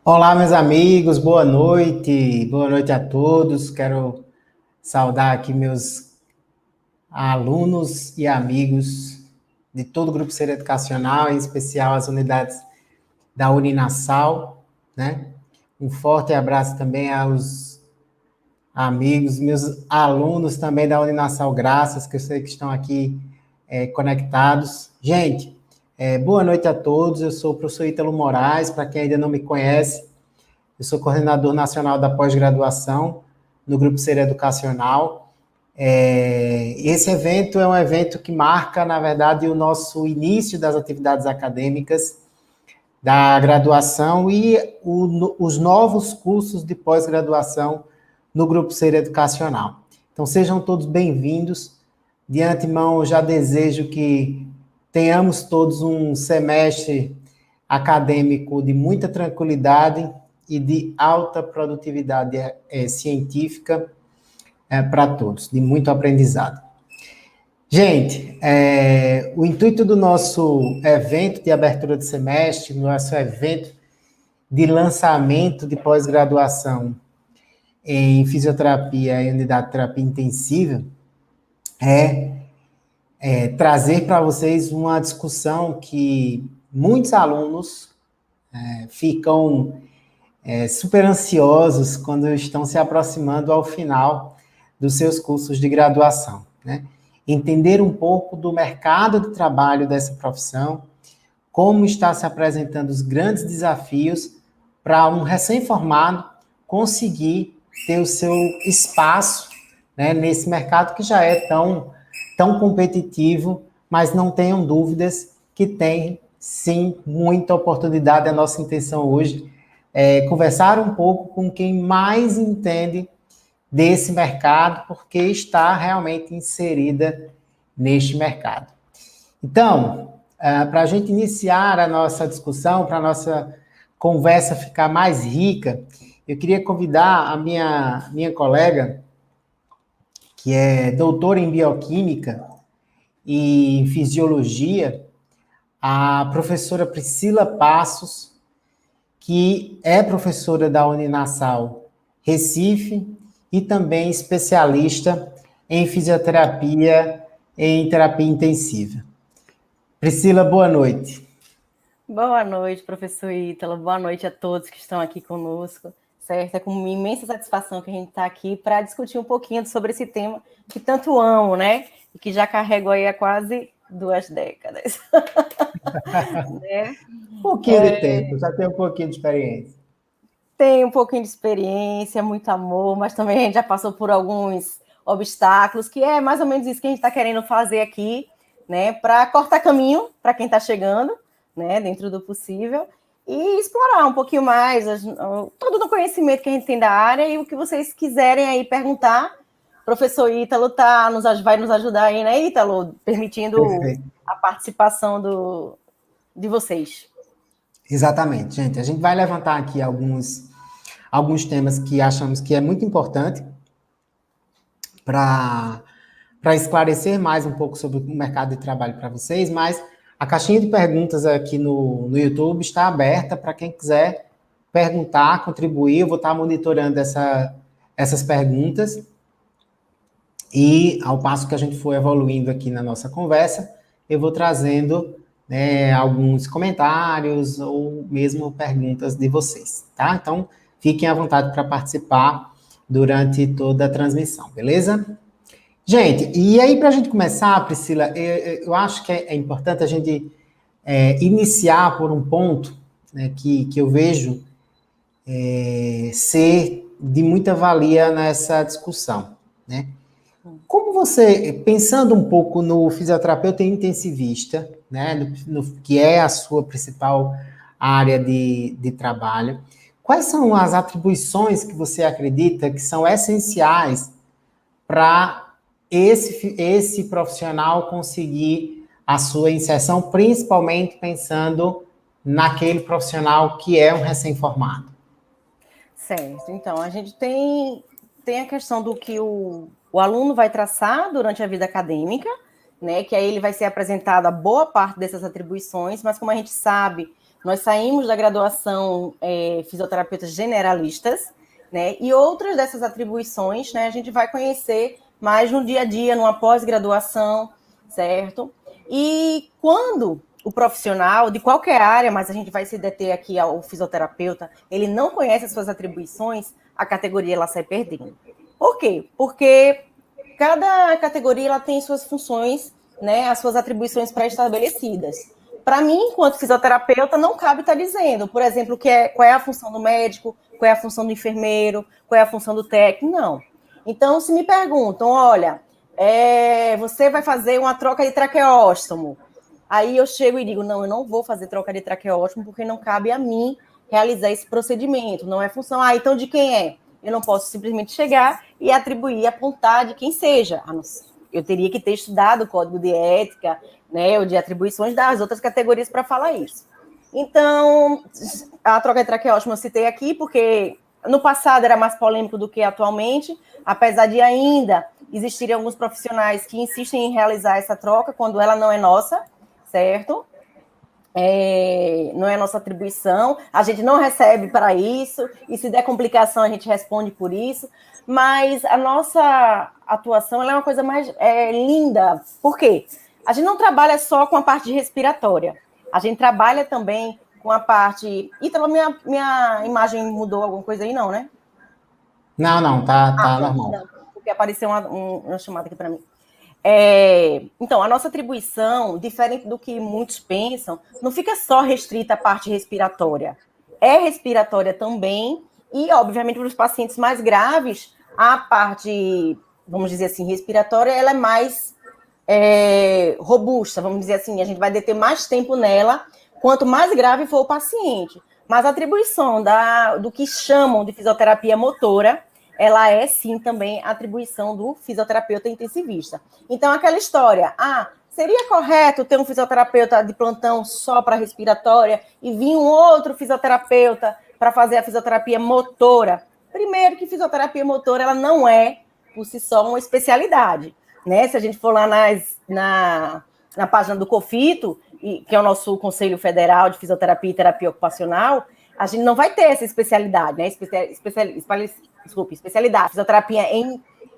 Olá, meus amigos, boa noite a todos. Quero saudar aqui meus alunos e amigos de todo o Grupo Ser Educacional, em especial as unidades da Uninasal, né? Um forte abraço também aos amigos, meus alunos também da Uninasal Graças, que eu sei que estão aqui conectados. Gente, boa noite a todos. Eu sou o professor Ítalo Moraes, para quem ainda não me conhece. Eu sou coordenador nacional da pós-graduação no Grupo Ser Educacional. Esse evento é um evento que marca, na verdade, o nosso início das atividades acadêmicas da graduação e os novos cursos de pós-graduação no Grupo Ser Educacional. Então, sejam todos bem-vindos. De antemão, eu já desejo que tenhamos todos um semestre acadêmico de muita tranquilidade e de alta produtividade científica para todos, de muito aprendizado. Gente, o intuito do nosso evento de abertura de semestre, nosso evento de lançamento de pós-graduação em fisioterapia e unidade de terapia intensiva é trazer para vocês uma discussão que muitos alunos ficam super ansiosos quando estão se aproximando ao final dos seus cursos de graduação, né? Entender um pouco do mercado de trabalho dessa profissão, como está se apresentando os grandes desafios para um recém-formado conseguir ter o seu espaço, né, nesse mercado que já é tão competitivo, mas não tenham dúvidas que tem, sim, muita oportunidade. A nossa intenção hoje conversar um pouco com quem mais entende desse mercado, porque está realmente inserida neste mercado. Então, para a gente iniciar a nossa discussão, para a nossa conversa ficar mais rica, eu queria convidar a minha colega, que é doutora em bioquímica e em fisiologia, a professora Priscila Passos, que é professora da Uninasal Recife e também especialista em fisioterapia e em terapia intensiva. Priscila, boa noite. Boa noite, professor Ítalo. Boa noite a todos que estão aqui conosco. Certo? É com uma imensa satisfação que a gente está aqui para discutir um pouquinho sobre esse tema que tanto amo, né? E que já carrego aí há quase 2 décadas. Né? Um pouquinho de tempo, já tem um pouquinho de experiência. Tem um pouquinho de experiência, muito amor, mas também a gente já passou por alguns obstáculos, que é mais ou menos isso que a gente está querendo fazer aqui, né? Para cortar caminho para quem está chegando, né? Dentro do possível, e explorar um pouquinho mais todo o conhecimento que a gente tem da área e o que vocês quiserem aí perguntar. O professor Ítalo vai nos ajudar aí, né, Ítalo? Permitindo Perfeito. A participação de vocês. Exatamente, gente. A gente vai levantar aqui alguns temas que achamos que é muito importante para esclarecer mais um pouco sobre o mercado de trabalho para vocês, mas a caixinha de perguntas aqui no YouTube está aberta para quem quiser perguntar, contribuir. Eu vou estar monitorando essas perguntas e, ao passo que a gente for evoluindo aqui na nossa conversa, eu vou trazendo, né, alguns comentários ou mesmo perguntas de vocês, tá? Então, fiquem à vontade para participar durante toda a transmissão, beleza? Gente, e aí para a gente começar, Priscila, eu acho que é importante a gente iniciar por um ponto, né, que eu vejo ser de muita valia nessa discussão, né? Como você, pensando um pouco no fisioterapeuta intensivista, né, que é a sua principal área de trabalho, quais são as atribuições que você acredita que são essenciais para esse profissional conseguir a sua inserção, principalmente pensando naquele profissional que é um recém-formado? Certo. Então, a gente tem a questão do que o aluno vai traçar durante a vida acadêmica, né? Que aí ele vai ser apresentado a boa parte dessas atribuições, mas como a gente sabe, Nós saímos da graduação fisioterapeutas generalistas, né? E outras dessas atribuições, né, a gente vai conhecer mais no dia a dia, numa pós-graduação, certo? E quando o profissional de qualquer área, mas a gente vai se deter aqui ao fisioterapeuta, ele não conhece as suas atribuições, a categoria ela sai perdendo. Por quê? Porque cada categoria ela tem suas funções, né, as suas atribuições pré-estabelecidas. Para mim, enquanto fisioterapeuta, não cabe estar dizendo, por exemplo, qual é a função do médico, qual é a função do enfermeiro, qual é a função do técnico, não. Então, se me perguntam, olha, você vai fazer uma troca de traqueóstomo, aí eu chego e digo, não, eu não vou fazer troca de traqueóstomo porque não cabe a mim realizar esse procedimento, não é função, então de quem é? Eu não posso simplesmente chegar e atribuir, apontar de quem seja. Eu teria que ter estudado o código de ética, né, ou de atribuições das outras categorias para falar isso. Então, a troca de traqueóstomo eu citei aqui porque no passado era mais polêmico do que atualmente, apesar de ainda existirem alguns profissionais que insistem em realizar essa troca quando ela não é nossa, certo? Não é nossa atribuição, a gente não recebe para isso, e se der complicação a gente responde por isso, mas a nossa atuação ela é uma coisa mais linda. Por quê? A gente não trabalha só com a parte respiratória, a gente trabalha também com a parte... Então, minha imagem mudou alguma coisa aí, não, né? Não, tá normal. Não, porque apareceu uma chamada aqui para mim. Então, a nossa atribuição, diferente do que muitos pensam, não fica só restrita à parte respiratória. É respiratória também, e, obviamente, para os pacientes mais graves, a parte, vamos dizer assim, respiratória, ela é mais robusta, vamos dizer assim, a gente vai deter mais tempo nela, quanto mais grave for o paciente. Mas a atribuição do que chamam de fisioterapia motora, ela é, sim, também a atribuição do fisioterapeuta intensivista. Então, aquela história, seria correto ter um fisioterapeuta de plantão só para respiratória e vir um outro fisioterapeuta para fazer a fisioterapia motora? Primeiro que fisioterapia motora, ela não é, por si só, uma especialidade, né? Se a gente for lá na página do COFITO, que é o nosso Conselho Federal de Fisioterapia e Terapia Ocupacional, a gente não vai ter essa especialidade, né? Especialidade, fisioterapia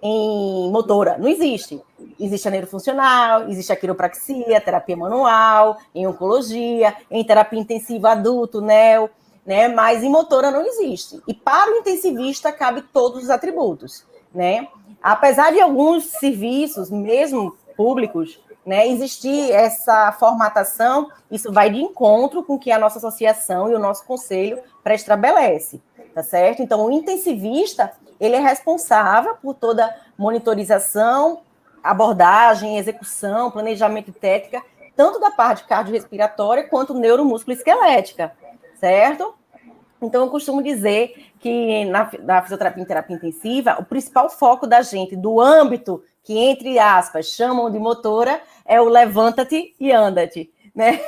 em motora, não existe. Existe a neurofuncional, existe a quiropraxia, terapia manual, em oncologia, em terapia intensiva adulto, neo, né? Mas em motora não existe. E para o intensivista cabe todos os atributos, né? Apesar de alguns serviços, mesmo públicos, né, existir essa formatação, isso vai de encontro com o que a nossa associação e o nosso conselho pré-estabelece, tá certo? Então, o intensivista, ele é responsável por toda monitorização, abordagem, execução, planejamento e técnica, tanto da parte cardiorrespiratória quanto neuromusculoesquelética, certo? Então, eu costumo dizer que na fisioterapia em terapia intensiva, o principal foco da gente, do âmbito que, entre aspas, chamam de motora, é o levanta-te e anda-te, né?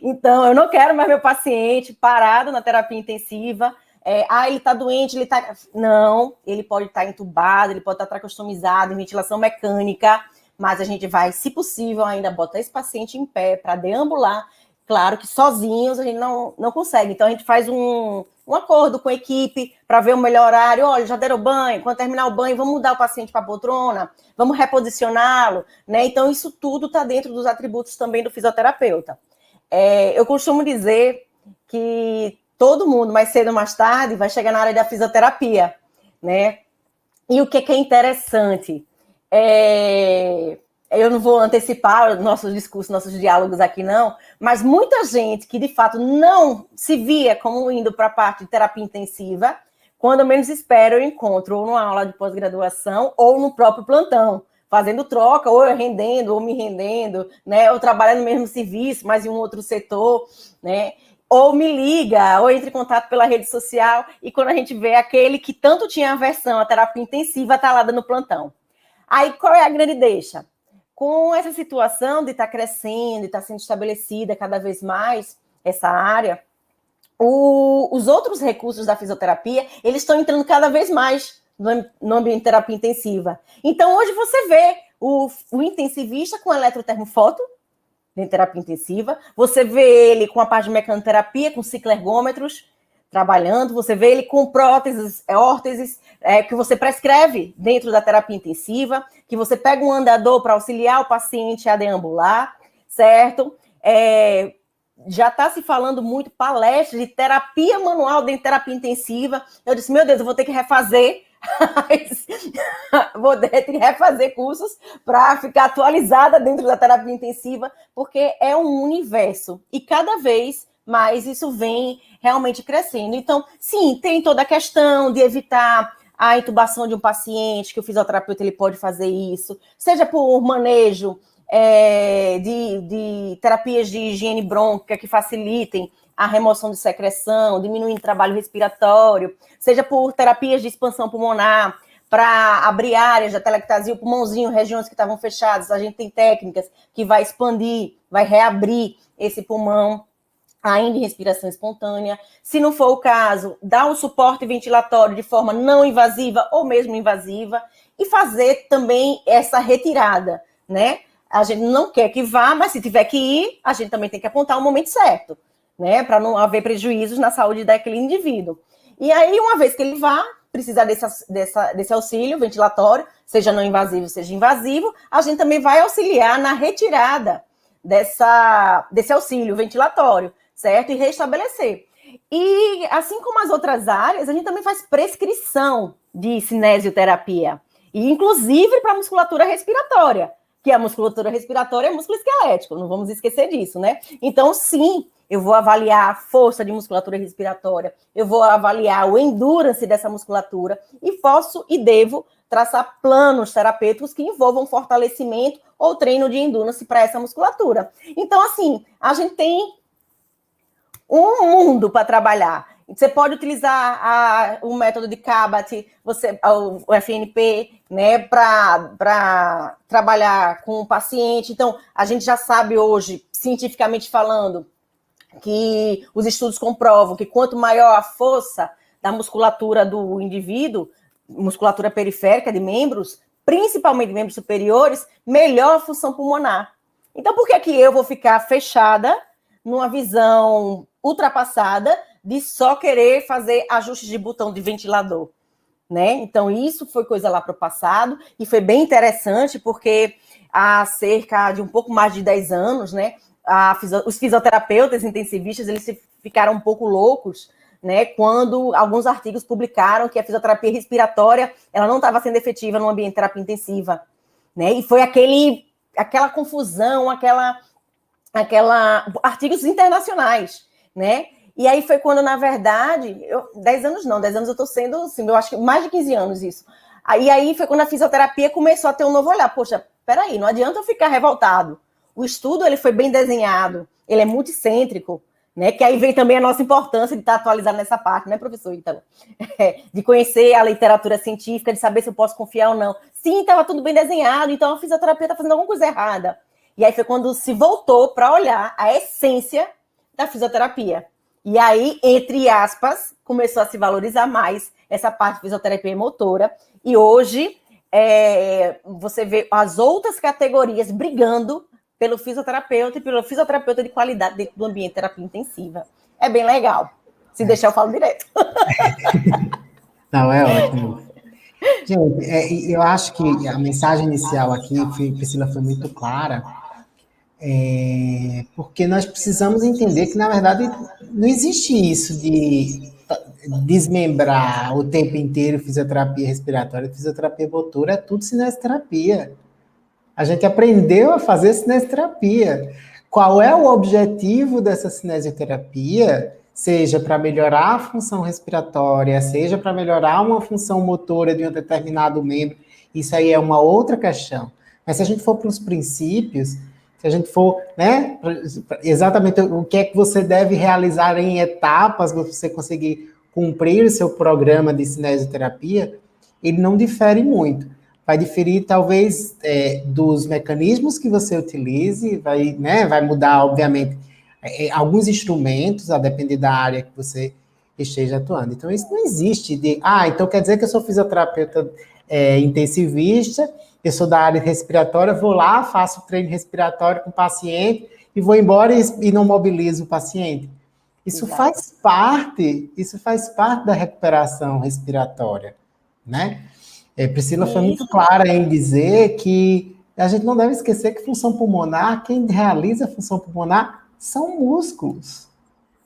Então, eu não quero mais meu paciente parado na terapia intensiva, ele está doente, ele está... Não, ele pode estar entubado, ele pode estar tracostomizado, em ventilação mecânica, mas a gente vai, se possível, ainda botar esse paciente em pé para deambular. Claro que sozinhos a gente não consegue. Então, a gente faz um acordo com a equipe para ver o melhor horário. Olha, já deram banho, quando terminar o banho, vamos mudar o paciente para a poltrona, vamos reposicioná-lo, né? Então, isso tudo está dentro dos atributos também do fisioterapeuta. Eu costumo dizer que todo mundo, mais cedo ou mais tarde, vai chegar na área da fisioterapia, né? E o que é interessante? Eu não vou antecipar nossos discursos, nossos diálogos aqui, não, mas muita gente que, de fato, não se via como indo para a parte de terapia intensiva, quando menos espera, eu encontro ou numa aula de pós-graduação ou no próprio plantão, fazendo troca, ou eu rendendo, ou me rendendo, né, ou trabalhando no mesmo serviço, mas em um outro setor, né, ou me liga, ou entra em contato pela rede social, e quando a gente vê aquele que tanto tinha aversão à terapia intensiva, está lá dando plantão. Aí, qual é a grande deixa? Com essa situação de estar crescendo, de estar sendo estabelecida cada vez mais essa área, os outros recursos da fisioterapia, eles estão entrando cada vez mais no ambiente de terapia intensiva. Então, hoje você vê o intensivista com eletrotermofoto, em terapia intensiva, você vê ele com a parte de mecanoterapia, com ciclergômetros, trabalhando, você vê ele com próteses, órteses, que você prescreve dentro da terapia intensiva, que você pega um andador para auxiliar o paciente a deambular, certo? Já está se falando muito palestras de terapia manual dentro de terapia intensiva. Eu disse, meu Deus, eu vou ter que refazer vou ter que refazer cursos para ficar atualizada dentro da terapia intensiva, porque é um universo. E cada vez mais isso vem realmente crescendo. Então, sim, tem toda a questão de evitar a intubação de um paciente, que o fisioterapeuta ele pode fazer isso, seja por manejo de terapias de higiene brônquica que facilitem a remoção de secreção, diminuindo o trabalho respiratório, seja por terapias de expansão pulmonar, para abrir áreas de atelectasia, o pulmãozinho, regiões que estavam fechadas, a gente tem técnicas que vai expandir, vai reabrir esse pulmão, ainda em respiração espontânea. Se não for o caso, dar um suporte ventilatório de forma não invasiva ou mesmo invasiva e fazer também essa retirada, né? A gente não quer que vá, mas se tiver que ir, a gente também tem que apontar o momento certo, né? Para não haver prejuízos na saúde daquele indivíduo. E aí, uma vez que ele vá precisar desse auxílio ventilatório, seja não invasivo, seja invasivo, a gente também vai auxiliar na retirada desse auxílio ventilatório, certo? E restabelecer. E assim como as outras áreas, a gente também faz prescrição de cinesioterapia, e inclusive para a musculatura respiratória, que a musculatura respiratória é músculo esquelético, não vamos esquecer disso, né? Então, sim, eu vou avaliar a força de musculatura respiratória, eu vou avaliar o endurance dessa musculatura e posso e devo traçar planos terapêuticos que envolvam fortalecimento ou treino de endurance para essa musculatura. Então, assim, a gente tem um mundo para trabalhar. Você pode utilizar o método de Cabot, o FNP, né, para trabalhar com o paciente. Então, a gente já sabe hoje, cientificamente falando, que os estudos comprovam que quanto maior a força da musculatura do indivíduo, musculatura periférica de membros, principalmente membros superiores, melhor a função pulmonar. Então, por que eu vou ficar fechada numa visão ultrapassada de só querer fazer ajustes de botão de ventilador, né? Então, isso foi coisa lá para o passado e foi bem interessante porque há cerca de um pouco mais de 10 anos, né, os fisioterapeutas intensivistas, eles ficaram um pouco loucos, né, quando alguns artigos publicaram que a fisioterapia respiratória ela não estava sendo efetiva no ambiente de terapia intensiva, né? E foi aquela confusão, artigos internacionais, né? E aí foi quando, na verdade, 10 anos eu estou sendo, assim, eu acho que mais de 15 anos isso. E aí foi quando a fisioterapia começou a ter um novo olhar. Poxa, peraí, não adianta eu ficar revoltado. O estudo, ele foi bem desenhado, ele é multicêntrico, né? Que aí vem também a nossa importância de estar atualizado nessa parte, né, professor Ítalo? De conhecer a literatura científica, de saber se eu posso confiar ou não. Sim, estava tudo bem desenhado, então a fisioterapia está fazendo alguma coisa errada. E aí foi quando se voltou para olhar a essência da fisioterapia. E aí, entre aspas, começou a se valorizar mais essa parte de fisioterapia motora. E hoje, você vê as outras categorias brigando pelo fisioterapeuta e pelo fisioterapeuta de qualidade dentro do ambiente de terapia intensiva. É bem legal. Se deixar, eu falo direto. Não, é ótimo. Gente, eu acho que a mensagem inicial aqui, Priscila, foi muito clara, porque nós precisamos entender que, na verdade, não existe isso de desmembrar o tempo inteiro fisioterapia respiratória, fisioterapia motora, é tudo cinesioterapia. A gente aprendeu a fazer cinesioterapia. Qual é o objetivo dessa cinesioterapia? Seja para melhorar a função respiratória, seja para melhorar uma função motora de um determinado membro, isso aí é uma outra questão. Mas se a gente for para os princípios, se a gente for, né, exatamente o que é que você deve realizar em etapas para você conseguir cumprir o seu programa de cinesioterapia, ele não difere muito. Vai diferir, talvez, dos mecanismos que você utilize, vai mudar, obviamente, alguns instrumentos, a depender da área que você esteja atuando. Então, isso não existe então quer dizer que eu sou fisioterapeuta intensivista, eu sou da área respiratória, vou lá, faço treino respiratório com o paciente e vou embora e não mobilizo o paciente. Isso faz parte da recuperação respiratória, né? Priscila foi muito clara em dizer que a gente não deve esquecer que função pulmonar, quem realiza a função pulmonar são músculos.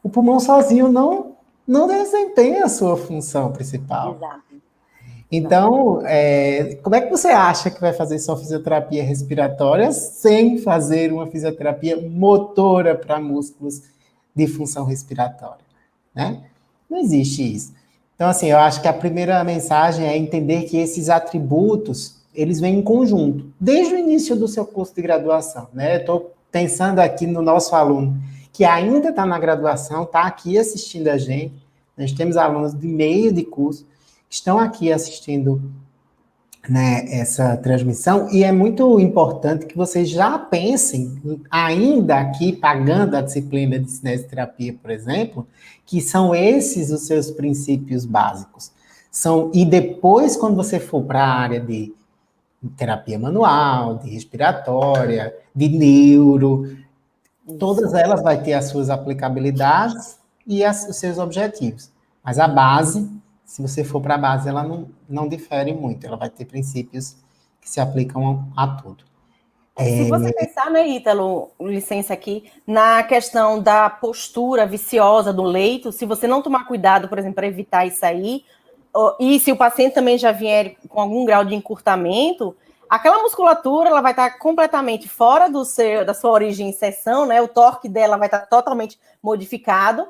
O pulmão sozinho não desempenha a sua função principal. Exato. Então, como é que você acha que vai fazer sua fisioterapia respiratória sem fazer uma fisioterapia motora para músculos de função respiratória, né? Não existe isso. Então, assim, eu acho que a primeira mensagem é entender que esses atributos, eles vêm em conjunto, desde o início do seu curso de graduação, né? Eu estou pensando aqui no nosso aluno, que ainda está na graduação, está aqui assistindo a gente. Nós temos alunos de meio de curso que estão aqui assistindo, né, essa transmissão, e é muito importante que vocês já pensem, ainda aqui pagando a disciplina de cinesioterapia, por exemplo, que são esses os seus princípios básicos. E depois, quando você for para a área de terapia manual, de respiratória, de neuro, todas elas vai ter as suas aplicabilidades e os seus objetivos. Mas a base, se você for para a base, ela não difere muito. Ela vai ter princípios que se aplicam a tudo. Se você pensar, né, Ítalo, licença aqui, na questão da postura viciosa do leito, se você não tomar cuidado, por exemplo, para evitar isso aí, e se o paciente também já vier com algum grau de encurtamento, aquela musculatura ela vai estar completamente fora da sua origem em seção, né? O torque dela vai estar totalmente modificado.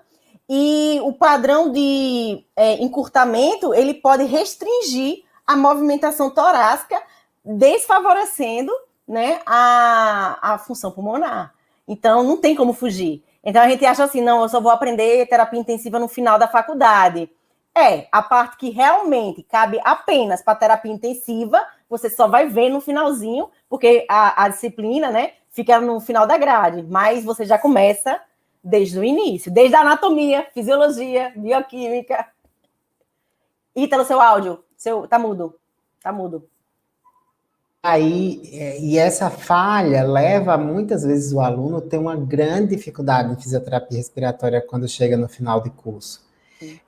E o padrão de encurtamento, ele pode restringir a movimentação torácica, desfavorecendo, né, a função pulmonar. Então, não tem como fugir. Então, a gente acha assim, não, eu só vou aprender terapia intensiva no final da faculdade. A parte que realmente cabe apenas para terapia intensiva, você só vai ver no finalzinho, porque a disciplina, né, fica no final da grade, mas você já começa desde o início, desde a anatomia, fisiologia, bioquímica. Ítalo, seu áudio, tá mudo. Aí, e essa falha leva muitas vezes o aluno a ter uma grande dificuldade em fisioterapia respiratória quando chega no final de curso.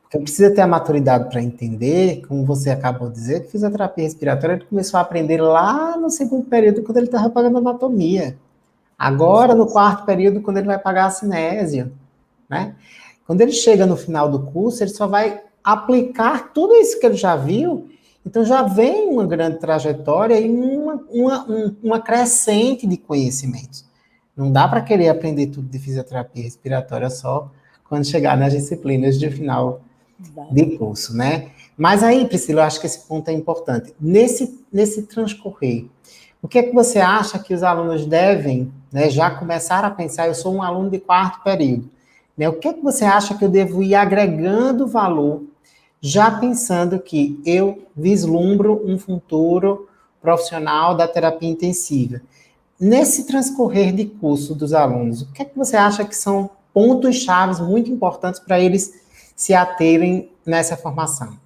Porque precisa ter a maturidade para entender, como você acabou de dizer, que fisioterapia respiratória ele começou a aprender lá no segundo período, quando ele estava pagando anatomia. Agora, no quarto período, quando ele vai pagar a cinésio, né? Quando ele chega no final do curso, ele só vai aplicar tudo isso que ele já viu. Então, já vem uma grande trajetória e uma crescente de conhecimentos. Não dá para querer aprender tudo de fisioterapia respiratória só quando chegar nas disciplinas de final de curso, né? Mas aí, Priscila, eu acho que esse ponto é importante. Nesse transcorrer, o que é que você acha que os alunos devem, né, já começar a pensar? Eu sou um aluno de quarto período, né? O que é que você acha que eu devo ir agregando valor, já pensando que eu vislumbro um futuro profissional da terapia intensiva? Nesse transcorrer de curso dos alunos, o que é que você acha que são pontos chaves muito importantes para eles se aterem nessa formação?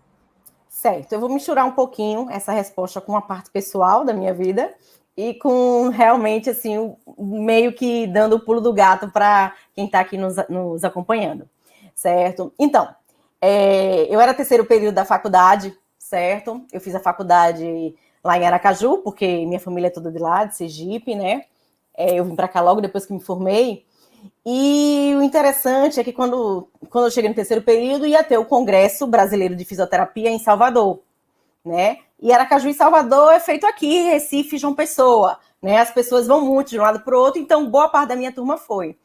Certo, eu vou misturar um pouquinho essa resposta com a parte pessoal da minha vida e com realmente, assim, meio que dando o pulo do gato para quem está aqui nos acompanhando, certo? Então, eu era terceiro período da faculdade, certo? Eu fiz a faculdade lá em Aracaju, porque minha família é toda de lá, de Sergipe, né? Eu vim para cá logo depois que me formei. E o interessante é que quando eu cheguei no terceiro período, ia ter o Congresso Brasileiro de Fisioterapia em Salvador, né? E Aracaju e Salvador é feito aqui, Recife e João Pessoa, né? As pessoas vão muito de um lado para o outro, então boa parte da minha turma foi.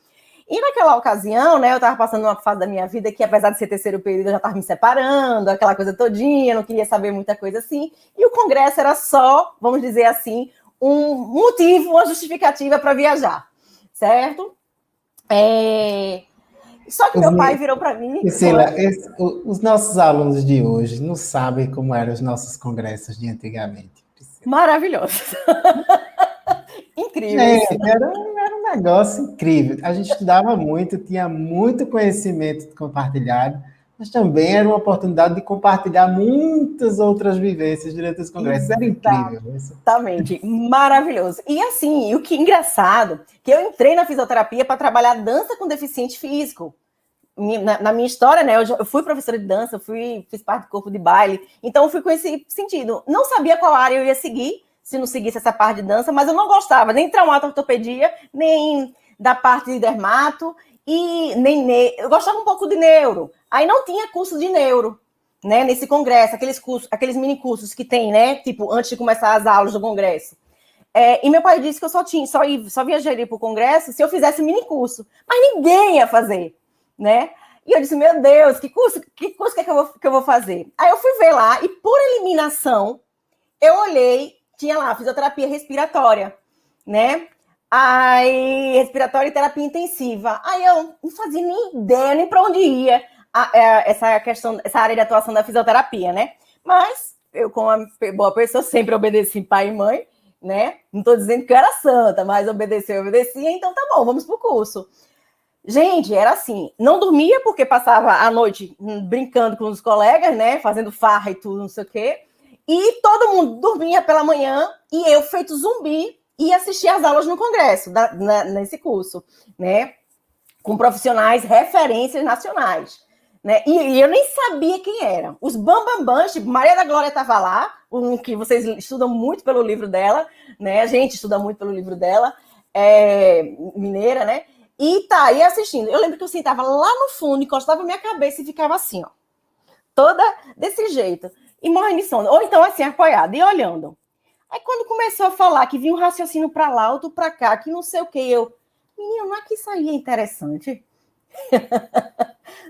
E naquela ocasião, né, eu estava passando uma fase da minha vida que, apesar de ser terceiro período, eu já estava me separando, aquela coisa todinha, não queria saber muita coisa assim. E o Congresso era só, vamos dizer assim, um motivo, uma justificativa para viajar, certo? Só que meu pai virou para mim... Priscila, os nossos alunos de hoje não sabem como eram os nossos congressos de antigamente. Priscila. Maravilhoso. Incrível. Era um negócio incrível. A gente estudava muito, tinha muito conhecimento compartilhado, mas também era uma oportunidade de compartilhar muitas outras vivências durante os congressos. Era incrível. Exatamente, maravilhoso. E assim, o que é engraçado, que eu entrei na fisioterapia para trabalhar dança com deficiente físico. Na minha história, né, eu fui professora de dança, fiz parte do corpo de baile, então eu fui com esse sentido. Não sabia qual área eu ia seguir, se não seguisse essa parte de dança, mas eu não gostava nem de traumato-ortopedia, nem da parte de dermato, e nem eu gostava um pouco de neuro. Aí não tinha curso de neuro, né, nesse congresso, aqueles mini cursos que tem, né, tipo, antes de começar as aulas do congresso. E meu pai disse que eu só viajaria para o congresso se eu fizesse mini curso, mas ninguém ia fazer, né? E eu disse, meu Deus, que curso que eu vou fazer? Aí eu fui ver lá e, por eliminação, eu olhei, tinha lá fisioterapia respiratória, né? Aí, respiratória e terapia intensiva. Aí eu não fazia nem ideia, nem para onde ia essa área de atuação da fisioterapia, né? Mas eu, como uma boa pessoa, sempre obedeci pai e mãe, né? Não estou dizendo que eu era santa, mas obedecia, então tá bom, vamos pro curso. Gente, era assim, não dormia porque passava a noite brincando com os colegas, né, fazendo farra e tudo, não sei o quê, e todo mundo dormia pela manhã e eu, feito zumbi, ia assistir as aulas no congresso, nesse curso, né, com profissionais, referências nacionais, né, e eu nem sabia quem eram. Os bambambãs, tipo, Maria da Glória estava lá, que vocês estudam muito pelo livro dela, né, a gente estuda muito pelo livro dela, mineira, né, e tá aí assistindo. Eu lembro que eu sentava lá no fundo, encostava minha cabeça e ficava assim, ó. Toda desse jeito. E morrendo de sono. Ou então assim, apoiada e olhando. Aí quando começou a falar que vinha um raciocínio para lá, outro para cá, que não sei o que, menino, não é que isso aí é interessante?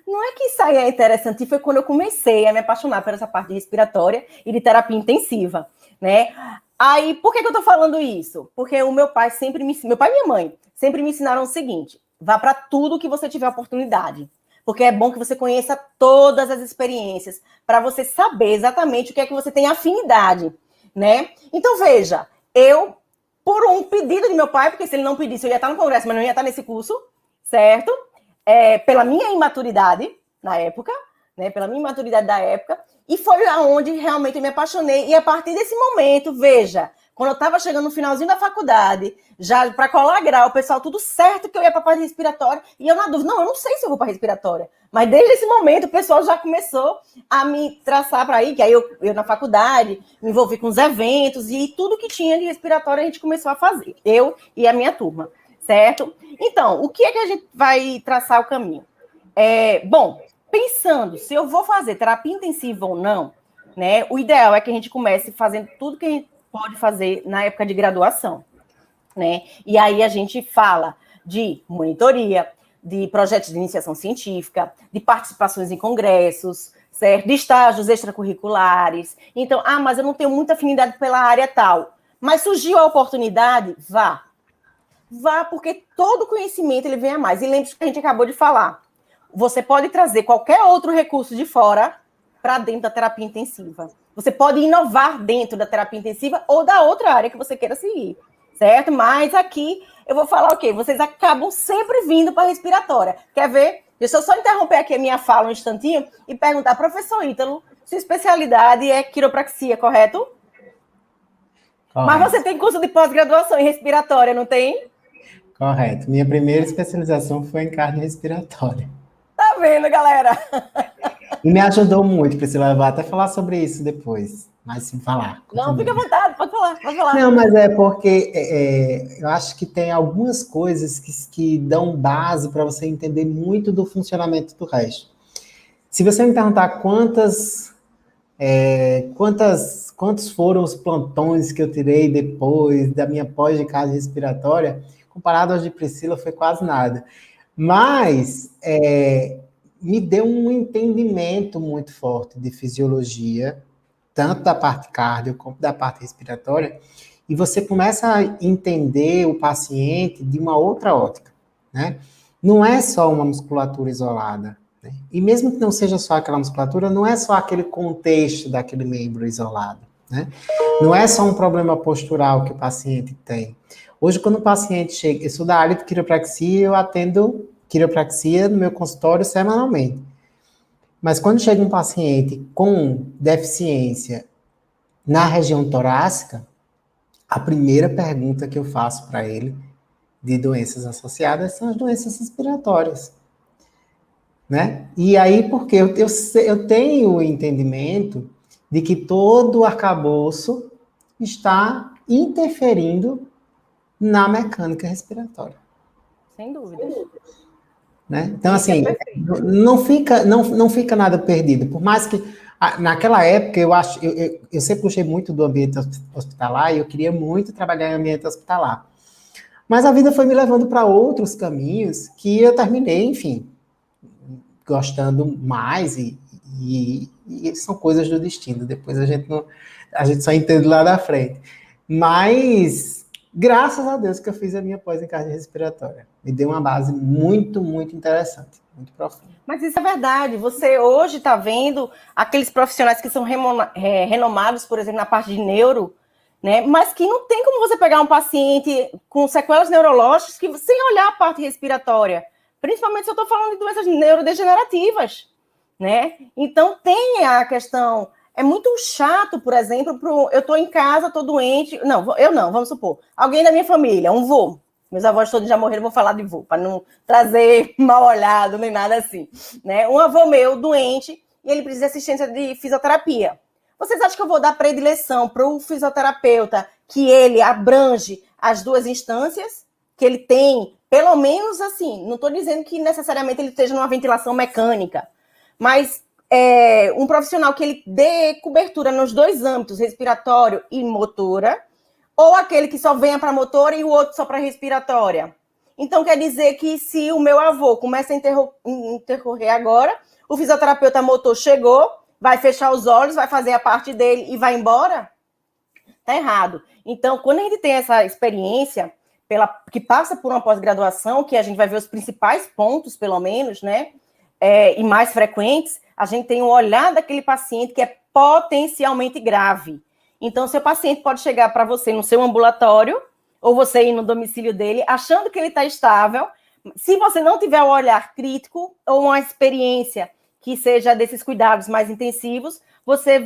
Não é que isso aí é interessante. E foi quando eu comecei a me apaixonar por essa parte respiratória e de terapia intensiva, né? Aí, por que eu tô falando isso? Porque o meu pai e minha mãe sempre me ensinaram o seguinte: vá para tudo que você tiver oportunidade. Porque é bom que você conheça todas as experiências, para você saber exatamente o que é que você tem afinidade, né? Então, veja, eu, por um pedido de meu pai, porque se ele não pedisse, eu ia estar no congresso, mas não ia estar nesse curso, certo? Pela minha imaturidade na época, né? Pela minha imaturidade da época, e foi aonde realmente eu me apaixonei. E a partir desse momento, veja, quando eu estava chegando no finalzinho da faculdade, já para colar grau, o pessoal tudo certo que eu ia para a parte respiratória, e eu na dúvida, não, eu não sei se eu vou para respiratória. Mas desde esse momento, o pessoal já começou a me traçar para aí, que aí eu na faculdade, me envolvi com os eventos, e tudo que tinha de respiratória a gente começou a fazer, eu e a minha turma, certo? Então, o que é que a gente vai traçar o caminho? Bom, pensando se eu vou fazer terapia intensiva ou não, né, o ideal é que a gente comece fazendo tudo que a gente pode fazer na época de graduação, né? E aí a gente fala de monitoria, de projetos de iniciação científica, de participações em congressos, certo? De estágios extracurriculares. Então, mas eu não tenho muita afinidade pela área tal. Mas surgiu a oportunidade, vá. Vá, porque todo conhecimento ele vem a mais. E lembre-se que a gente acabou de falar. Você pode trazer qualquer outro recurso de fora para dentro da terapia intensiva. Você pode inovar dentro da terapia intensiva ou da outra área que você queira seguir, certo? Mas aqui eu vou falar o quê? Vocês acabam sempre vindo para a respiratória. Quer ver? Deixa eu só interromper aqui a minha fala um instantinho e perguntar, professor Ítalo, sua especialidade é quiropraxia, correto? Correto. Mas você tem curso de pós-graduação em respiratória, não tem? Correto. Minha primeira especialização foi em cardio respiratória. Tá vendo, galera? E me ajudou muito, Priscila. Eu vou até falar sobre isso depois. Mas sim, falar. Não, fica à vontade, pode falar. Não, mas é porque eu acho que tem algumas coisas que dão base para você entender muito do funcionamento do resto. Se você me perguntar quantos foram os plantões que eu tirei depois da minha pós de cardio respiratória, comparado aos de Priscila, foi quase nada. Mas me deu um entendimento muito forte de fisiologia, tanto da parte cardio como da parte respiratória, e você começa a entender o paciente de uma outra ótica, né? Não é só uma musculatura isolada, né? E mesmo que não seja só aquela musculatura, não é só aquele contexto daquele membro isolado, né? Não é só um problema postural que o paciente tem. Hoje, quando o paciente chega, eu sou da área de quiropraxia, eu atendo quiropraxia no meu consultório semanalmente. Mas quando chega um paciente com deficiência na região torácica, a primeira pergunta que eu faço para ele de doenças associadas são as doenças respiratórias, né? E aí, porque eu tenho o entendimento de que todo o arcabouço está interferindo na mecânica respiratória. Sem dúvida. Né? Então, assim, não fica nada perdido. Por mais que, naquela época, eu sempre gostei muito do ambiente hospitalar e eu queria muito trabalhar em ambiente hospitalar. Mas a vida foi me levando para outros caminhos que eu terminei, enfim, gostando mais e são coisas do destino. Depois a gente só entende lá da frente. Mas graças a Deus que eu fiz a minha pós em cardiorrespiratória. Me deu uma base muito, muito interessante, muito profunda. Mas isso é verdade. Você hoje está vendo aqueles profissionais que são renomados, por exemplo, na parte de neuro, né? Mas que não tem como você pegar um paciente com sequelas neurológicas sem olhar a parte respiratória. Principalmente se eu estou falando de doenças neurodegenerativas, né? Então tem a questão. É muito chato, por exemplo, eu estou em casa, estou doente. Não, eu não, vamos supor. Alguém da minha família, um vô. Meus avós todos já morreram, vou falar de vô, para não trazer mal olhado nem nada assim. Né? Um avô meu doente e ele precisa de assistência de fisioterapia. Vocês acham que eu vou dar predileção para o fisioterapeuta que ele abrange as duas instâncias? Que ele tem, pelo menos assim, não estou dizendo que necessariamente ele esteja numa ventilação mecânica, mas um profissional que ele dê cobertura nos dois âmbitos, respiratório e motora, ou aquele que só venha para motora e o outro só para respiratória. Então, quer dizer que se o meu avô começa a intercorrer agora, o fisioterapeuta motor chegou, vai fechar os olhos, vai fazer a parte dele e vai embora? Tá errado. Então, quando a gente tem essa experiência, que passa por uma pós-graduação, que a gente vai ver os principais pontos, pelo menos, né? E mais frequentes, a gente tem um olhar daquele paciente que é potencialmente grave. Então, seu paciente pode chegar para você no seu ambulatório, ou você ir no domicílio dele, achando que ele está estável. Se você não tiver um olhar crítico ou uma experiência que seja desses cuidados mais intensivos, você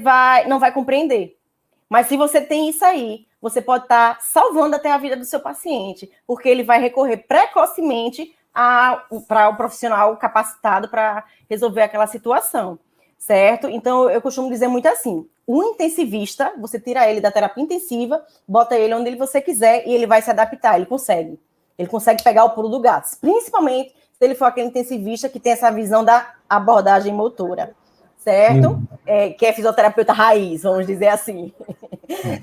não vai compreender. Mas se você tem isso aí, você pode estar salvando até a vida do seu paciente, porque ele vai recorrer precocemente para o profissional capacitado para resolver aquela situação, certo? Então, eu costumo dizer muito assim, o intensivista, você tira ele da terapia intensiva, bota ele onde você quiser e ele vai se adaptar, ele consegue. Ele consegue pegar o pulo do gato, principalmente se ele for aquele intensivista que tem essa visão da abordagem motora, certo? Que é fisioterapeuta raiz, vamos dizer assim.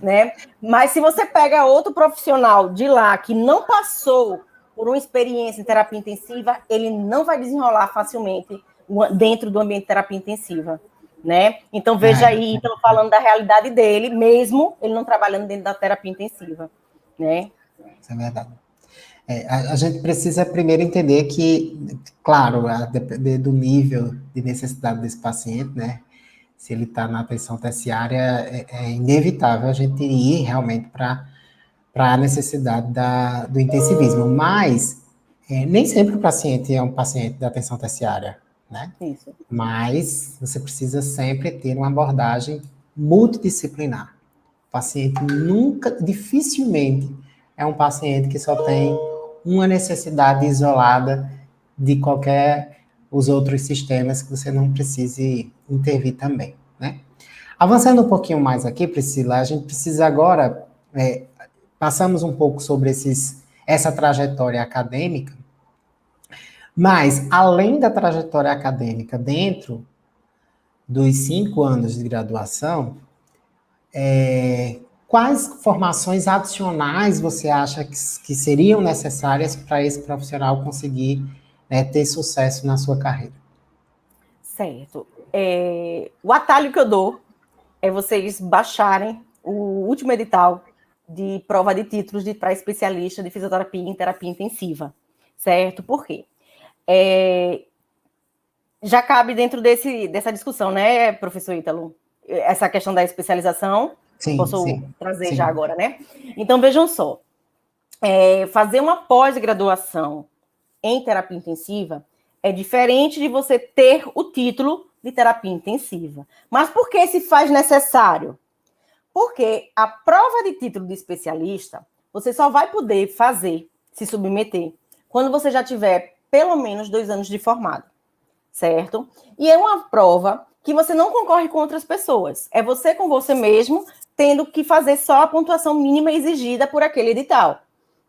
Né? Mas se você pega outro profissional de lá que não passou por uma experiência em terapia intensiva, ele não vai desenrolar facilmente dentro do ambiente de terapia intensiva. Né? Então, veja aí, estamos falando da realidade dele, mesmo ele não trabalhando dentro da terapia intensiva. Né? Isso é verdade. A gente precisa primeiro entender que, claro, a depender do nível de necessidade desse paciente, né? Se ele está na atenção terciária, é inevitável a gente ir realmente para a necessidade do intensivismo. Mas nem sempre o paciente é um paciente da atenção terciária, né? Isso. Mas você precisa sempre ter uma abordagem multidisciplinar. O paciente dificilmente é um paciente que só tem uma necessidade isolada de os outros sistemas que você não precise intervir também, né? Avançando um pouquinho mais aqui, Priscila, a gente precisa agora, passamos um pouco sobre essa trajetória acadêmica, mas além da trajetória acadêmica dentro dos 5 anos de graduação, quais formações adicionais você acha que seriam necessárias para esse profissional conseguir ter sucesso na sua carreira? Certo. O atalho que eu dou é vocês baixarem o último edital de prova de títulos para especialista de fisioterapia em terapia intensiva. Certo? Por quê? Já cabe dentro dessa discussão, né, professor Ítalo? Essa questão da especialização. Sim, posso sim, trazer sim. já agora, né? Então, vejam só. Fazer uma pós-graduação em terapia intensiva é diferente de você ter o título de terapia intensiva. Mas por que se faz necessário? Porque a prova de título de especialista, você só vai poder fazer, se submeter, quando você já tiver pelo menos 2 anos de formado, certo? E é uma prova que você não concorre com outras pessoas. É você com você mesmo, tendo que fazer só a pontuação mínima exigida por aquele edital,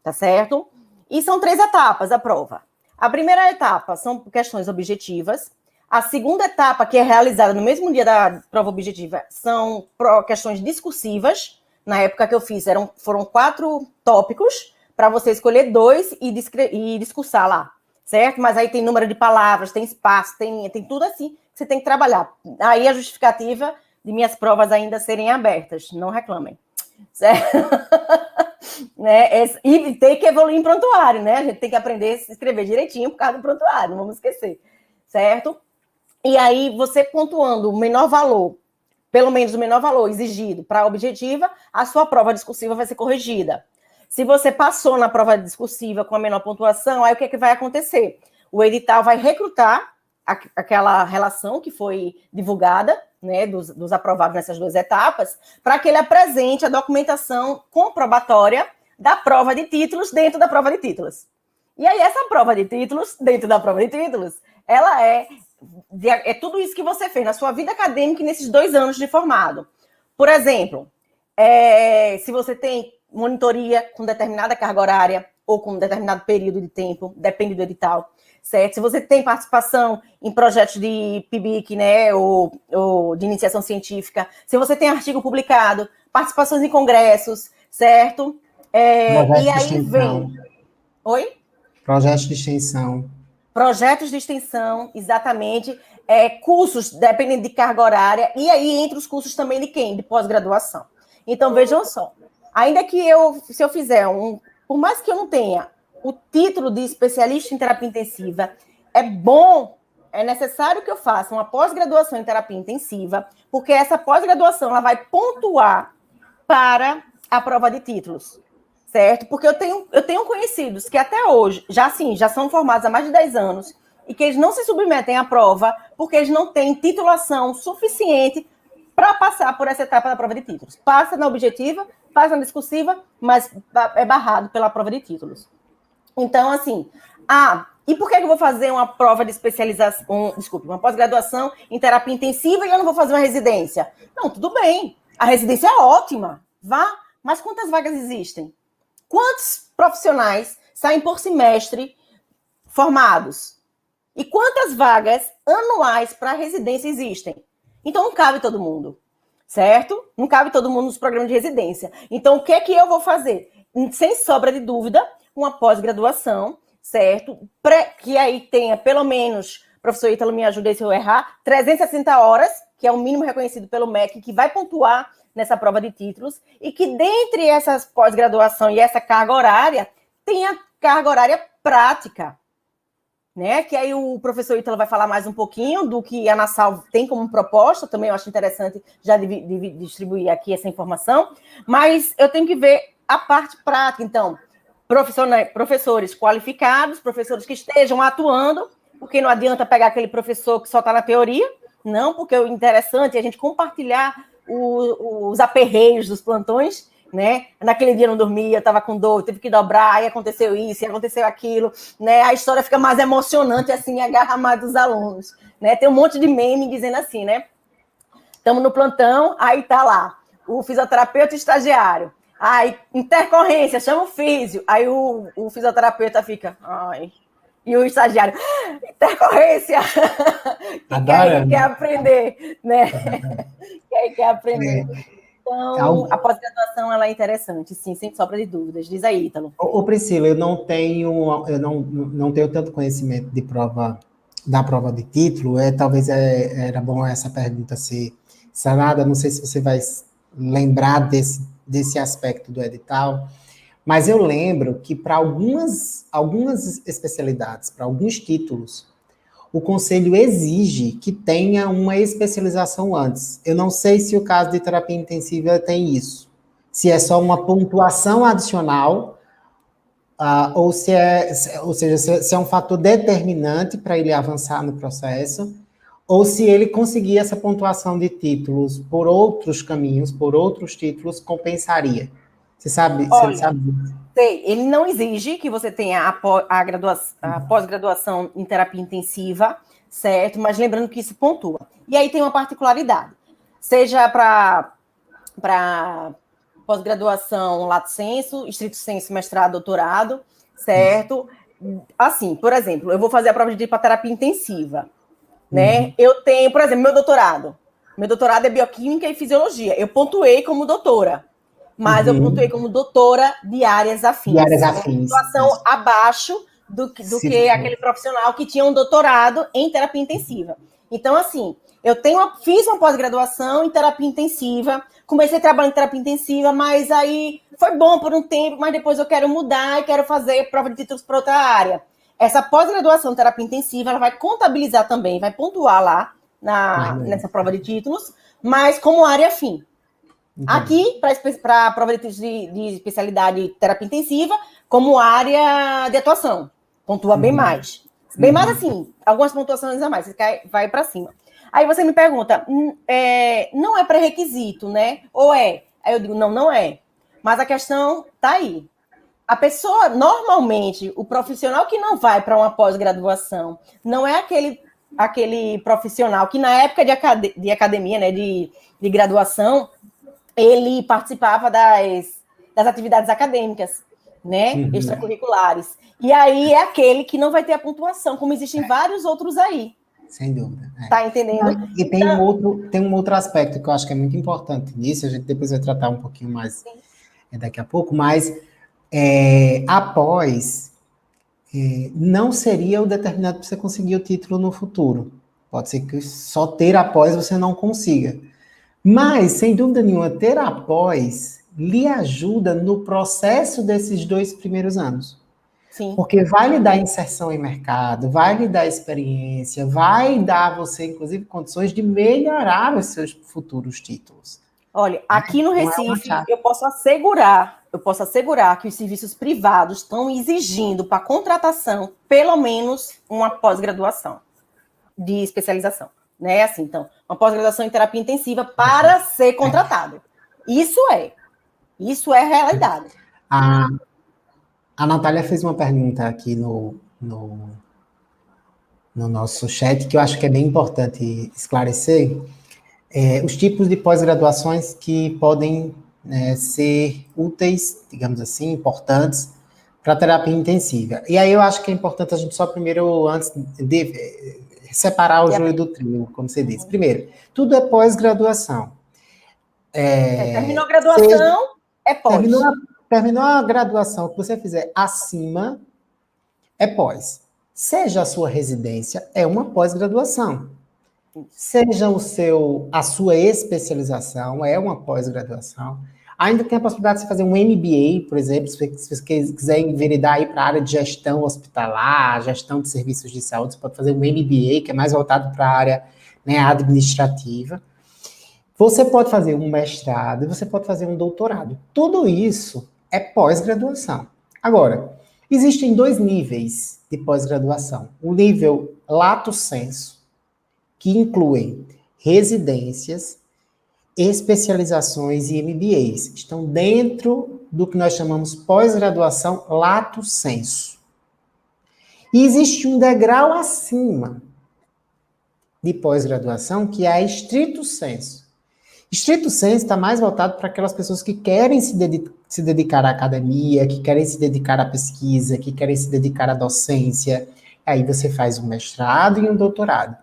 tá certo? E são 3 etapas a prova. A primeira etapa são questões objetivas. A segunda etapa, que é realizada no mesmo dia da prova objetiva, são questões discursivas. Na época que eu fiz, foram 4 tópicos para você escolher 2 e discursar lá, certo? Mas aí tem número de palavras, tem espaço, tem tudo assim que você tem que trabalhar. Aí a justificativa de minhas provas ainda serem abertas, não reclamem, certo? Né? E tem que evoluir em prontuário, né? A gente tem que aprender a se escrever direitinho por causa do prontuário, não vamos esquecer, certo? E aí, você pontuando o menor valor, pelo menos o menor valor exigido para a objetiva, a sua prova discursiva vai ser corrigida. Se você passou na prova discursiva com a menor pontuação, aí o que é que vai acontecer? O edital vai recrutar aquela relação que foi divulgada, né, dos aprovados nessas 2 etapas, para que ele apresente a documentação comprobatória da prova de títulos dentro da prova de títulos. E aí, essa prova de títulos, dentro da prova de títulos, ela é tudo isso que você fez na sua vida acadêmica nesses 2 anos de formado. Por exemplo, se você tem monitoria com determinada carga horária ou com determinado período de tempo, depende do edital, certo? Se você tem participação em projetos de PIBIC, né, ou de iniciação científica, se você tem artigo publicado, participações em congressos, certo? E aí vem... Oi? Projetos de extensão. Projetos de extensão, exatamente. Cursos, dependendo de carga horária. E aí, entre os cursos também de quem? De pós-graduação. Então, vejam só. Ainda que se eu fizer por mais que eu não tenha o título de especialista em terapia intensiva, é necessário que eu faça uma pós-graduação em terapia intensiva, porque essa pós-graduação ela vai pontuar para a prova de títulos. Certo? Porque eu tenho conhecidos que até hoje, já são formados há mais de 10 anos, e que eles não se submetem à prova porque eles não têm titulação suficiente para passar por essa etapa da prova de títulos. Passa na objetiva, passa na discursiva, mas é barrado pela prova de títulos. Então, assim, e por que eu vou fazer uma prova de especialização, uma pós-graduação em terapia intensiva e eu não vou fazer uma residência? Não, tudo bem, a residência é ótima, vá, mas quantas vagas existem? Quantos profissionais saem por semestre formados? E quantas vagas anuais para residência existem? Então, não cabe todo mundo, certo? Não cabe todo mundo nos programas de residência. Então, o que é que eu vou fazer? Sem sobra de dúvida, uma pós-graduação, certo? Que aí tenha pelo menos, professor Ítalo, me ajude se eu errar, 360 horas, que é o mínimo reconhecido pelo MEC, que vai pontuar nessa prova de títulos, e que dentre essas pós-graduação e essa carga horária, tenha carga horária prática, né? Que aí o professor Ítalo vai falar mais um pouquinho do que a Nassau tem como proposta, também eu acho interessante já distribuir aqui essa informação, mas eu tenho que ver a parte prática, então, professores qualificados, professores que estejam atuando, porque não adianta pegar aquele professor que só está na teoria, não, porque o interessante é a gente compartilhar os aperreios dos plantões, né? Naquele dia eu não dormia, eu estava com dor, teve que dobrar, aí aconteceu isso, aí aconteceu aquilo, né? A história fica mais emocionante, assim, agarra mais dos alunos, né? Tem um monte de meme dizendo assim, né? Estamos no plantão, aí tá lá, o fisioterapeuta estagiário, aí intercorrência, chama o físio, aí o fisioterapeuta fica, ai... E o estagiário, intercorrência, que quer aprender, né? Quer aprender. Então, a pós-graduação ela é interessante, sim, sem sobra de dúvidas. Diz aí, Ítalo. Priscila, eu não tenho tanto conhecimento da prova de título, talvez era bom essa pergunta ser sanada, não sei se você vai lembrar desse aspecto do edital, mas eu lembro que para algumas especialidades, para alguns títulos, o conselho exige que tenha uma especialização antes. Eu não sei se o caso de terapia intensiva tem isso. Se é só uma pontuação adicional, ou se é um fator determinante para ele avançar no processo, ou se ele conseguir essa pontuação de títulos por outros caminhos, por outros títulos, compensaria. Você sabe? Você Olha, sabe? sei, ele não exige que você tenha a pós-graduação em terapia intensiva, certo? Mas lembrando que isso pontua. E aí tem uma particularidade. Seja para pós-graduação lato sensu, estrito sensu, mestrado, doutorado, certo? Assim, por exemplo, eu vou fazer a prova de terapia intensiva, né? Eu tenho, por exemplo, meu doutorado. Meu doutorado é bioquímica e fisiologia. Eu pontuei como doutora, mas eu pontuei como doutora de áreas afins. De áreas Uma afins. situação abaixo do que aquele profissional que tinha um doutorado em terapia intensiva. Então, assim, fiz uma pós-graduação em terapia intensiva, comecei a trabalhar em terapia intensiva, mas aí foi bom por um tempo, mas depois eu quero mudar e quero fazer prova de títulos para outra área. Essa pós-graduação em terapia intensiva, ela vai contabilizar também, vai pontuar lá nessa prova de títulos, mas como área afim. Aqui, para a prova de especialidade terapia intensiva, como área de atuação. Pontua bem mais. Bem mais assim, algumas pontuações a mais, você vai para cima. Aí você me pergunta, não é pré-requisito, né? Ou é? Aí eu digo, não é. Mas a questão está aí. A pessoa, normalmente, o profissional que não vai para uma pós-graduação, não é aquele profissional que na época de academia, né, de graduação, ele participava das atividades acadêmicas, né, extracurriculares. E aí é aquele que não vai ter a pontuação, como existem vários outros aí. Sem dúvida. Tá entendendo? E tem um outro aspecto que eu acho que é muito importante nisso, a gente depois vai tratar um pouquinho mais daqui a pouco, mas após não seria o determinado para você conseguir o título no futuro. Pode ser que só ter após você não consiga. Mas, sem dúvida nenhuma, ter após lhe ajuda no processo desses 2 primeiros anos. Sim. Porque vai lhe dar inserção em mercado, vai lhe dar experiência, vai dar a você, inclusive, condições de melhorar os seus futuros títulos. Olha, aqui no Recife, eu posso assegurar que os serviços privados estão exigindo para contratação pelo menos uma pós-graduação de especialização, né? Assim, então, uma pós-graduação em terapia intensiva para ser contratado. Isso é realidade. A Natália fez uma pergunta aqui no nosso chat que eu acho que é bem importante esclarecer. Os tipos de pós-graduações que podem ser úteis, digamos assim, importantes para a terapia intensiva. E aí eu acho que é importante a gente só primeiro, antes de separar o joio do trigo, como você disse. Primeiro, tudo é pós-graduação. Terminou a graduação, é pós. Terminou a graduação, que você fizer acima, é pós. Seja a sua residência, é uma pós-graduação. Seja a sua especialização, é uma pós-graduação. Ainda tem a possibilidade de você fazer um MBA, por exemplo, se você quiser enveredar aí para a área de gestão hospitalar, gestão de serviços de saúde, você pode fazer um MBA, que é mais voltado para a área, né, administrativa. Você pode fazer um mestrado, você pode fazer um doutorado. Tudo isso é pós-graduação. Agora, existem 2 níveis de pós-graduação. O nível lato sensu, que incluem residências, especializações e MBAs. Estão dentro do que nós chamamos pós-graduação lato sensu. E existe um degrau acima de pós-graduação, que é a estrito sensu. Estrito sensu está mais voltado para aquelas pessoas que querem se dedicar à academia, que querem se dedicar à pesquisa, que querem se dedicar à docência. Aí você faz um mestrado e um doutorado.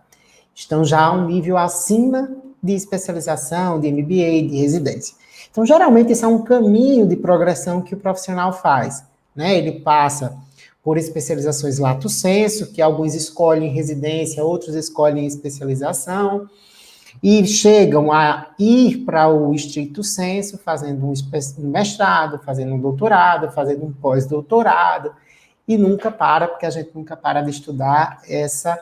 Estão já a um nível acima de especialização, de MBA, de residência. Então, geralmente, esse é um caminho de progressão que o profissional faz, né? Ele passa por especializações lato sensu, que alguns escolhem residência, outros escolhem especialização, e chegam a ir para o estrito sensu, fazendo um mestrado, fazendo um doutorado, fazendo um pós-doutorado, e nunca para, porque a gente nunca para de estudar. Essa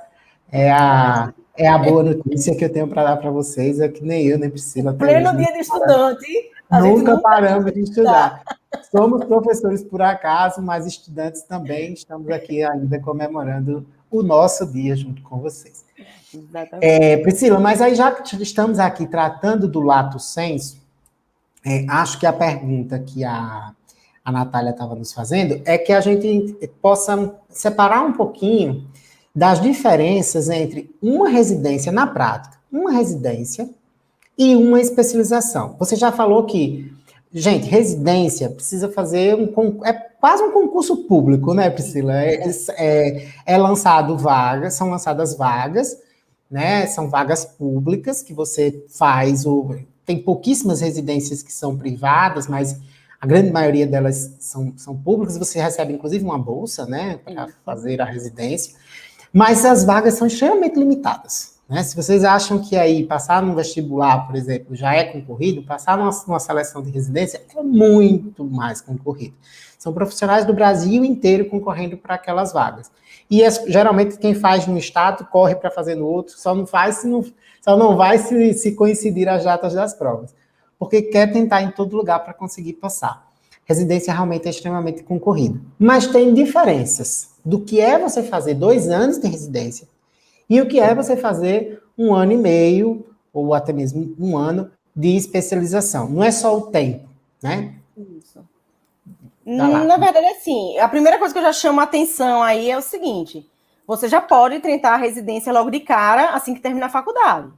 é a boa notícia que eu tenho para dar para vocês, é que nem eu, nem Priscila. Pleno dia de estudante. Nunca paramos de estudar. Somos professores por acaso, mas estudantes também. Estamos aqui ainda comemorando o nosso dia junto com vocês. Exatamente. Priscila, mas aí já que estamos aqui tratando do lato sensu, acho que a pergunta que a Natália estava nos fazendo é que a gente possa separar um pouquinho das diferenças entre uma residência na prática, uma residência e uma especialização. Você já falou que, gente, residência precisa fazer é quase um concurso público, né, Priscila? São lançadas vagas, né? São vagas públicas que você faz. Tem pouquíssimas residências que são privadas, mas a grande maioria delas são públicas. Você recebe, inclusive, uma bolsa, né, para fazer a residência. Mas as vagas são extremamente limitadas, né? Se vocês acham que aí passar no vestibular, por exemplo, já é concorrido, passar numa seleção de residência é muito mais concorrido. São profissionais do Brasil inteiro concorrendo para aquelas vagas. E geralmente quem faz no estado corre para fazer no outro, só não vai se coincidir as datas das provas, porque quer tentar em todo lugar para conseguir passar. Residência realmente é extremamente concorrido. Mas tem diferenças do que é você fazer 2 anos de residência e o que é você fazer 1 ano e meio, ou até mesmo 1 ano de especialização. Não é só o tempo, né? Isso. Na verdade, assim, a primeira coisa que eu já chamo a atenção aí é o seguinte: você já pode tentar a residência logo de cara, assim que terminar a faculdade.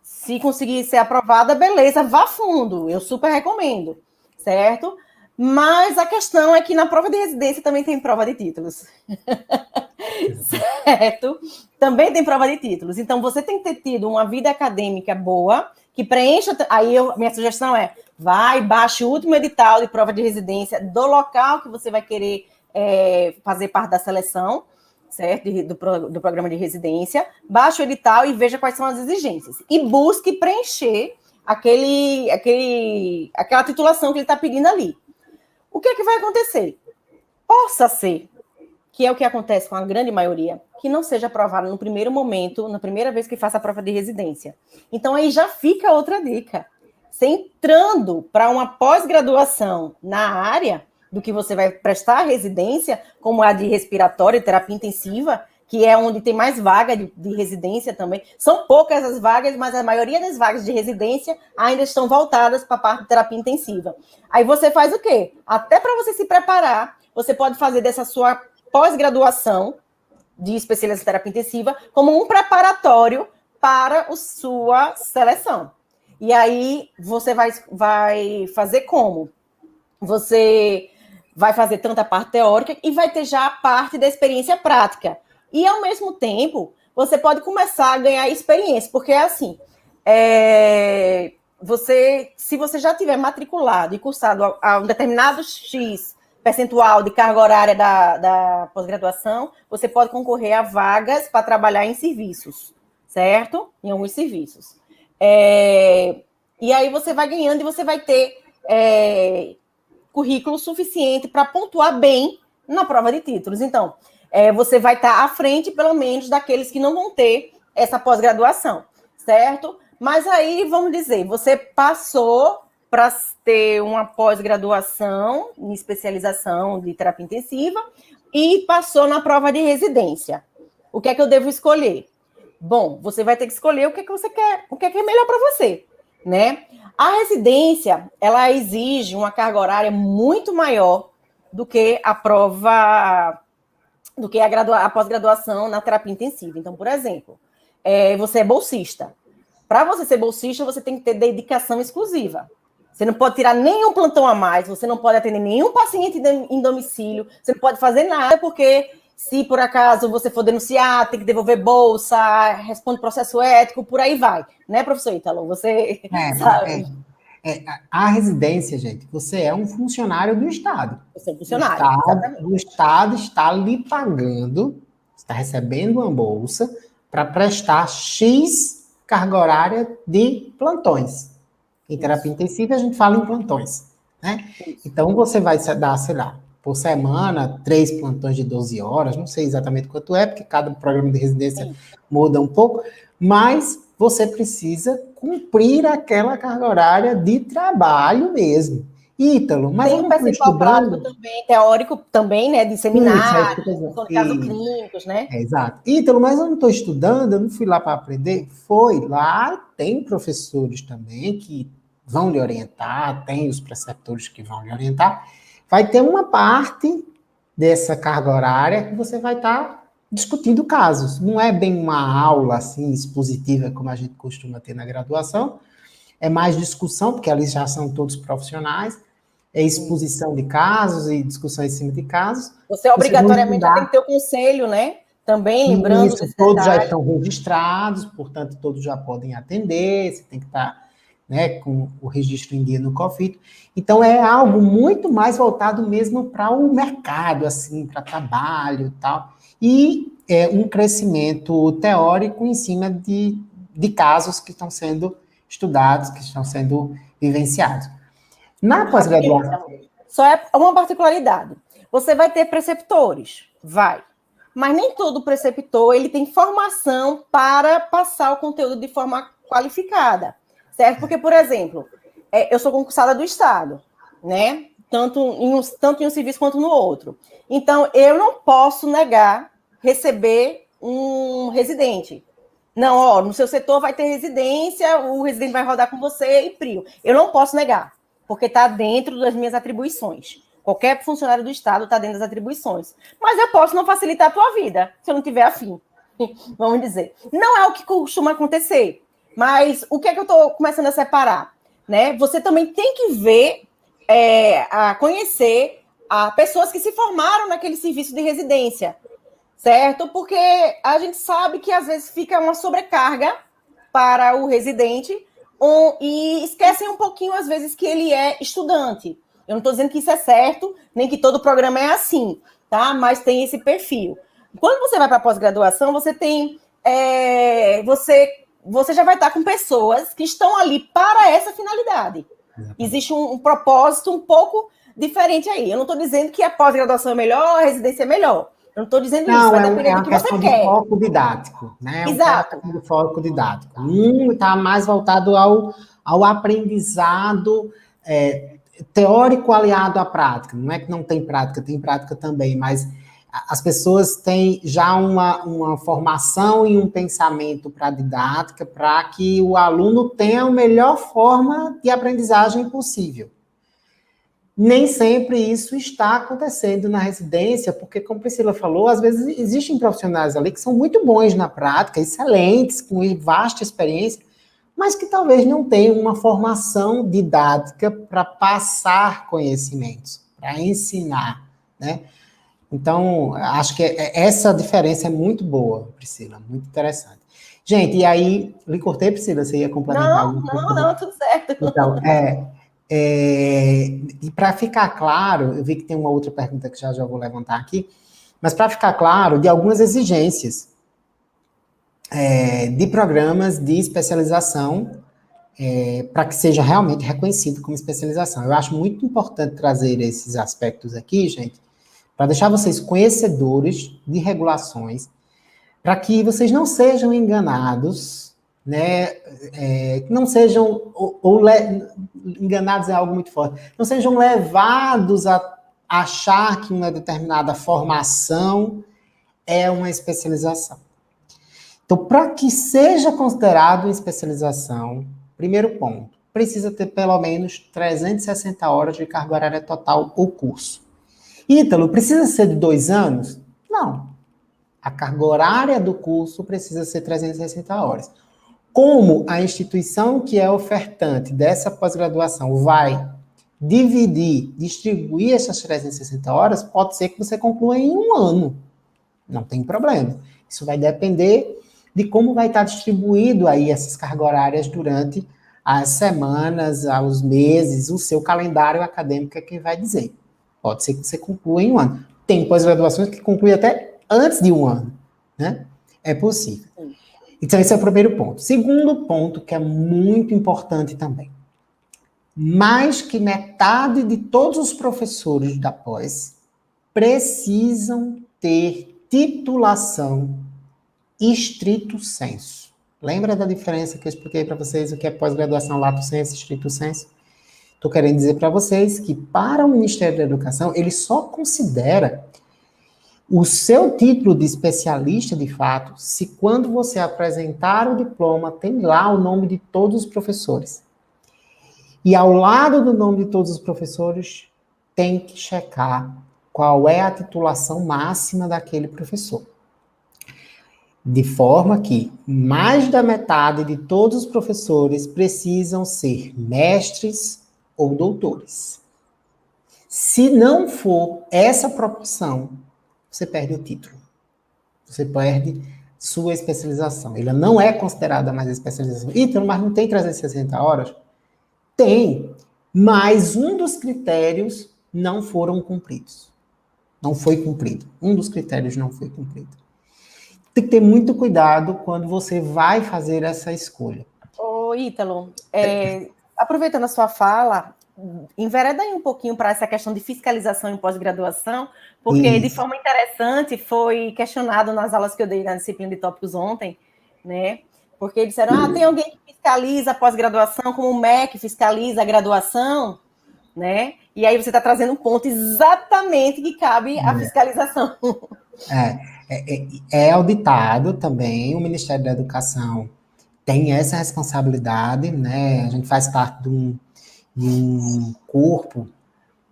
Se conseguir ser aprovada, beleza, vá fundo, eu super recomendo, certo? Mas a questão é que na prova de residência também tem prova de títulos. Certo? Também tem prova de títulos. Então, você tem que ter tido uma vida acadêmica boa, que preencha... Aí, minha sugestão é, baixe o último edital de prova de residência do local que você vai querer fazer parte da seleção, certo? Do programa de residência. Baixe o edital e veja quais são as exigências. E busque preencher aquela titulação que ele está pedindo ali. O que é que vai acontecer? Possa ser, que é o que acontece com a grande maioria, que não seja aprovado no primeiro momento, na primeira vez que faça a prova de residência. Então, aí já fica outra dica. Você entrando para uma pós-graduação na área do que você vai prestar a residência, como a de respiratória e terapia intensiva, que é onde tem mais vaga de residência também. São poucas as vagas, mas a maioria das vagas de residência ainda estão voltadas para a parte de terapia intensiva. Aí você faz o quê? Até para você se preparar, você pode fazer dessa sua pós-graduação de especialização em terapia intensiva como um preparatório para a sua seleção. E aí você vai fazer como? Você vai fazer tanto a parte teórica e vai ter já a parte da experiência prática. E, ao mesmo tempo, você pode começar a ganhar experiência, porque é assim, se você já tiver matriculado e cursado a um determinado X percentual de carga horária da pós-graduação, você pode concorrer a vagas para trabalhar em serviços, certo? Em alguns serviços. E aí você vai ganhando e você vai ter currículo suficiente para pontuar bem na prova de títulos. Então, você vai estar à frente, pelo menos, daqueles que não vão ter essa pós-graduação, certo? Mas aí, vamos dizer, você passou para ter uma pós-graduação em especialização de terapia intensiva e passou na prova de residência. O que é que eu devo escolher? Bom, você vai ter que escolher o que é que você quer, o que é melhor para você, né? A residência, ela exige uma carga horária muito maior do que a prova... do que a pós-graduação na terapia intensiva. Então, por exemplo, você é bolsista. Para você ser bolsista, você tem que ter dedicação exclusiva. Você não pode tirar nenhum plantão a mais, você não pode atender nenhum paciente em domicílio, você não pode fazer nada, porque se por acaso você for denunciar, tem que devolver bolsa, responde processo ético, por aí vai. Né, professor Ítalo? Você sabe... A residência, gente, você é um funcionário do Estado. Você é um funcionário, o Estado está lhe pagando, está recebendo uma bolsa para prestar X carga horária de plantões. Em terapia intensiva, a gente fala em plantões, né? Então, você vai dar, sei lá, por semana, 3 plantões de 12 horas, não sei exatamente quanto é, porque cada programa de residência muda um pouco, mas você precisa cumprir aquela carga horária de trabalho mesmo. Ítalo, mas Tem eu um não estou percentual prático estudando. também, teórico também, né? De Isso, é isso seminários, que eu tô dizendo. de casos clínicos, né? Exato. Ítalo, mas eu não estou estudando, eu não fui lá para aprender. Foi lá, tem professores também que vão lhe orientar, tem os preceptores que vão lhe orientar. Vai ter uma parte dessa carga horária que você vai estar discutindo casos. Não é bem uma aula assim expositiva como a gente costuma ter na graduação, é mais discussão, porque ali já são todos profissionais, é exposição de casos e discussão em cima de casos. Você Vocês vão obrigatoriamente já tem que estudar ter o conselho, né? Também lembrando isso, desse todos já detalhe. estão registrados, portanto, todos já podem atender, você tem que estar, né, com o registro em dia no COFIT. Então, é algo muito mais voltado mesmo para o mercado, assim, para trabalho e tal. E é um crescimento teórico em cima de casos que estão sendo estudados, que estão sendo vivenciados. Na Rapidinho, pós-graduação, então. Só é uma particularidade. Você vai ter preceptores? Vai. Mas nem todo preceptor ele tem formação para passar o conteúdo de forma qualificada, certo? Porque, por exemplo, eu sou concursada do Estado, né? Tanto em um serviço quanto no outro. Então, eu não posso negar receber um residente. Não, ó, no seu setor vai ter residência, o residente vai rodar com você e prio. Eu não posso negar, porque está dentro das minhas atribuições. Qualquer funcionário do Estado está dentro das atribuições. Mas eu posso não facilitar a tua vida, se eu não tiver afim. Vamos dizer. Não é o que costuma acontecer. Mas o que é que eu estou começando a separar? Né? Você também tem que ver, a conhecer pessoas que se formaram naquele serviço de residência, certo? Porque a gente sabe que às vezes fica uma sobrecarga para o residente e esquecem um pouquinho, às vezes, que ele é estudante. Eu não estou dizendo que isso é certo, nem que todo programa é assim, tá? Mas tem esse perfil. Quando você vai para a pós-graduação, você tem. Você já vai estar com pessoas que estão ali para essa finalidade. Existe um propósito um pouco diferente aí. Eu não estou dizendo que a pós-graduação é melhor, a residência é melhor. Eu não estou dizendo isso, não, vai é depender do uma que você questão de quer. foco didático, né? É uma Exato. questão de foco didático. Um está mais voltado ao aprendizado teórico aliado à prática. Não é que não tem prática, tem prática também, mas as pessoas têm já uma formação e um pensamento para a didática para que o aluno tenha a melhor forma de aprendizagem possível. Nem sempre isso está acontecendo na residência, porque, como a Priscila falou, às vezes existem profissionais ali que são muito bons na prática, excelentes, com vasta experiência, mas que talvez não tenham uma formação didática para passar conhecimentos, para ensinar, né? Então, acho que essa diferença é muito boa, Priscila, muito interessante. Gente, e aí, lhe cortei, Priscila, você ia complementar Não, alguma não, coisa? não, tudo certo. Então, e para ficar claro, eu vi que tem uma outra pergunta que já vou levantar aqui, mas para ficar claro, de algumas exigências de programas de especialização para que seja realmente reconhecido como especialização. Eu acho muito importante trazer esses aspectos aqui, gente, para deixar vocês conhecedores de regulações, para que vocês não sejam enganados, né? Não sejam, enganados é algo muito forte, não sejam levados a achar que uma determinada formação é uma especialização. Então, para que seja considerado uma especialização, primeiro ponto, precisa ter pelo menos 360 horas de carga horária total o curso. Ítalo, precisa ser de 2 anos? Não. A carga horária do curso precisa ser 360 horas. Como a instituição que é ofertante dessa pós-graduação vai distribuir essas 360 horas, pode ser que você conclua em 1 ano. Não tem problema. Isso vai depender de como vai estar distribuído aí essas cargas horárias durante as semanas, os meses, o seu calendário acadêmico é quem vai dizer. Pode ser que você conclua em 1 ano. Tem pós-graduações que concluem até antes de 1 ano, né? É possível. Então, esse é o primeiro ponto. Segundo ponto, que é muito importante também. Mais que metade de todos os professores da pós precisam ter titulação estrito sensu. Lembra da diferença que eu expliquei para vocês o que é pós-graduação lato sensu e estrito sensu? Estou querendo dizer para vocês que para o Ministério da Educação, ele só considera o seu título de especialista, de fato, se quando você apresentar o diploma, tem lá o nome de todos os professores. E ao lado do nome de todos os professores, tem que checar qual é a titulação máxima daquele professor. De forma que mais da metade de todos os professores precisam ser mestres ou doutores. Se não for essa proporção, você perde o título. Você perde sua especialização. Ela não é considerada mais especialização. Então, mas não tem 360 horas? Tem, mas um dos critérios não foram cumpridos. Não foi cumprido. Um dos critérios não foi cumprido. Tem que ter muito cuidado quando você vai fazer essa escolha. Ô, Ítalo, aproveitando a sua fala, envereda aí um pouquinho para essa questão de fiscalização em pós-graduação, porque Isso. de forma interessante foi questionado nas aulas que eu dei na disciplina de tópicos ontem, né? Porque disseram, tem alguém que fiscaliza a pós-graduação, como o MEC fiscaliza a graduação, né? E aí você está trazendo um ponto exatamente que cabe à fiscalização. É auditado também, o Ministério da Educação tem essa responsabilidade, né? A gente faz parte de um corpo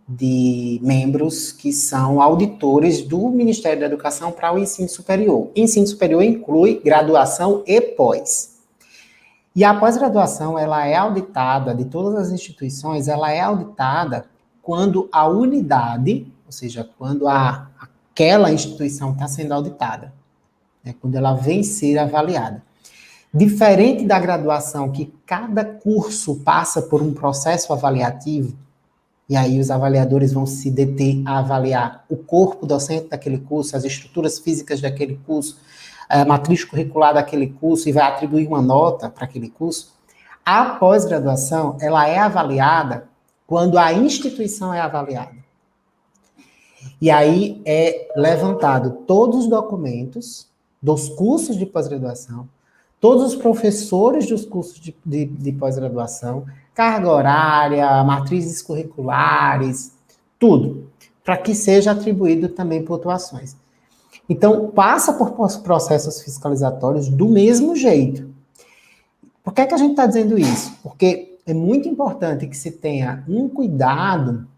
de membros que são auditores do Ministério da Educação para o ensino superior. Ensino superior inclui graduação e pós. E a pós-graduação, ela é auditada, de todas as instituições, ela é auditada quando a unidade, ou seja, quando aquela instituição está sendo auditada, né, quando ela vem ser avaliada. Diferente da graduação, que cada curso passa por um processo avaliativo, e aí os avaliadores vão se deter a avaliar o corpo docente daquele curso, as estruturas físicas daquele curso, a matriz curricular daquele curso, e vai atribuir uma nota para aquele curso. A pós-graduação, ela é avaliada quando a instituição é avaliada. E aí é levantado todos os documentos dos cursos de pós-graduação, todos os professores dos cursos de pós-graduação, carga horária, matrizes curriculares, tudo, para que seja atribuído também pontuações. Então, passa por processos fiscalizatórios do mesmo jeito. Por que a gente está dizendo isso? Porque é muito importante que se tenha um cuidado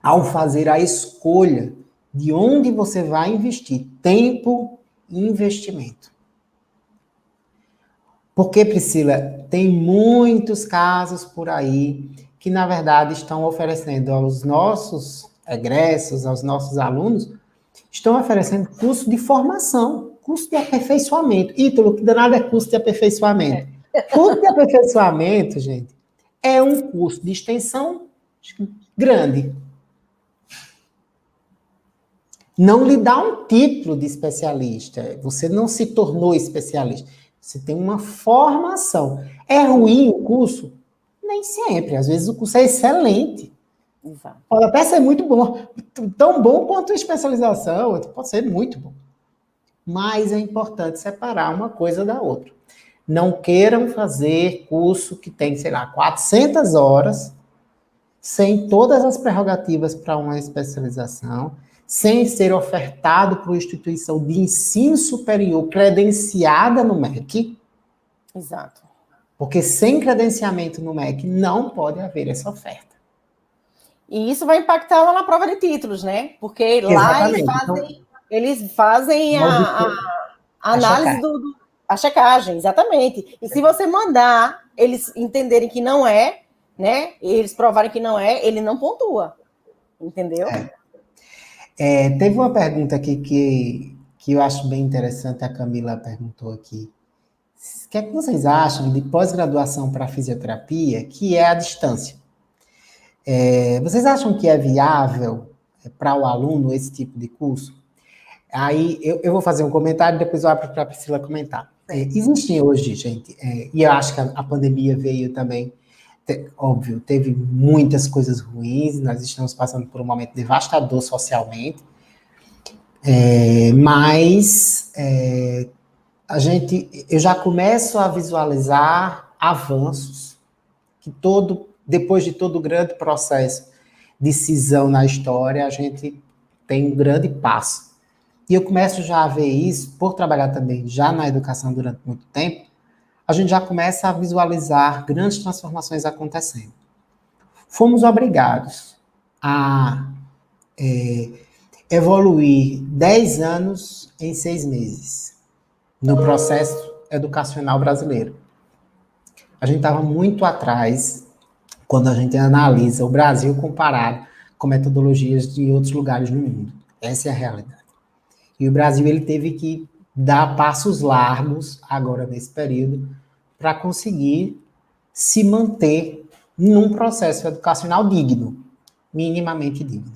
ao fazer a escolha de onde você vai investir tempo e investimento. Porque, Priscila, tem muitos casos por aí que, na verdade, estão oferecendo aos nossos egressos, aos nossos alunos, estão oferecendo curso de formação, curso de aperfeiçoamento. Ítalo, que danado é curso de aperfeiçoamento? Curso de aperfeiçoamento, gente, é um curso de extensão grande. Não lhe dá um título de especialista. Você não se tornou especialista. Você tem uma formação. É ruim o curso? Nem sempre. Às vezes o curso é excelente. Exato. Pode até ser muito bom. Tão bom quanto a especialização. Pode ser muito bom. Mas é importante separar uma coisa da outra. Não queiram fazer curso que tem, sei lá, 400 horas, sem todas as prerrogativas para uma especialização, sem ser ofertado por uma instituição de ensino superior credenciada no MEC. Exato. Porque sem credenciamento no MEC não pode haver essa oferta. E isso vai impactar lá na prova de títulos, né? Porque lá eles fazem a análise a checagem, exatamente. E se você mandar eles entenderem que não é, né? Eles provarem que não é, ele não pontua. Entendeu? Teve uma pergunta aqui que eu acho bem interessante, a Camila perguntou aqui. O que é que vocês acham de pós-graduação para fisioterapia, que é à distância? Vocês acham que é viável para o aluno esse tipo de curso? Aí eu vou fazer um comentário, depois eu abro para a Priscila comentar. Existem hoje, gente, e eu acho que a pandemia veio também, óbvio, teve muitas coisas ruins, nós estamos passando por um momento devastador socialmente, mas eu já começo a visualizar avanços que todo depois de todo o grande processo de cisão na história, a gente tem um grande passo. E eu começo já a ver isso, por trabalhar também já na educação durante muito tempo, a gente já começa a visualizar grandes transformações acontecendo. Fomos obrigados a evoluir 10 anos em 6 meses no processo educacional brasileiro. A gente estava muito atrás quando a gente analisa o Brasil comparado com metodologias de outros lugares no mundo. Essa é a realidade. E o Brasil ele teve que dar passos largos agora nesse período para conseguir se manter num processo educacional digno, minimamente digno.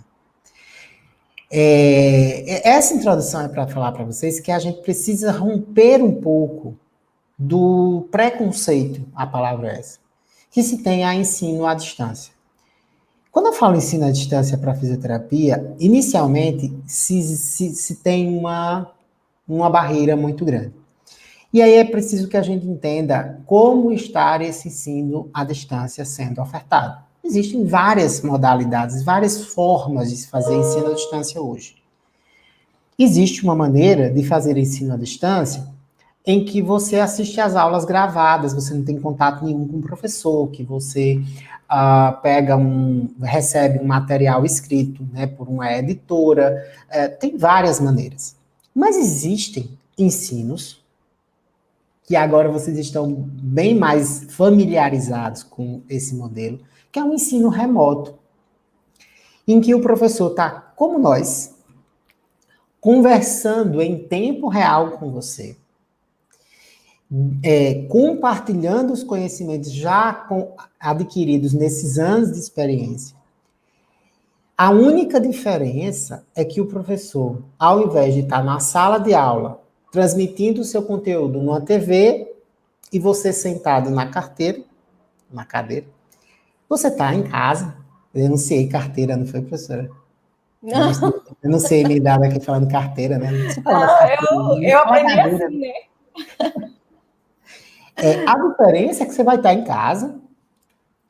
Essa introdução é para falar para vocês que a gente precisa romper um pouco do preconceito, a palavra é essa, que se tem a ensino à distância. Quando eu falo ensino à distância para fisioterapia, inicialmente se tem uma barreira muito grande. E aí é preciso que a gente entenda como está esse ensino à distância sendo ofertado. Existem várias modalidades, várias formas de se fazer ensino à distância hoje. Existe uma maneira de fazer ensino à distância em que você assiste às aulas gravadas, você não tem contato nenhum com o professor, que você recebe um material escrito, né, por uma editora, tem várias maneiras. Mas existem ensinos que agora vocês estão bem mais familiarizados com esse modelo, que é um ensino remoto, em que o professor está, como nós, conversando em tempo real com você, compartilhando os conhecimentos já adquiridos nesses anos de experiência. A única diferença é que o professor, ao invés de estar na sala de aula, transmitindo o seu conteúdo numa TV, e você sentado na cadeira, você está em casa. Eu enunciei carteira, não foi, professora? Não. Eu não sei me dar aqui falando carteira, né? Eu aprendi assim, né? A diferença é que você vai estar em casa,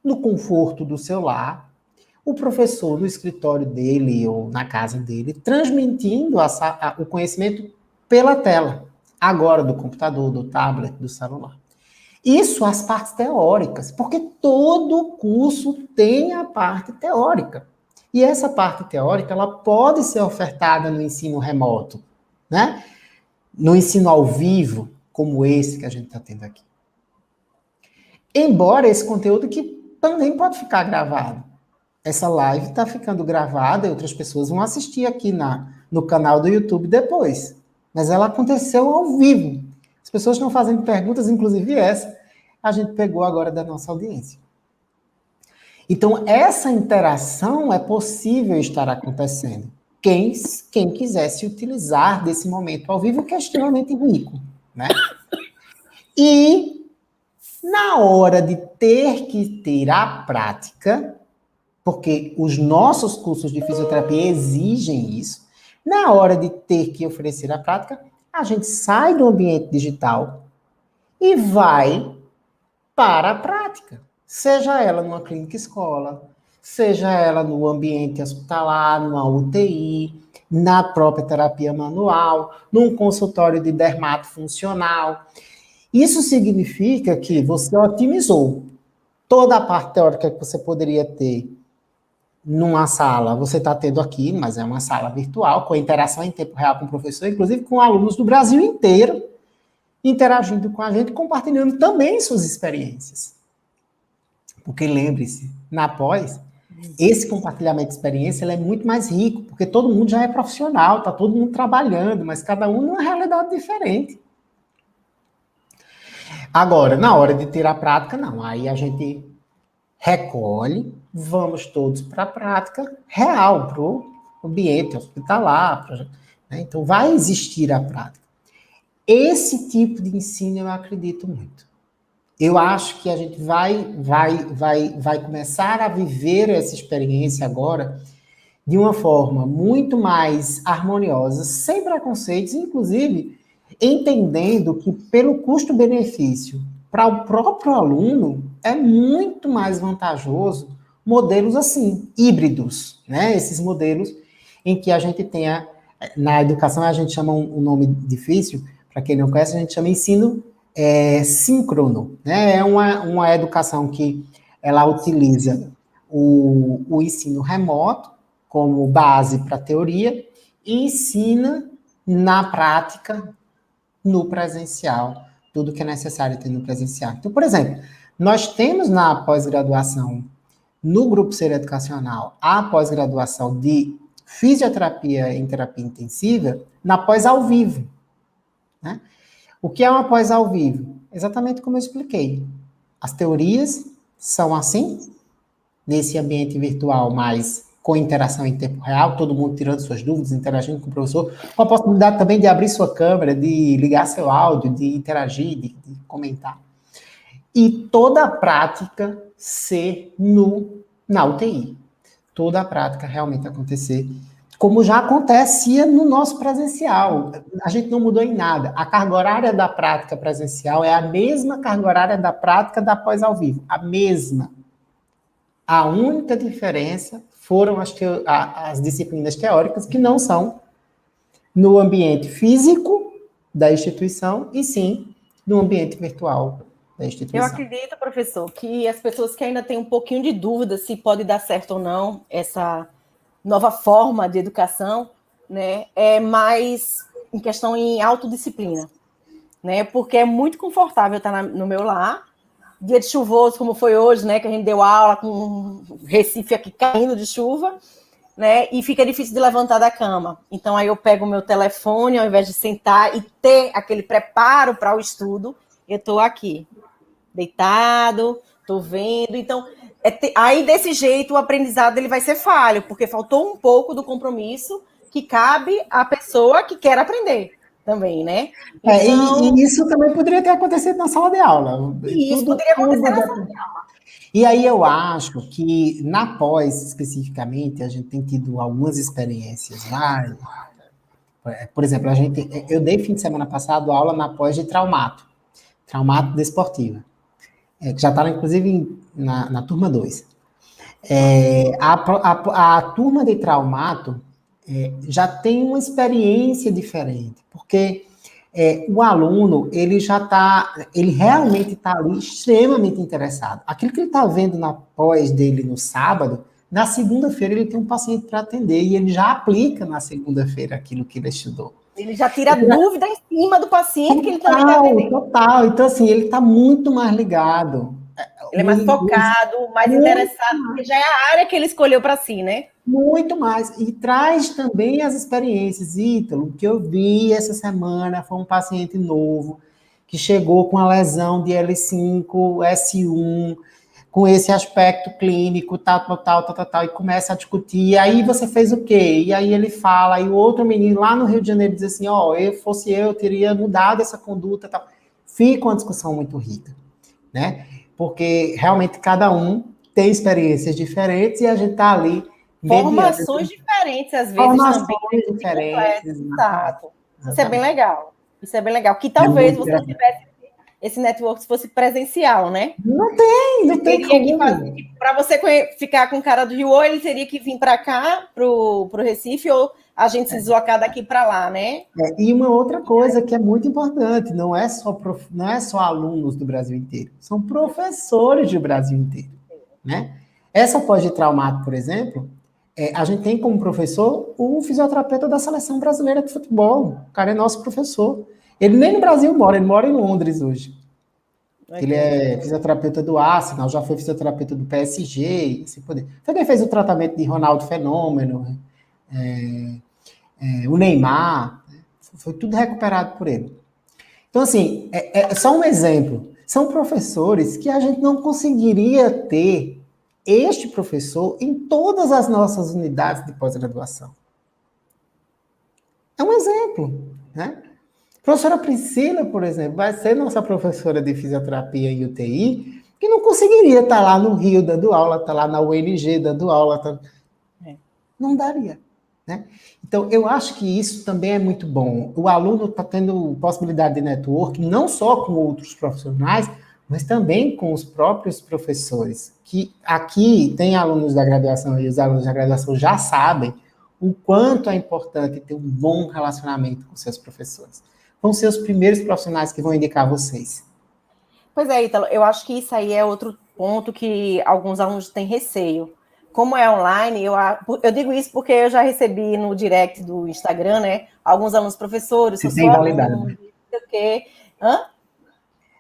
no conforto do seu lar, o professor no escritório dele ou na casa dele, transmitindo o conhecimento pela tela, agora do computador, do tablet, do celular. Isso as partes teóricas, porque todo curso tem a parte teórica. E essa parte teórica, ela pode ser ofertada no ensino remoto, né? No ensino ao vivo, como esse que a gente está tendo aqui. Embora esse conteúdo que também pode ficar gravado. Essa live está ficando gravada e outras pessoas vão assistir aqui no canal do YouTube depois. Mas ela aconteceu ao vivo. As pessoas estão fazendo perguntas, inclusive essa, a gente pegou agora da nossa audiência. Então, essa interação é possível estar acontecendo. Quem quisesse utilizar desse momento ao vivo, que é extremamente rico, né? E na hora de ter que ter a prática, porque os nossos cursos de fisioterapia exigem isso, na hora de ter que oferecer a prática, a gente sai do ambiente digital e vai para a prática. Seja ela numa clínica escola, seja ela no ambiente hospitalar, numa UTI, na própria terapia manual, num consultório de dermato funcional. Isso significa que você otimizou toda a parte teórica que você poderia ter numa sala, você está tendo aqui, mas é uma sala virtual, com interação em tempo real com o professor, inclusive com alunos do Brasil inteiro, interagindo com a gente, compartilhando também suas experiências. Porque lembre-se, na pós, esse compartilhamento de experiência ele é muito mais rico, porque todo mundo já é profissional, está todo mundo trabalhando, mas cada um numa realidade diferente. Agora, na hora de ter a prática, não. Aí a gente recolhe, vamos todos para a prática real, para o ambiente hospitalar. Né? Então, vai existir a prática. Esse tipo de ensino eu acredito muito. Eu acho que a gente vai começar a viver essa experiência agora de uma forma muito mais harmoniosa, sem preconceitos, inclusive entendendo que pelo custo-benefício para o próprio aluno, é muito mais vantajoso modelos assim, híbridos, né? Esses modelos em que a gente tenha, na educação a gente chama um nome difícil, para quem não conhece, a gente chama ensino síncrono, né? É uma educação que ela utiliza o ensino remoto como base para a teoria e ensina na prática no presencial, tudo que é necessário ter no presencial. Então, por exemplo, nós temos na pós-graduação, no grupo ser educacional, a pós-graduação de fisioterapia em terapia intensiva, na pós ao vivo, né? O que é uma pós ao vivo? Exatamente como eu expliquei. As teorias são assim, nesse ambiente virtual, mas com interação em tempo real, todo mundo tirando suas dúvidas, interagindo com o professor, com a possibilidade também de abrir sua câmera, de ligar seu áudio, de interagir, de comentar. E toda a prática ser na UTI. Toda a prática realmente acontecer como já acontecia no nosso presencial. A gente não mudou em nada. A carga horária da prática presencial é a mesma carga horária da prática da pós ao vivo. A mesma. A única diferença foram as disciplinas teóricas que não são no ambiente físico da instituição e sim no ambiente virtual da instituição. Eu acredito, professor, que as pessoas que ainda têm um pouquinho de dúvida se pode dar certo ou não essa nova forma de educação, né, é mais em questão em autodisciplina, né, porque é muito confortável estar no meu lar, dia de chuvoso, como foi hoje, né, que a gente deu aula com o Recife aqui caindo de chuva, né, e fica difícil de levantar da cama. Então, aí eu pego o meu telefone, ao invés de sentar e ter aquele preparo para o estudo, eu estou aqui, deitado, estou vendo, então... Aí, desse jeito, o aprendizado ele vai ser falho, porque faltou um pouco do compromisso que cabe à pessoa que quer aprender também, né? Então... e isso também poderia ter acontecido na sala de aula. Isso poderia acontecer na sala de aula. E aí eu acho que, na pós, especificamente, a gente tem tido algumas experiências lá. Por exemplo, eu dei fim de semana passado aula na pós de traumato desportiva. Que já está, inclusive, na turma 2. A turma de traumato já tem uma experiência diferente, porque o aluno, ele realmente está ali extremamente interessado. Aquilo que ele está vendo na pós dele no sábado, na segunda-feira ele tem um paciente para atender e ele já aplica na segunda-feira aquilo que ele estudou. Ele já tira dúvida em cima do paciente que ele também está atendendo. Total. Então, assim, ele está muito mais ligado. Ele é mais focado, mais interessado, porque já é a área que ele escolheu para si, né? Muito mais. E traz também as experiências. Ítalo, que eu vi essa semana foi um paciente novo que chegou com a lesão de L5, S1, com esse aspecto clínico, tal, e começa a discutir. E aí você fez o quê? E aí ele fala, e o outro menino lá no Rio de Janeiro diz assim, eu teria mudado essa conduta, tal. Fica uma discussão muito rica, né? Porque realmente cada um tem experiências diferentes e a gente está ali... Formações diferentes, às vezes, formações também. Diferentes. Exato. Isso é bem legal. Que talvez você tivesse esse network se fosse presencial, né? Não tem como. Para você ficar com cara do Rio, ou ele teria que vir para cá, para o Recife, ou a gente se deslocar daqui para lá, né? E uma outra coisa que é muito importante, não é só alunos do Brasil inteiro, são professores do Brasil inteiro, né? Essa pós de traumato, por exemplo, a gente tem como professor o fisioterapeuta da Seleção Brasileira de Futebol, o cara é nosso professor. Ele nem no Brasil mora, ele mora em Londres hoje. Ele é fisioterapeuta do Arsenal, já foi fisioterapeuta do PSG, assim poder. Também fez o tratamento de Ronaldo Fenômeno, o Neymar, foi tudo recuperado por ele. Então, assim, é só um exemplo. São professores que a gente não conseguiria ter este professor em todas as nossas unidades de pós-graduação. É um exemplo, né? A professora Priscila, por exemplo, vai ser nossa professora de fisioterapia em UTI, que não conseguiria estar lá no Rio dando aula, estar lá na UNG dando aula. Não daria, né? Então, eu acho que isso também é muito bom. O aluno está tendo possibilidade de network, não só com outros profissionais, mas também com os próprios professores, que aqui tem alunos da graduação, e os alunos da graduação já sabem o quanto é importante ter um bom relacionamento com seus professores. Vão ser os primeiros profissionais que vão indicar vocês. Pois é, Ítalo, eu acho que isso aí é outro ponto que alguns alunos têm receio. Como é online, eu digo isso porque eu já recebi no direct do Instagram, né? Alguns alunos professores, Se sou tem sua aluno, não validade. sei o quê. Hã?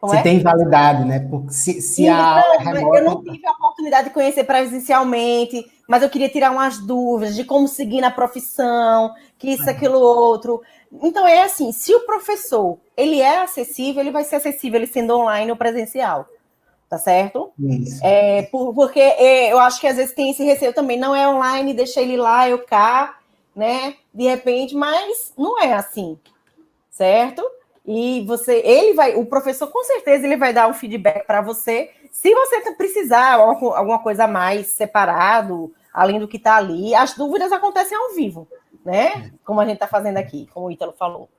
Como Se é? tem validade, né? Porque se a Isso, aula é não, mas eu não remota... tive a oportunidade de conhecer presencialmente, mas eu queria tirar umas dúvidas de como seguir na profissão, que isso, aquilo, outro. Então, é assim, se o professor, ele é acessível, ele vai ser acessível, ele sendo online ou presencial, tá certo? Isso. Porque eu acho que às vezes tem esse receio também, não é online, deixa ele lá, eu cá, né, de repente, mas não é assim, certo? E o professor com certeza ele vai dar um feedback para você. Se você precisar alguma coisa a mais separado, além do que está ali, as dúvidas acontecem ao vivo, né? Como a gente está fazendo aqui, como o Ítalo falou.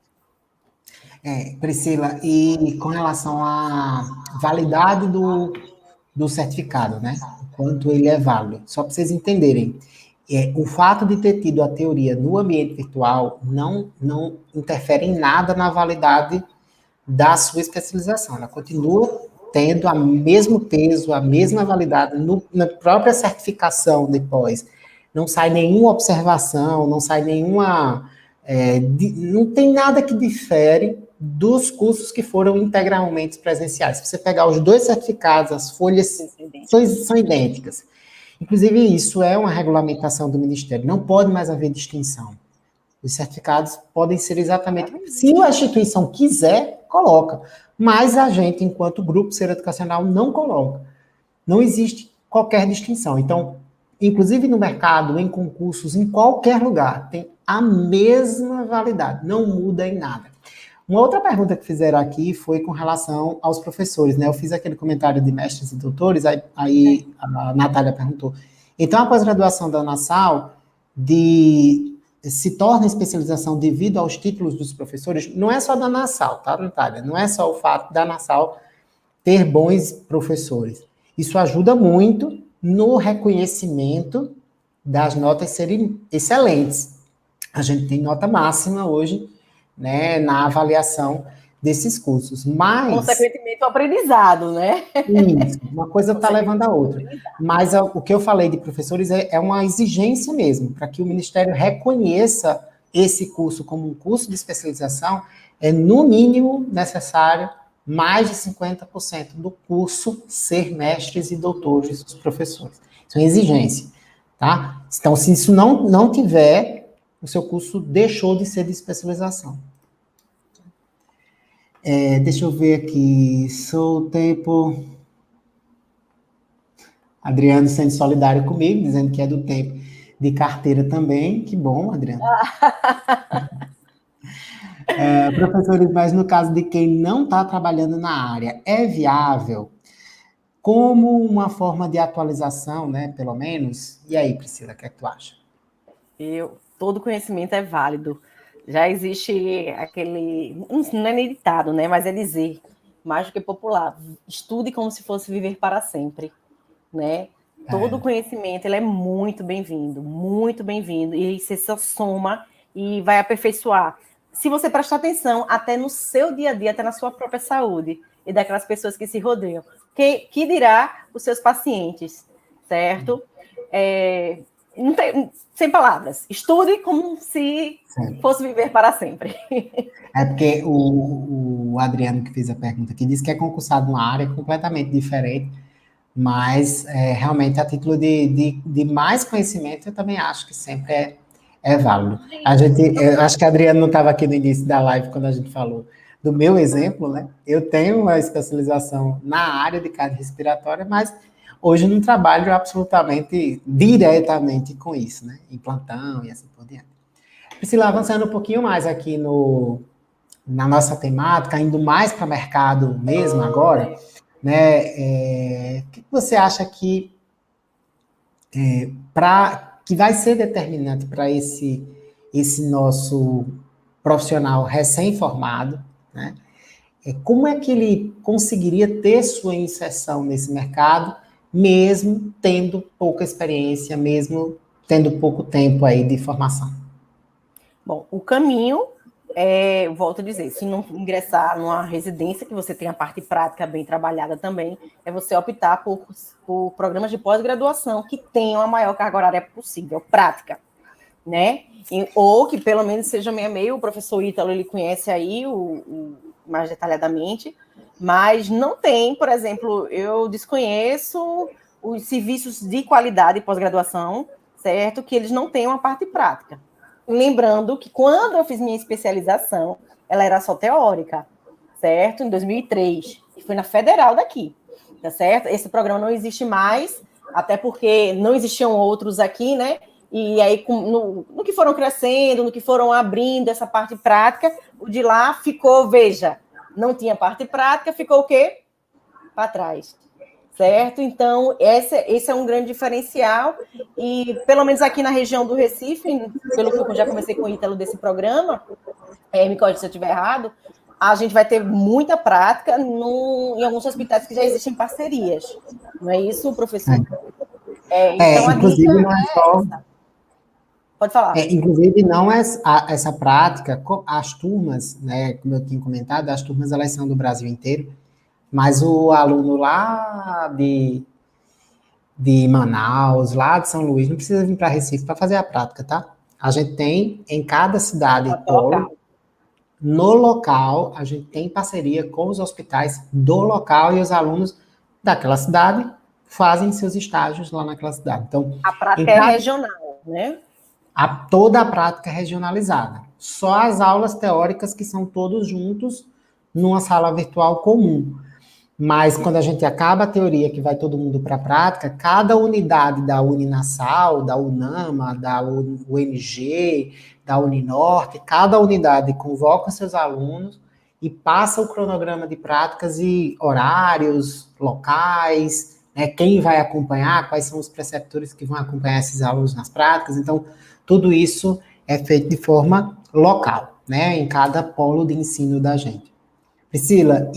Priscila, e com relação à validade do certificado, né? O quanto ele é válido. Só para vocês entenderem, o fato de ter tido a teoria no ambiente virtual não interfere em nada na validade da sua especialização. Ela continua tendo o mesmo peso, a mesma validade na própria certificação depois. Não sai nenhuma observação, não sai nenhuma... não tem nada que difere dos cursos que foram integralmente presenciais. Se você pegar os dois certificados, as folhas são idênticas. Inclusive, isso é uma regulamentação do Ministério. Não pode mais haver distinção. Os certificados podem ser exatamente... Se a instituição quiser, coloca. Mas a gente, enquanto grupo ser educacional, não coloca. Não existe qualquer distinção. Então, inclusive no mercado, em concursos, em qualquer lugar, tem a mesma validade. Não muda em nada. Uma outra pergunta que fizeram aqui foi com relação aos professores, né? Eu fiz aquele comentário de mestres e doutores, aí a Natália perguntou. Então, a pós-graduação da Nassau se torna especialização devido aos títulos dos professores? Não é só da Nassau, tá, Natália? Não é só o fato da Nassau ter bons professores. Isso ajuda muito no reconhecimento das notas serem excelentes. A gente tem nota máxima hoje, né, na avaliação desses cursos, mas... Consequentemente, o aprendizado, né? Isso, uma coisa está levando a outra. Mas o que eu falei de professores é uma exigência mesmo, para que o Ministério reconheça esse curso como um curso de especialização, é no mínimo necessário mais de 50% do curso ser mestres e doutores dos professores. Isso é uma exigência, tá? Então, se isso não tiver, o seu curso deixou de ser de especialização. Deixa eu ver aqui. Sou o tempo... Adriano sendo solidário comigo, dizendo que é do tempo de carteira também. Que bom, Adriano. Professores, mas no caso de quem não está trabalhando na área, é viável como uma forma de atualização, né? Pelo menos. E aí, Priscila, o que é que tu acha? Todo conhecimento é válido. Já existe aquele, não é nem ditado, né? Mas é dizer, mais do que popular, estude como se fosse viver para sempre, né? Todo conhecimento ele é muito bem-vindo, e você só soma e vai aperfeiçoar. Se você prestar atenção até no seu dia a dia, até na sua própria saúde e daquelas pessoas que se rodeiam, que dirá os seus pacientes, certo? Não tem, sem palavras, estude como se fosse viver para sempre. É porque o Adriano que fez a pergunta aqui disse que é concursado numa área completamente diferente, mas realmente a título de mais conhecimento eu também acho que sempre é válido. Eu acho que a Adriano não estava aqui no início da live quando a gente falou do meu exemplo, né? Eu tenho uma especialização na área de cardiorrespiratória, mas hoje não trabalho absolutamente diretamente com isso, né? Em plantão e assim por diante. Priscila, avançando um pouquinho mais aqui na nossa temática, indo mais para o mercado mesmo agora, né? O que você acha que que vai ser determinante para esse nosso profissional recém-formado, né? como é que ele conseguiria ter sua inserção nesse mercado, mesmo tendo pouca experiência, mesmo tendo pouco tempo aí de formação? Bom, o caminho volto a dizer, se não ingressar numa residência, que você tem a parte prática bem trabalhada também, é você optar por programas de pós-graduação que tenham a maior carga horária possível, prática, né? Ou que pelo menos seja meio a meio. O professor Ítalo, ele conhece aí mais detalhadamente, mas não tem, por exemplo, eu desconheço os serviços de qualidade pós-graduação, certo? Que eles não têm uma parte prática. Lembrando que quando eu fiz minha especialização, ela era só teórica, certo? Em 2003, e foi na Federal daqui, tá certo? Esse programa não existe mais, até porque não existiam outros aqui, né? E aí, no que foram crescendo, no que foram abrindo essa parte prática, o de lá ficou, veja, não tinha parte prática, ficou o quê? Para trás. Certo? Então, esse é um grande diferencial, e pelo menos aqui na região do Recife, pelo que eu já comecei com o Ítalo desse programa, me corrija se eu estiver errado, a gente vai ter muita prática em alguns hospitais que já existem parcerias. Não é isso, professor? Então, a dica inclusive, não é só... essa. Pode falar. Inclusive, não é essa prática, as turmas, né, como eu tinha comentado, as turmas elas são do Brasil inteiro, mas o aluno lá de Manaus, lá de São Luís, não precisa vir para Recife para fazer a prática, tá? A gente tem em cada cidade polo, no local, a gente tem parceria com os hospitais do local e os alunos daquela cidade fazem seus estágios lá naquela cidade. Então, a prática é regional, né? Toda a prática é regionalizada. Só as aulas teóricas que são todos juntos numa sala virtual comum. Mas quando a gente acaba a teoria, que vai todo mundo para a prática, cada unidade da Uninasal, da Unama, da UNG, da Uninorte, cada unidade convoca seus alunos e passa o cronograma de práticas e horários, locais, né, quem vai acompanhar, quais são os preceptores que vão acompanhar esses alunos nas práticas. Então, tudo isso é feito de forma local, né, em cada polo de ensino da gente. Priscila,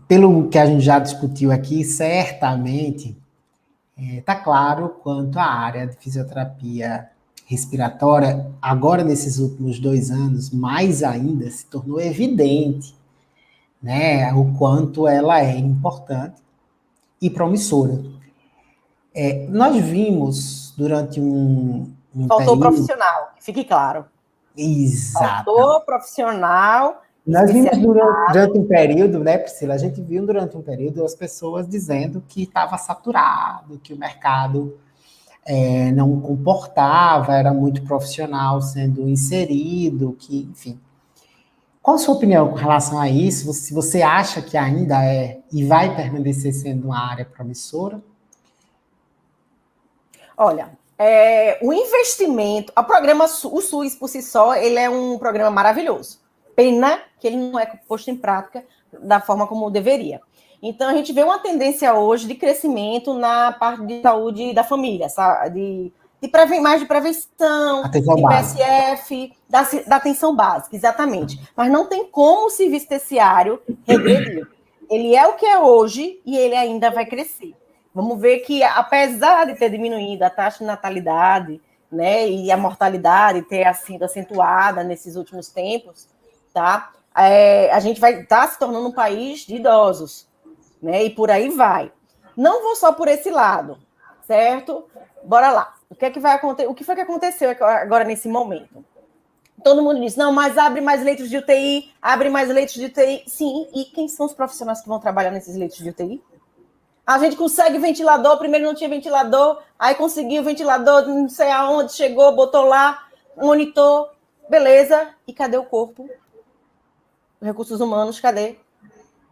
pelo que a gente já discutiu aqui, certamente está claro quanto a área de fisioterapia respiratória, agora nesses últimos 2 anos, mais ainda, se tornou evidente, né, o quanto ela é importante e promissora. Nós vimos durante um Faltou período... profissional, fique claro. Exato. Faltou profissional. Nós vimos durante um período, né, Priscila? A gente viu durante um período as pessoas dizendo que estava saturado, que o mercado não comportava, era muito profissional sendo inserido, que, enfim. Qual a sua opinião com relação a isso? Se você acha que ainda é e vai permanecer sendo uma área promissora? Olha, o investimento, o SUS por si só, ele é um programa maravilhoso. Pena que ele não é posto em prática da forma como deveria. Então, a gente vê uma tendência hoje de crescimento na parte de saúde da família, mais de prevenção, de PSF, da atenção básica, exatamente. Mas não tem como o serviço terciário regredir. Ele é o que é hoje e ele ainda vai crescer. Vamos ver que, apesar de ter diminuído a taxa de natalidade, né, e a mortalidade ter sido acentuada nesses últimos tempos, tá? A gente vai estar se tornando um país de idosos, né? E por aí vai. Não vou só por esse lado, certo? Bora lá. O que é que vai acontecer? O que foi que aconteceu agora nesse momento? Todo mundo diz, não, mas abre mais leitos de UTI, abre mais leitos de UTI. Sim, e quem são os profissionais que vão trabalhar nesses leitos de UTI? A gente consegue ventilador, primeiro não tinha ventilador, aí conseguiu ventilador, não sei aonde, chegou, botou lá, monitor, beleza, e cadê o corpo? Recursos humanos, cadê?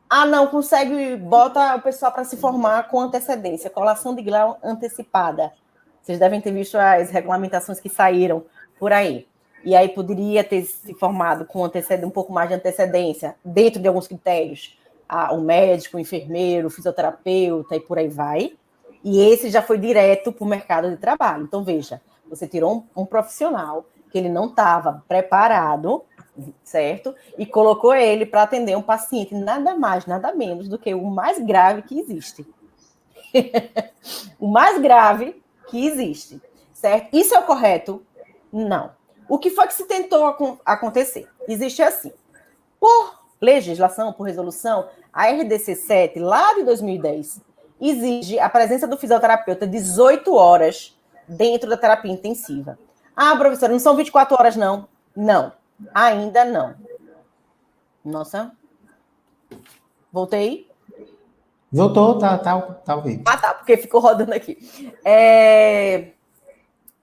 Ah, não, consegue, bota o pessoal para se formar com antecedência, colação de grau antecipada. Vocês devem ter visto as regulamentações que saíram por aí. E aí poderia ter se formado com um pouco mais de antecedência, dentro de alguns critérios. O médico, o enfermeiro, o fisioterapeuta e por aí vai. E esse já foi direto para o mercado de trabalho. Então, veja, você tirou um profissional que ele não estava preparado, certo? E colocou ele para atender um paciente nada mais, nada menos do que o mais grave que existe. O mais grave que existe, certo? Isso é o correto? Não. O que foi que se tentou acontecer? Existe assim, por legislação, por resolução, a RDC 7, lá de 2010, exige a presença do fisioterapeuta 18 horas dentro da terapia intensiva. Ah, professora, não são 24 horas, não? Não, ainda não. Nossa. Voltei? Voltou, tá ao vivo. Ah, tá, porque ficou rodando aqui.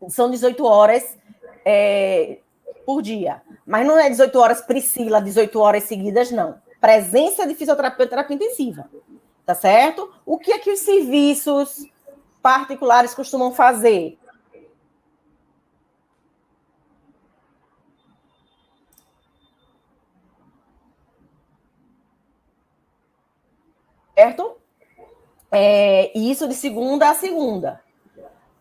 São 18 horas por dia. Mas não é 18 horas Priscila, 18 horas seguidas, não. Presença de fisioterapeuta, terapia intensiva. Tá certo? O que é que os serviços particulares costumam fazer? Certo? Isso de segunda a segunda.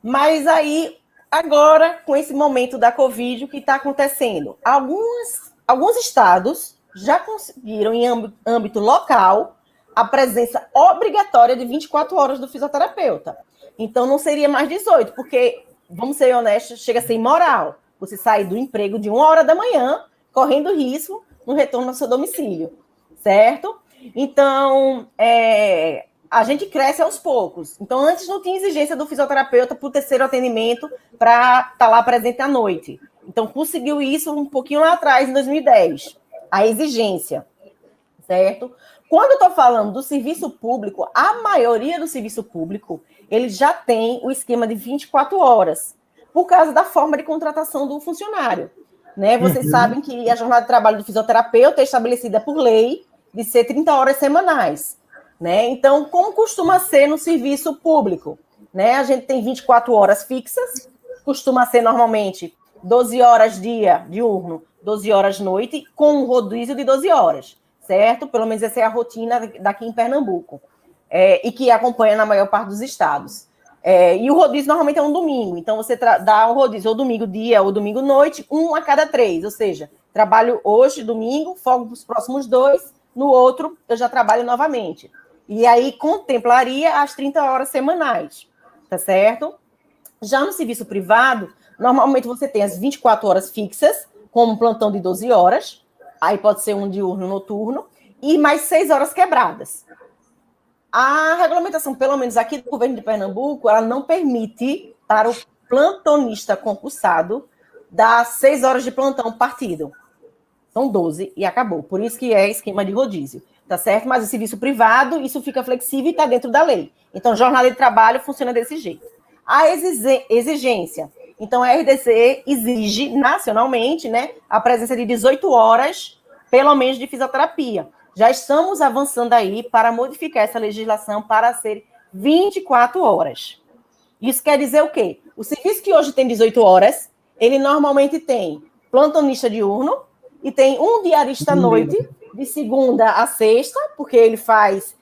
Mas aí, agora, com esse momento da Covid, o que está acontecendo? Alguns estados já conseguiram, em âmbito local, a presença obrigatória de 24 horas do fisioterapeuta. Então, não seria mais 18, porque, vamos ser honestos, chega a ser imoral. Você sair do emprego de 1 hora da manhã, correndo risco no retorno ao seu domicílio, certo? Então, a gente cresce aos poucos. Então, antes não tinha exigência do fisioterapeuta para o terceiro atendimento para estar lá presente à noite. Então, conseguiu isso um pouquinho lá atrás, em 2010. A exigência, certo? Quando eu estou falando do serviço público, a maioria do serviço público, ele já tem o esquema de 24 horas, por causa da forma de contratação do funcionário. Né? Vocês sabem que a jornada de trabalho do fisioterapeuta é estabelecida por lei de ser 30 horas semanais. Né? Então, como costuma ser no serviço público? Né? A gente tem 24 horas fixas, costuma ser normalmente 12 horas dia diurno, 12 horas noite, com um rodízio de 12 horas, certo? Pelo menos essa é a rotina daqui em Pernambuco, e que acompanha na maior parte dos estados. E o rodízio normalmente é um domingo, então você dá um rodízio ou domingo dia ou domingo noite, 1 a cada 3, ou seja, trabalho hoje, domingo, folgo para os próximos 2, no outro eu já trabalho novamente. E aí contemplaria as 30 horas semanais, tá certo? Já no serviço privado, normalmente você tem as 24 horas fixas, com um plantão de 12 horas, aí pode ser um diurno noturno, e mais 6 horas quebradas. A regulamentação, pelo menos aqui do governo de Pernambuco, ela não permite para o plantonista concursado dar 6 horas de plantão partido. São 12 e acabou. Por isso que é esquema de rodízio. Tá certo? Mas o serviço privado, isso fica flexível e está dentro da lei. Então, jornada de trabalho funciona desse jeito. A exigência. Então, a RDC exige nacionalmente, né, a presença de 18 horas, pelo menos, de fisioterapia. Já estamos avançando aí para modificar essa legislação para ser 24 horas. Isso quer dizer o quê? O serviço que hoje tem 18 horas, ele normalmente tem plantonista diurno e tem um diarista à noite, de segunda a sexta, porque ele faz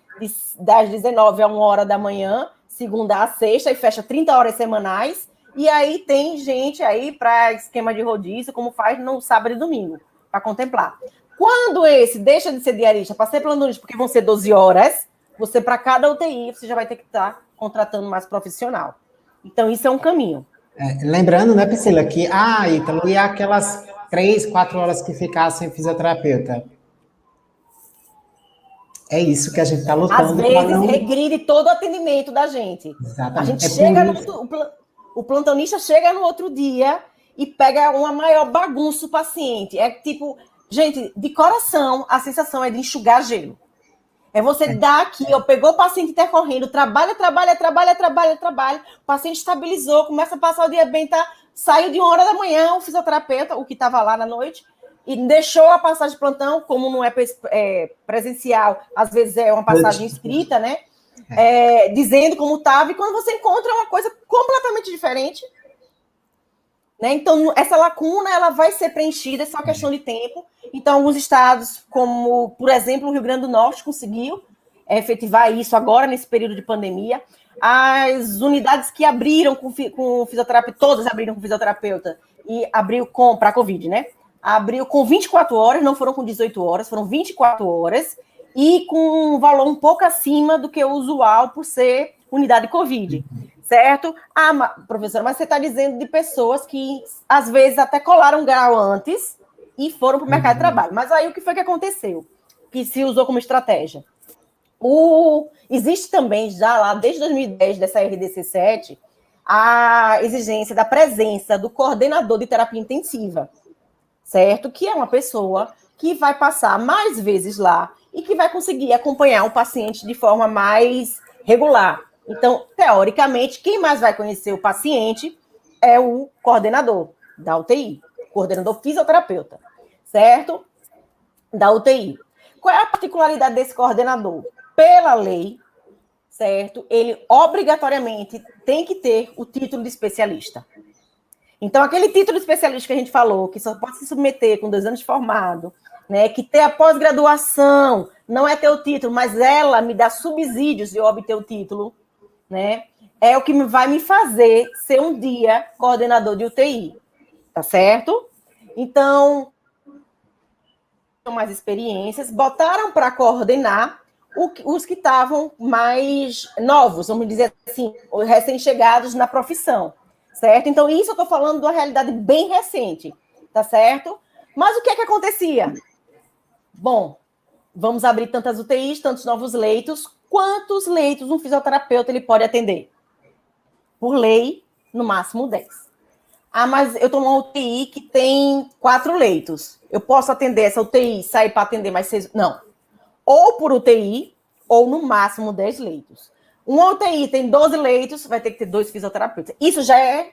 das 19 a 1 hora da manhã, segunda a sexta, e fecha 30 horas semanais. E aí tem gente aí para esquema de rodízio, como faz no sábado e domingo, para contemplar. Quando esse deixa de ser diarista para ser plantonista, porque vão ser 12 horas, você, para cada UTI, você já vai ter que estar contratando mais profissional. Então, isso é um caminho. Lembrando, né, Priscila, que Ítalo, e aquelas 3, 4 horas que ficassem fisioterapeuta? É isso que a gente está lutando. Às vezes, regride todo o atendimento da gente. Exatamente. A gente o plantonista chega no outro dia e pega uma maior bagunça o paciente. É tipo, gente, de coração, a sensação é de enxugar gelo. É você dar aqui, pegou o paciente intercorrendo, trabalha, o paciente estabilizou, começa a passar o dia bem, saiu de 1 hora da manhã, o fisioterapeuta, o que estava lá na noite, e deixou a passagem de plantão, como não é presencial, às vezes é uma passagem escrita, né? Dizendo como estava, e quando você encontra uma coisa completamente diferente, né? Então, essa lacuna ela vai ser preenchida, é só questão de tempo. Então, alguns estados, como, por exemplo, o Rio Grande do Norte, conseguiu efetivar isso agora, nesse período de pandemia. As unidades que abriram com fisioterapeuta, todas abriram com fisioterapeuta, e abriu para a Covid, né? Abriu com 24 horas, não foram com 18 horas, foram 24 horas, e com um valor um pouco acima do que o usual por ser unidade Covid, certo? Professora, mas você está dizendo de pessoas que, às vezes, até colaram grau antes e foram para o mercado de trabalho. Mas aí, o que foi que aconteceu? Que se usou como estratégia? Existe também, já lá, desde 2010, dessa RDC 7, a exigência da presença do coordenador de terapia intensiva, certo? Que é uma pessoa que vai passar mais vezes lá e que vai conseguir acompanhar o paciente de forma mais regular. Então, teoricamente, quem mais vai conhecer o paciente é o coordenador da UTI, coordenador fisioterapeuta, certo? Da UTI. Qual é a particularidade desse coordenador? Pela lei, certo? Ele obrigatoriamente tem que ter o título de especialista. Então, aquele título de especialista que a gente falou, que só pode se submeter com 2 anos de formado, né, que ter a pós-graduação, não é ter o título, mas ela me dá subsídios de eu obter o título, né, é o que vai me fazer ser um dia coordenador de UTI, tá certo? Então, mais experiências, botaram para coordenar os que estavam mais novos, vamos dizer assim, recém-chegados na profissão, certo? Então, isso eu estou falando de uma realidade bem recente, tá certo? Mas o que é que acontecia? Bom, vamos abrir tantas UTIs, tantos novos leitos. Quantos leitos um fisioterapeuta ele pode atender? Por lei, no máximo 10. Mas eu estou numa UTI que tem 4 leitos. Eu posso atender essa UTI e sair para atender mais 6? Não. Ou por UTI, ou no máximo 10 leitos. Uma UTI tem 12 leitos, vai ter que ter 2 fisioterapeutas. Isso já é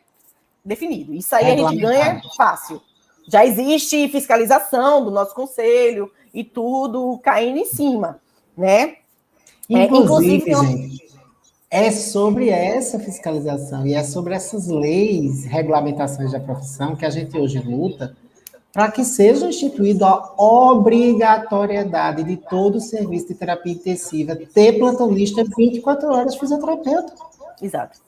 definido. Isso aí a gente ganha fácil. Já existe fiscalização do nosso conselho e tudo caindo em cima, né? Inclusive, gente, é sobre essa fiscalização e é sobre essas leis, regulamentações da profissão que a gente hoje luta para que seja instituída a obrigatoriedade de todo o serviço de terapia intensiva ter plantonista 24 horas de fisioterapeuta. Exato.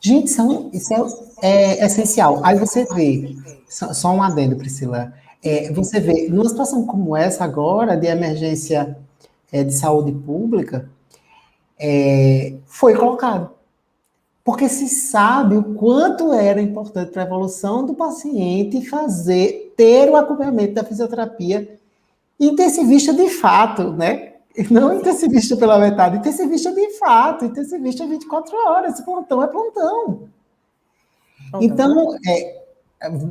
Gente, isso é essencial. Aí você vê, só um adendo, Priscila, você vê, numa situação como essa agora, de emergência de saúde pública, foi colocado. Porque se sabe o quanto era importante para a evolução do paciente ter o acompanhamento da fisioterapia intensivista de fato, né? Não intensivista pela metade, intensivista de fato, intensivista 24 horas, esse plantão é plantão. Então,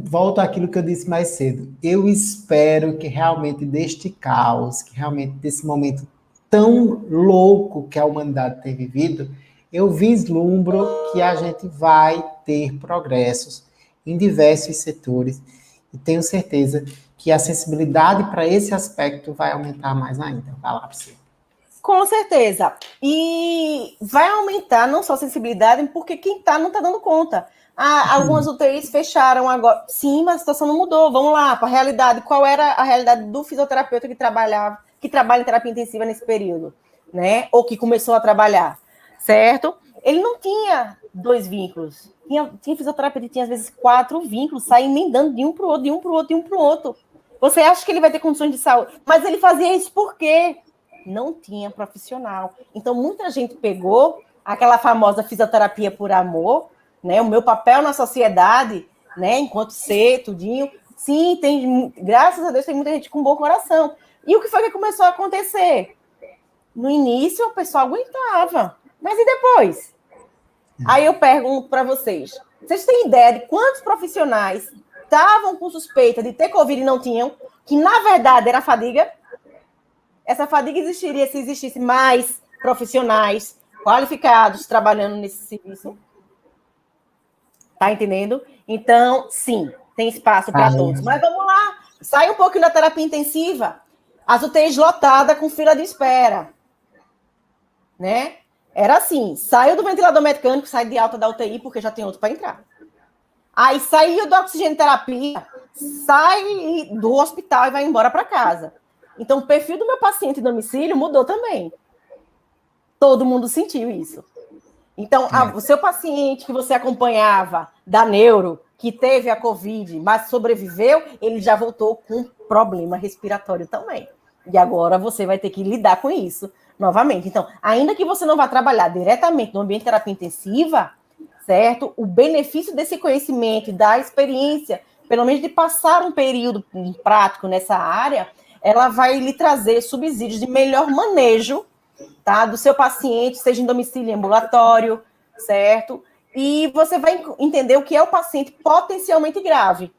volto àquilo que eu disse mais cedo, eu espero que realmente deste caos, que realmente desse momento tão louco que a humanidade tem vivido, eu vislumbro que a gente vai ter progressos em diversos setores e tenho certeza que a sensibilidade para esse aspecto vai aumentar mais ainda. Vai lá para você. Com certeza. E vai aumentar não só a sensibilidade, porque quem não está dando conta. Algumas UTIs fecharam agora. Sim, mas a situação não mudou. Vamos lá, para a realidade. Qual era a realidade do fisioterapeuta que trabalha em terapia intensiva nesse período, né? Ou que começou a trabalhar, certo? Ele não tinha 2 vínculos. Tinha fisioterapeuta que tinha, às vezes, 4 vínculos, saia emendando de um para o outro, de um para o outro, de um para o outro. Você acha que ele vai ter condições de saúde? Mas ele fazia isso por quê? Não tinha profissional. Então, muita gente pegou aquela famosa fisioterapia por amor, né? O meu papel na sociedade, né? Enquanto ser, tudinho. Sim, graças a Deus, tem muita gente com bom coração. E o que foi que começou a acontecer? No início, o pessoal aguentava. Mas e depois? Aí eu pergunto para vocês têm ideia de quantos profissionais estavam com suspeita de ter Covid e não tinham, que na verdade era fadiga? Essa fadiga existiria se existisse mais profissionais qualificados trabalhando nesse serviço? Tá entendendo? Então, sim, tem espaço para todos. Mas vamos lá, sai um pouquinho da terapia intensiva. As UTIs lotadas com fila de espera. Né? Era assim, saiu do ventilador mecânico, sai de alta da UTI porque já tem outro para entrar. Aí saiu da oxigenoterapia, sai do hospital e vai embora para casa. Então, o perfil do meu paciente em domicílio mudou também. Todo mundo sentiu isso. Então, o seu paciente que você acompanhava da neuro, que teve a Covid, mas sobreviveu, ele já voltou com problema respiratório também. E agora você vai ter que lidar com isso novamente. Então, ainda que você não vá trabalhar diretamente no ambiente de terapia intensiva, certo? O benefício desse conhecimento e da experiência, pelo menos de passar um período prático nessa área, ela vai lhe trazer subsídios de melhor manejo, tá? Do seu paciente, seja em domicílio, em ambulatório, certo? E você vai entender o que é o paciente potencialmente grave,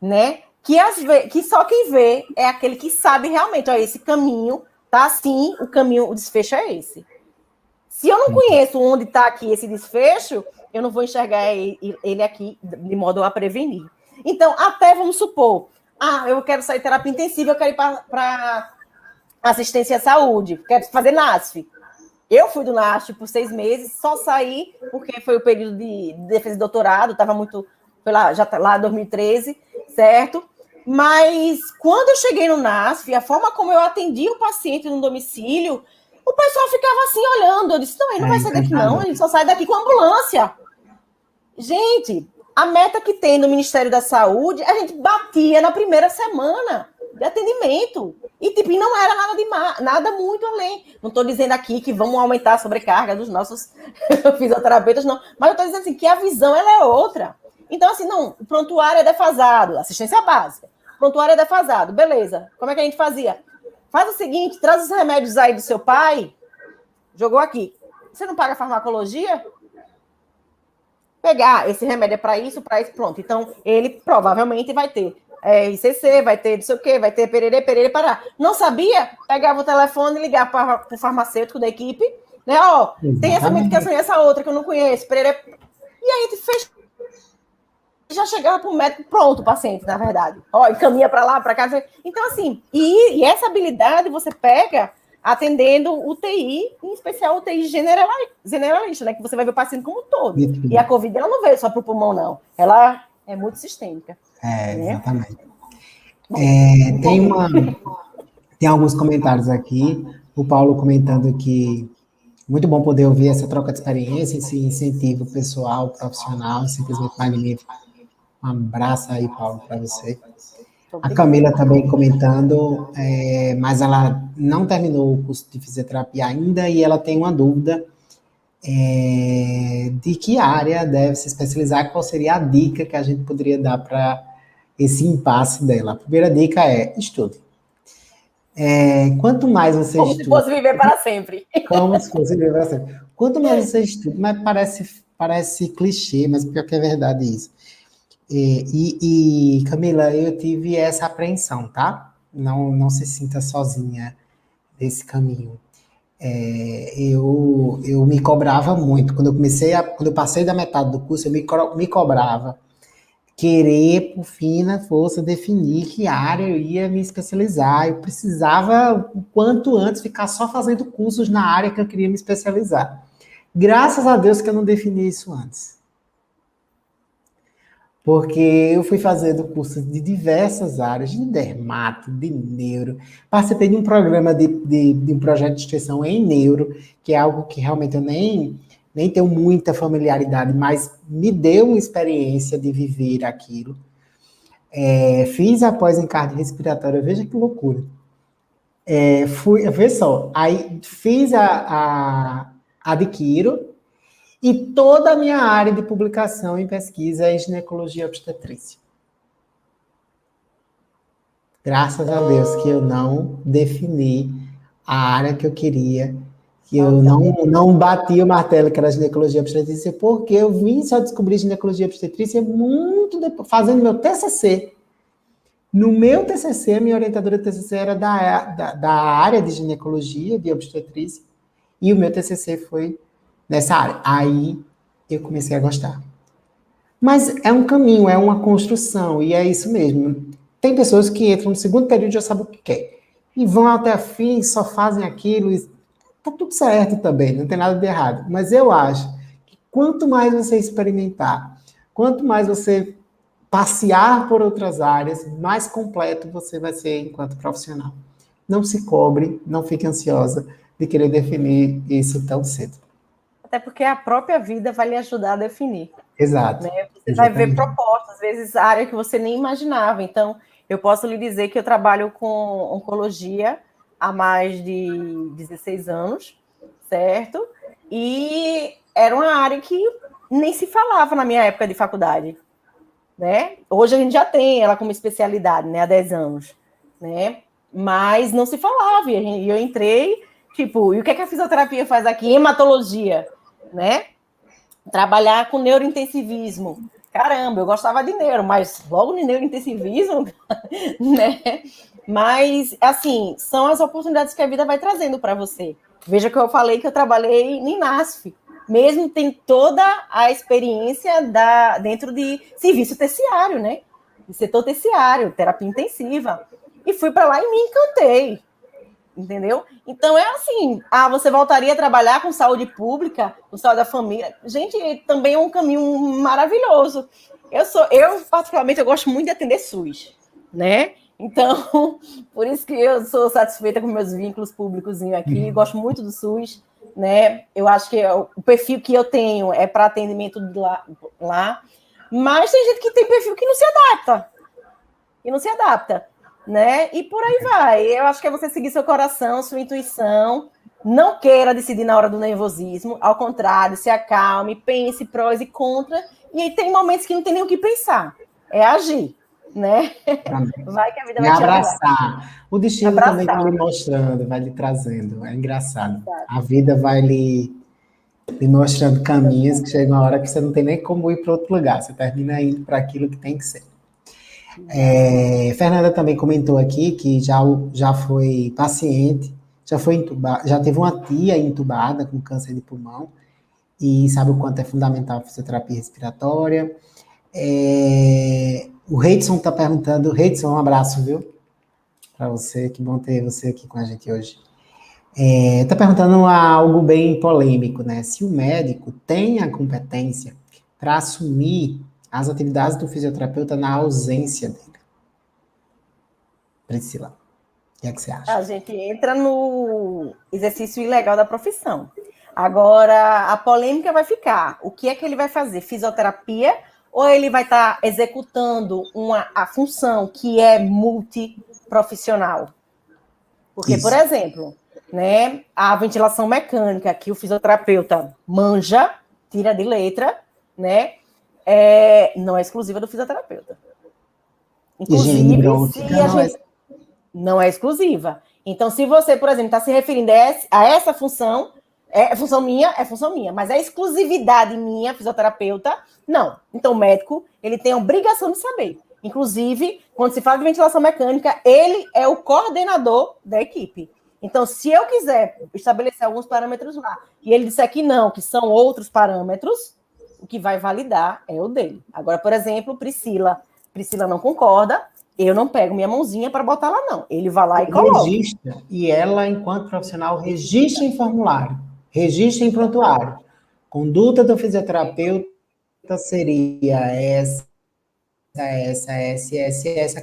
né? Que só quem vê é aquele que sabe realmente, ó, esse caminho tá assim, o caminho, o desfecho é esse. Se eu não conheço onde está aqui esse desfecho, eu não vou enxergar ele aqui de modo a prevenir. Então, até vamos supor, eu quero sair de terapia intensiva, eu quero ir para assistência à saúde, quero fazer NASF. Eu fui do NASF por 6 meses, só saí porque foi o período de defesa de doutorado, estava muito, foi lá, já lá em 2013, certo? Mas quando eu cheguei no NASF, a forma como eu atendi o paciente no domicílio, o pessoal ficava assim olhando. Eu disse, não, ele não vai sair daqui não, ele só sai daqui com ambulância. Gente, a meta que tem no Ministério da Saúde, a gente batia na primeira semana de atendimento. E, tipo, não era nada muito além. Não estou dizendo aqui que vamos aumentar a sobrecarga dos nossos fisioterapeutas, não. Mas eu estou dizendo assim, que a visão ela é outra. Então, assim, não, o prontuário é defasado, assistência básica. Prontuário é defasado, beleza. Como é que a gente fazia? Faz o seguinte, traz os remédios aí do seu pai, jogou aqui. Você não paga farmacologia? Pegar, esse remédio é para isso, pronto. Então, ele provavelmente vai ter ICC, vai ter não sei o quê, vai ter pererê, pará. Não sabia? Pegava o telefone e ligava para o farmacêutico da equipe, né? Ó, tem essa medicação e essa outra que eu não conheço, pererê. E aí a gente fez. Já chegava para o médico, pronto, o paciente, na verdade. Ó, encaminha para lá, para cá. Então, assim, e essa habilidade você pega atendendo UTI, em especial UTI generalista, né? Que você vai ver o paciente como um todo. E a Covid, ela não veio só para o pulmão, não. Ela é muito sistêmica. Né? Exatamente. Tem alguns comentários aqui. O Paulo comentando que muito bom poder ouvir essa troca de experiência, esse incentivo pessoal, profissional, simplesmente magnífico. Um abraço aí, Paulo, para você. A Camila também comentando, mas ela não terminou o curso de fisioterapia ainda e ela tem uma dúvida de que área deve se especializar, qual seria a dica que a gente poderia dar para esse impasse dela. A primeira dica é estude. Quanto mais você como estuda... Como se fosse viver para sempre. Como se fosse viver para sempre. Quanto mais você estuda, mas parece clichê, mas pior que é verdade isso. Camila, eu tive essa apreensão, tá? Não se sinta sozinha nesse caminho. Eu me cobrava muito. Quando eu passei da metade do curso, eu me cobrava. Querer, por fim, na força, definir que área eu ia me especializar. Eu precisava, o quanto antes, ficar só fazendo cursos na área que eu queria me especializar. Graças a Deus que eu não defini isso antes. Porque eu fui fazendo cursos de diversas áreas, de dermato, de neuro. Participei de um programa de um projeto de extensão em neuro, que é algo que realmente eu nem tenho muita familiaridade, mas me deu uma experiência de viver aquilo. Fiz a pós em cardiorrespiratória, veja que loucura. Vê só, aí fiz a Adquiro, e toda a minha área de publicação e pesquisa é em ginecologia e obstetrícia. Graças a Deus que eu não defini a área que eu queria, que eu não bati o martelo que era ginecologia e obstetrícia, porque eu vim só descobrir ginecologia e obstetrícia muito depois, fazendo meu TCC. No meu TCC, a minha orientadora de TCC era da área de ginecologia, de obstetrícia, e o meu TCC foi nessa área. Aí eu comecei a gostar. Mas é um caminho, é uma construção, e é isso mesmo. Tem pessoas que entram no segundo período e já sabem o que quer. E vão até a fim, só fazem aquilo, e tá tudo certo também, não tem nada de errado. Mas eu acho que quanto mais você experimentar, quanto mais você passear por outras áreas, mais completo você vai ser enquanto profissional. Não se cobre, não fique ansiosa de querer definir isso tão cedo. Até porque a própria vida vai lhe ajudar a definir. Exato. Né? Você vai ver Exatamente. propostas, às vezes, área que você nem imaginava. Então, eu posso lhe dizer que eu trabalho com oncologia há mais de 16 anos, certo? E era uma área que nem se falava na minha época de faculdade, né? Hoje a gente já tem ela como especialidade, né? Há 10 anos, né? Mas não se falava. E eu entrei, tipo, e o que é que a fisioterapia faz aqui? Hematologia, né? Trabalhar com neurointensivismo. Caramba, eu gostava de neuro, mas logo no neurointensivismo, né? Mas, assim, são as oportunidades que a vida vai trazendo para você. Veja que eu falei que eu trabalhei em NASF, mesmo tem toda a experiência dentro de serviço terciário, né? De setor terciário, terapia intensiva. E fui para lá e me encantei, entendeu? Então é assim, você voltaria a trabalhar com saúde pública, com saúde da família. Gente, também é um caminho maravilhoso. Eu particularmente, eu gosto muito de atender SUS, né? Então, por isso que eu sou satisfeita com meus vínculos públicos aqui, gosto muito do SUS, né? Eu acho que o perfil que eu tenho é para atendimento lá, mas tem gente que tem perfil que não se adapta, né? E por aí vai. Eu acho que é você seguir seu coração, sua intuição. Não queira decidir na hora do nervosismo. Ao contrário, se acalme, pense prós e contras. E aí tem momentos que não tem nem o que pensar. É agir, né? Vai que a vida vai te abraçar. O destino também vai lhe mostrando, vai lhe trazendo. É engraçado. A vida vai lhe mostrando caminhos que chega uma hora que você não tem nem como ir para outro lugar. Você termina indo para aquilo que tem que ser. Fernanda também comentou aqui que já foi paciente, já foi entubada, já teve uma tia entubada com câncer de pulmão e sabe o quanto é fundamental a fisioterapia respiratória. O Reidson está perguntando, Reidson, um abraço, viu? Para você, que bom ter você aqui com a gente hoje. Está perguntando algo bem polêmico, né? Se o médico tem a competência para assumir as atividades do fisioterapeuta na ausência dele. Priscila, o que é que você acha? A gente entra no exercício ilegal da profissão. Agora, a polêmica vai ficar. O que é que ele vai fazer? Fisioterapia ou ele vai estar executando a função que é multiprofissional? Porque, por exemplo, né, a ventilação mecânica que o fisioterapeuta manja, tira de letra, né, não é exclusiva do fisioterapeuta. Inclusive, não é exclusiva. Então, se você, por exemplo, está se referindo a essa função, é função minha, mas é exclusividade minha, fisioterapeuta, não. Então, o médico, ele tem a obrigação de saber. Inclusive, quando se fala de ventilação mecânica, ele é o coordenador da equipe. Então, se eu quiser estabelecer alguns parâmetros lá, e ele disser que não, que são outros parâmetros, o que vai validar é o dele. Agora, por exemplo, Priscila não concorda, eu não pego minha mãozinha para botar lá, não. Ele vai lá e coloca. Registra, e ela, enquanto profissional, registra em formulário, registra em prontuário. Conduta do fisioterapeuta seria essa,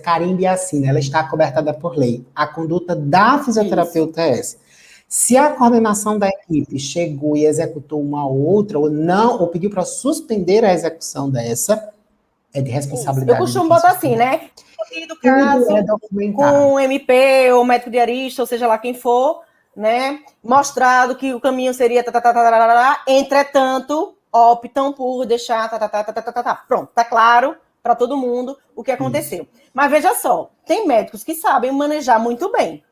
carimbe e assina. Ela está cobertada por lei. A conduta da fisioterapeuta é essa. Se a coordenação da equipe chegou e executou uma outra, ou não, ou pediu para suspender a execução dessa, é de responsabilidade. Eu costumo botar assim, né? Do caso, com o MP ou médico diarista, ou seja lá quem for, né? Mostrado que o caminho seria entretanto, optam por deixar pronto, tá claro para todo mundo o que aconteceu. Isso. Mas veja só, tem médicos que sabem manejar muito bem,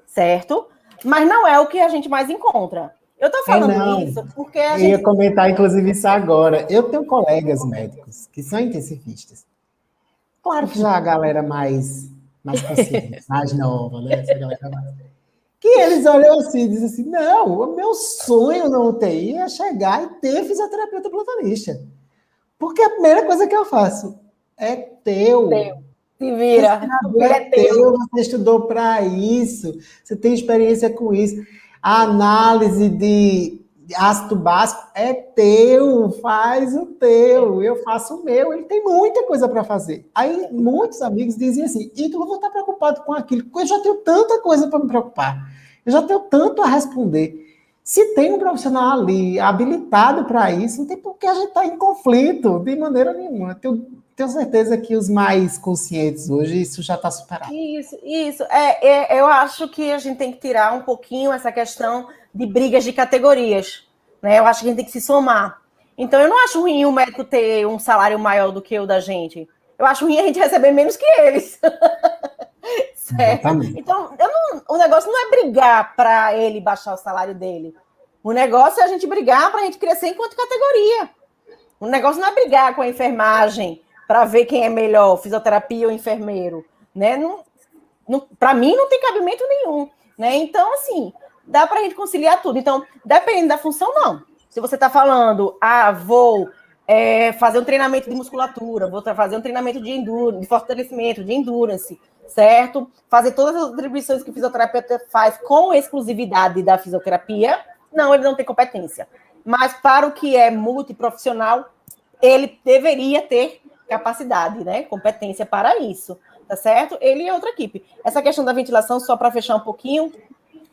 certo? Mas não é o que a gente mais encontra. Eu tô falando isso porque a gente... Eu ia comentar, inclusive, isso agora. Eu tenho colegas médicos que são intensivistas. Claro que já a galera mais consciente, mais nova, né? Essa galera mais... Que eles olham assim e dizem assim, não, o meu sonho na UTI é chegar e ter fisioterapeuta plantonista. Porque a primeira coisa que eu faço é teu. Se vira. É teu, você estudou para isso, você tem experiência com isso. A análise de ácido básico é teu, faz o teu, eu faço o meu. Ele tem muita coisa para fazer. Aí muitos amigos dizem assim, Ítalo, eu vou estar preocupado com aquilo, porque eu já tenho tanta coisa para me preocupar, eu já tenho tanto a responder. Se tem um profissional ali habilitado para isso, não tem por que a gente estar em conflito, de maneira nenhuma. Tenho certeza que os mais conscientes hoje, isso já está superado. Isso. Eu acho que a gente tem que tirar um pouquinho essa questão de brigas de categorias, né? Eu acho que a gente tem que se somar. Então, eu não acho ruim o médico ter um salário maior do que o da gente. Eu acho ruim a gente receber menos que eles. Certo? Exatamente. Então, o negócio não é brigar para ele baixar o salário dele. O negócio é a gente brigar para a gente crescer enquanto categoria. O negócio não é brigar com a enfermagem para ver quem é melhor, fisioterapia ou enfermeiro. Né? Para mim, não tem cabimento nenhum. Né? Então, assim, dá para a gente conciliar tudo. Então, dependendo da função, não. Se você está falando, vou fazer um treinamento de musculatura, vou fazer um treinamento de endurance, de fortalecimento, de endurance, certo? Fazer todas as atribuições que o fisioterapeuta faz com exclusividade da fisioterapia, não, ele não tem competência. Mas para o que é multiprofissional, ele deveria ter capacidade, né? Competência para isso, tá certo? Ele e outra equipe. Essa questão da ventilação, só para fechar um pouquinho,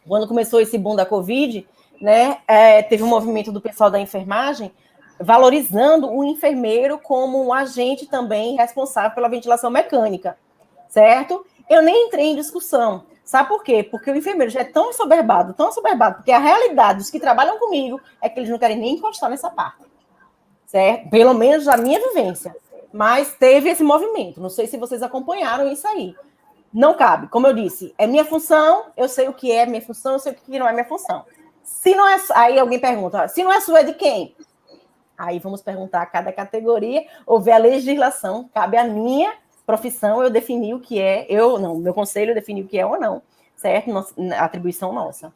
quando começou esse boom da Covid, né, teve um movimento do pessoal da enfermagem valorizando o enfermeiro como um agente também responsável pela ventilação mecânica, certo? Eu nem entrei em discussão. Sabe por quê? Porque o enfermeiro já é tão assoberbado, porque a realidade dos que trabalham comigo é que eles não querem nem encostar nessa parte, certo? Pelo menos a minha vivência. Mas teve esse movimento. Não sei se vocês acompanharam isso aí. Não cabe. Como eu disse, é minha função, eu sei o que é minha função, eu sei o que não é minha função. Se não é... Aí alguém pergunta, se não é sua, é de quem? Aí vamos perguntar a cada categoria, ou ver a legislação, cabe à minha profissão, eu definir o que é, meu conselho definir o que é ou não, certo? Atribuição nossa.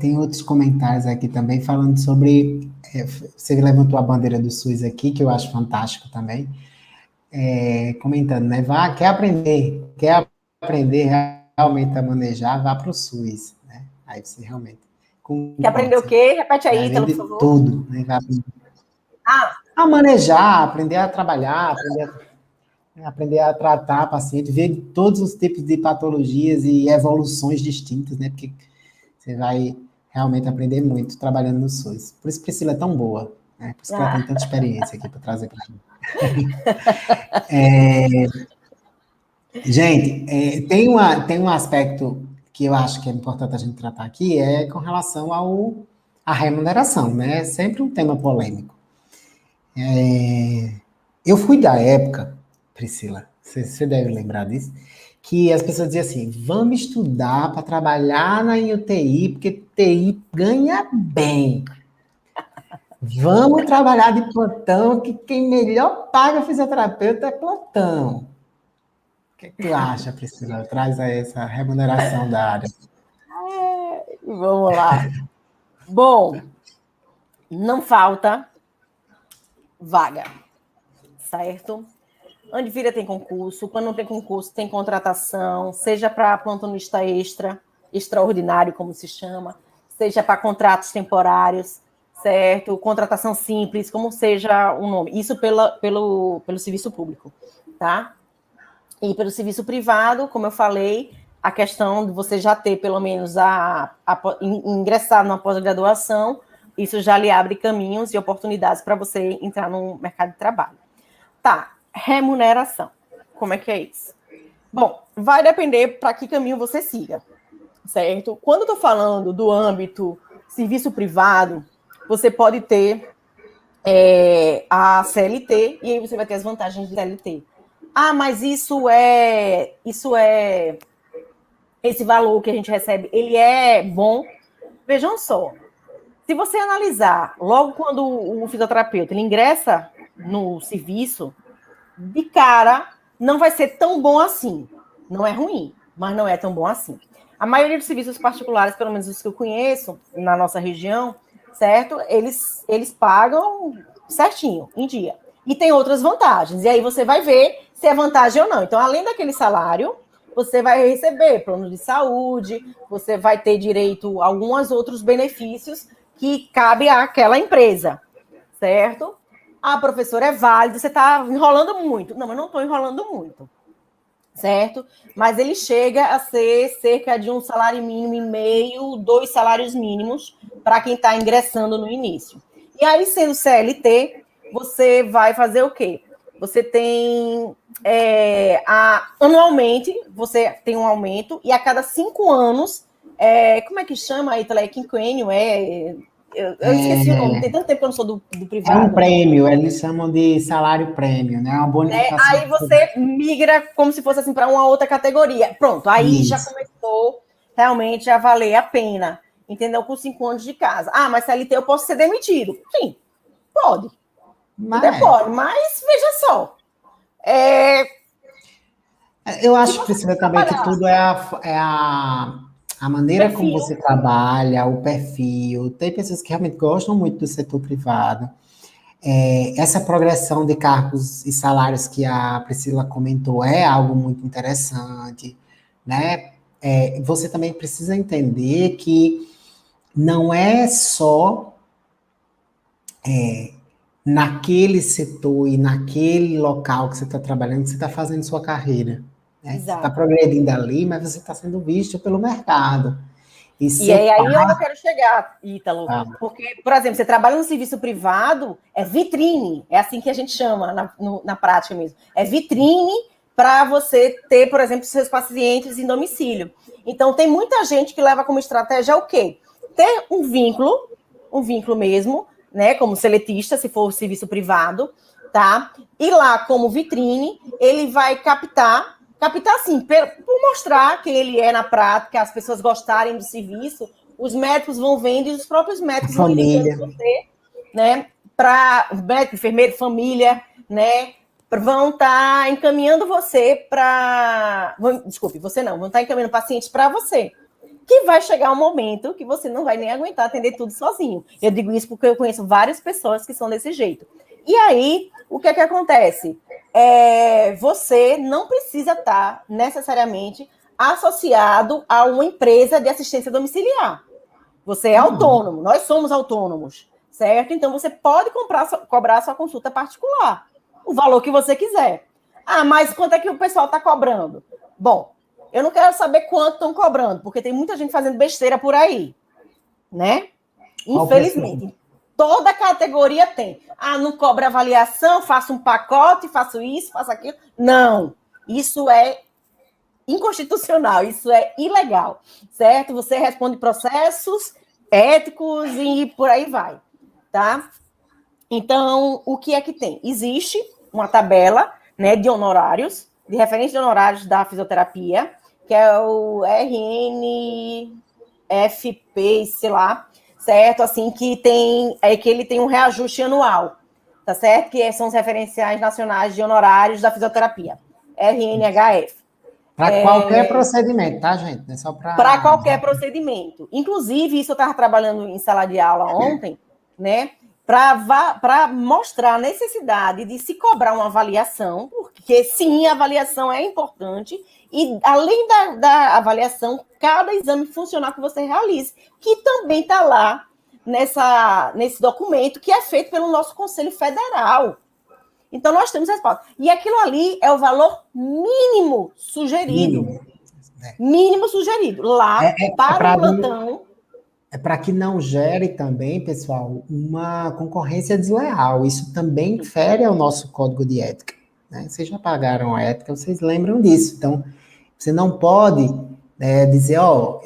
Tem outros comentários aqui também falando sobre, você levantou a bandeira do SUS aqui, que eu acho fantástico também, comentando, né, quer aprender realmente a manejar, vá para o SUS, né? Aí você realmente... Quer aprender o quê? Repete aí, Ítalo, por favor. Tudo, né? A manejar, aprender a trabalhar, aprender a tratar paciente, ver todos os tipos de patologias e evoluções distintas, né? Porque você vai realmente aprender muito trabalhando no SUS. Por isso Priscila é tão boa, né? Por isso que ela tem tanta experiência aqui para trazer para a gente. Gente, tem um aspecto que eu acho que é importante a gente tratar aqui, com relação à remuneração, né? É sempre um tema polêmico. Eu fui da época, Priscila, você deve lembrar disso, que as pessoas diziam assim, vamos estudar para trabalhar na UTI, porque TI ganha bem. Vamos trabalhar de plantão, que quem melhor paga fisioterapeuta é plantão. O que tu acha, Priscila? Traz aí essa remuneração da área. Vamos lá. Bom, não falta vaga, certo? Onde vira tem concurso, quando não tem concurso tem contratação, seja para plantonista extraordinário, como se chama, seja para contratos temporários, certo? Contratação simples, como seja o nome. Isso pelo serviço público, tá? E pelo serviço privado, como eu falei, a questão de você já ter pelo menos ingressar na pós-graduação, isso já lhe abre caminhos e oportunidades para você entrar no mercado de trabalho. Tá, remuneração. Como é que é isso? Bom, vai depender para que caminho você siga, certo? Quando eu estou falando do âmbito serviço privado, você pode ter a CLT, e aí você vai ter as vantagens de CLT. Mas esse valor que a gente recebe, ele é bom? Vejam só, se você analisar, logo quando o fisioterapeuta ele ingressa no serviço, de cara, não vai ser tão bom assim. Não é ruim, mas não é tão bom assim. A maioria dos serviços particulares, pelo menos os que eu conheço, na nossa região, certo? Eles pagam certinho, em dia. E tem outras vantagens. E aí você vai ver se é vantagem ou não. Então, além daquele salário, você vai receber plano de saúde, você vai ter direito a alguns outros benefícios que cabe àquela empresa, certo? Professora, é válido, você está enrolando muito. Não, eu não estou enrolando muito, certo? Mas ele chega a ser cerca de 1,5 salário, 2 salários mínimos para quem está ingressando no início. E aí, sendo CLT, você vai fazer o quê? Você tem anualmente, você tem um aumento, e a cada 5 anos, como é que chama, Ítala? É quinquênio, eu esqueci o nome, tem tanto tempo que eu não sou do É um privado. prêmio, eles chamam de salário prêmio, né? Uma bonificação. Aí você migra como se fosse assim para uma outra categoria. Pronto, aí já Isso. começou realmente a valer a pena, entendeu? Com 5 anos de casa. Ah, mas CLT eu posso ser demitido. Sim, pode. Até pode, mas veja só. Eu Se acho, você Priscila, também que trabalhar tudo a maneira como perfil, você trabalha, o perfil. Tem pessoas que realmente gostam muito do setor privado. Essa progressão de cargos e salários que a Priscila comentou é algo muito interessante, né? Você também precisa entender que não é só naquele setor e naquele local que você está trabalhando que você está fazendo sua carreira, né? Você está exato. progredindo ali, mas você está sendo visto pelo mercado. E E seu é pai, aí onde eu quero chegar, Ítalo. Porque, por exemplo, você trabalha no serviço privado, é vitrine, é assim que a gente chama na prática mesmo. É vitrine para você ter, por exemplo, seus pacientes em domicílio. Então, tem muita gente que leva como estratégia o quê? Ter um vínculo mesmo, né? Como seletista, se for serviço privado, tá? E lá, como vitrine, ele vai captar assim, por mostrar que ele é na prática, as pessoas gostarem do serviço, os médicos vão vendo e os próprios a médicos vão indicando família. você, né, para médico, enfermeiro, família, né, vão estar encaminhando você para, desculpe, você não, vão estar encaminhando pacientes para você, que vai chegar um momento que você não vai nem aguentar atender tudo sozinho. Eu digo isso porque eu conheço várias pessoas que são desse jeito. E aí, o que é que acontece? Você não precisa estar necessariamente associado a uma empresa de assistência domiciliar. Você é autônomo, nós somos autônomos, certo? Então você pode cobrar sua consulta particular, o valor que você quiser. Ah, mas quanto é que o pessoal está cobrando? Bom, eu não quero saber quanto estão cobrando, porque tem muita gente fazendo besteira por aí, né? Qual o preço? Infelizmente. Toda categoria tem. Ah, não cobra avaliação, faço um pacote, faço isso, faço aquilo. Não. Isso é inconstitucional, isso é ilegal, certo? Você responde processos éticos e por aí vai, tá? Então, o que é que tem? Existe uma tabela, né, de honorários, de referência de honorários da fisioterapia, que é o RNFP, sei lá, certo? Assim, que ele tem um reajuste anual, tá certo? Que são os referenciais nacionais de honorários da fisioterapia, RNHF. Para qualquer procedimento, tá, gente? Não é só Para para. qualquer procedimento. Inclusive, isso eu estava trabalhando em sala de aula ontem, né? Para mostrar a necessidade de se cobrar uma avaliação, porque sim, a avaliação é importante, e além da avaliação, cada exame funcional que você realize, que também está lá nesse documento que é feito pelo nosso Conselho Federal. Então, nós temos resposta. E aquilo ali é o valor mínimo sugerido. Mínimo sugerido. Lá, para o plantão. É para que não gere também, pessoal, uma concorrência desleal. Isso também fere ao nosso código de ética, né? Vocês já pagaram a ética, vocês lembram disso. Então, você não pode dizer, ó,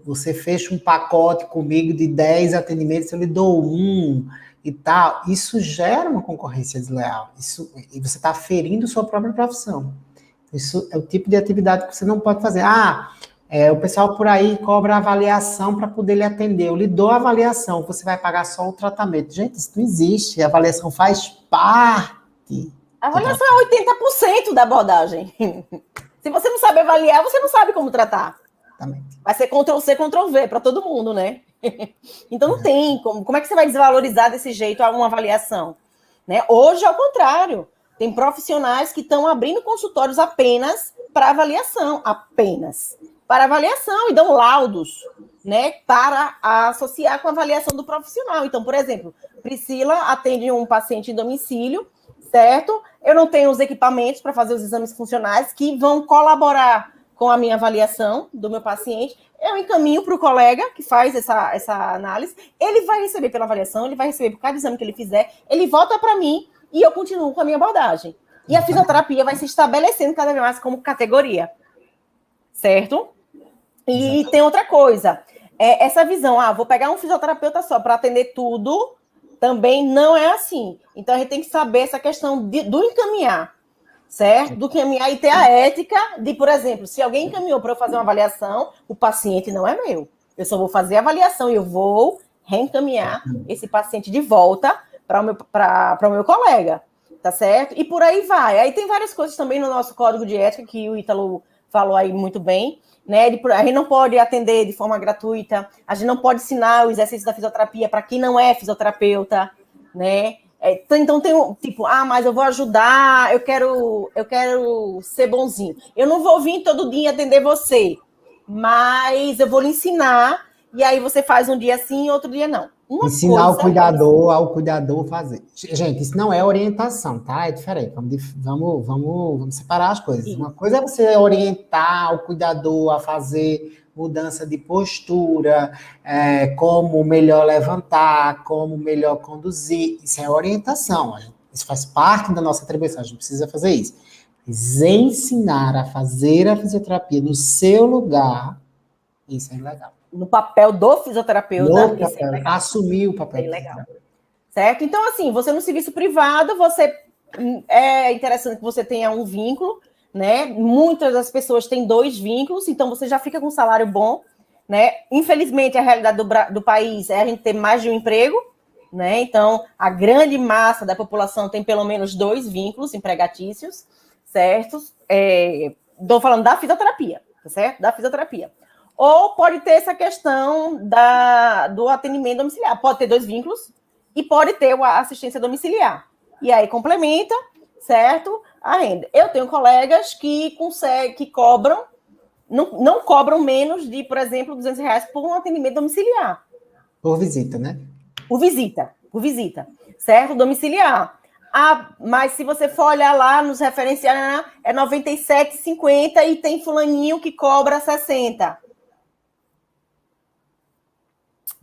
você fecha um pacote comigo de 10 atendimentos, eu lhe dou um e tal. Isso gera uma concorrência desleal. E você está ferindo sua própria profissão. Isso é o tipo de atividade que você não pode fazer. O pessoal por aí cobra avaliação para poder lhe atender. Eu lhe dou a avaliação, você vai pagar só o tratamento. Gente, isso não existe. A avaliação faz parte. A avaliação é 80% da abordagem. Se você não sabe avaliar, você não sabe como tratar. Exatamente. Vai ser Ctrl-C, Ctrl-V para todo mundo, né? Então não tem como. Como é que você vai desvalorizar desse jeito uma avaliação? Né? Hoje, ao contrário, tem profissionais que estão abrindo consultórios apenas para avaliação. Apenas para avaliação e dão laudos, né, para associar com a avaliação do profissional. Então, por exemplo, Priscila atende um paciente em domicílio, certo? Eu não tenho os equipamentos para fazer os exames funcionais que vão colaborar com a minha avaliação do meu paciente. Eu encaminho para o colega que faz essa análise, ele vai receber pela avaliação, ele vai receber por cada exame que ele fizer, ele volta para mim e eu continuo com a minha abordagem. E a fisioterapia vai se estabelecendo cada vez mais como categoria, certo? E tem outra coisa, essa visão, vou pegar um fisioterapeuta só para atender tudo, também não é assim. Então, a gente tem que saber essa questão do encaminhar, certo? Do encaminhar e ter a ética de, por exemplo, se alguém encaminhou para eu fazer uma avaliação, o paciente não é meu. Eu só vou fazer a avaliação e eu vou reencaminhar esse paciente de volta para o meu colega, tá certo? E por aí vai. Aí tem várias coisas também no nosso código de ética que o Ítalo falou aí muito bem, né? A gente não pode atender de forma gratuita, a gente não pode ensinar o exercício da fisioterapia para quem não é fisioterapeuta, né? Então tem tipo, mas eu vou ajudar, eu quero ser bonzinho. Eu não vou vir todo dia atender você, mas eu vou lhe ensinar, e aí você faz um dia sim, outro dia não. Ensinar ao cuidador fazer. Gente, isso não é orientação, tá? É diferente. Vamos separar as coisas. Sim. Uma coisa é você orientar o cuidador a fazer mudança de postura, como melhor levantar, como melhor conduzir. Isso é orientação. Isso faz parte da nossa atribuição. A gente precisa fazer isso. Mas ensinar a fazer a fisioterapia no seu lugar, isso é legal. No papel do fisioterapeuta. Assumir o papel. É legal. Certo? Então, assim, você no serviço privado, é interessante que você tenha um vínculo, né? Muitas das pessoas têm 2 vínculos, então você já fica com um salário bom, né? Infelizmente, a realidade do país é a gente ter mais de um emprego, né? Então, a grande massa da população tem pelo menos 2 vínculos empregatícios, certo? Estou falando da fisioterapia, tá certo? Da fisioterapia. Ou pode ter essa questão do atendimento domiciliar. Pode ter 2 vínculos e pode ter a assistência domiciliar. E aí complementa, certo? A renda. Eu tenho colegas que cobram, não cobram menos de, por exemplo, R$200 por um atendimento domiciliar. Por visita, né? Por visita. Certo? Domiciliar. Mas se você for olhar lá nos referenciais, é R$ 97,50 e tem fulaninho que cobra 60.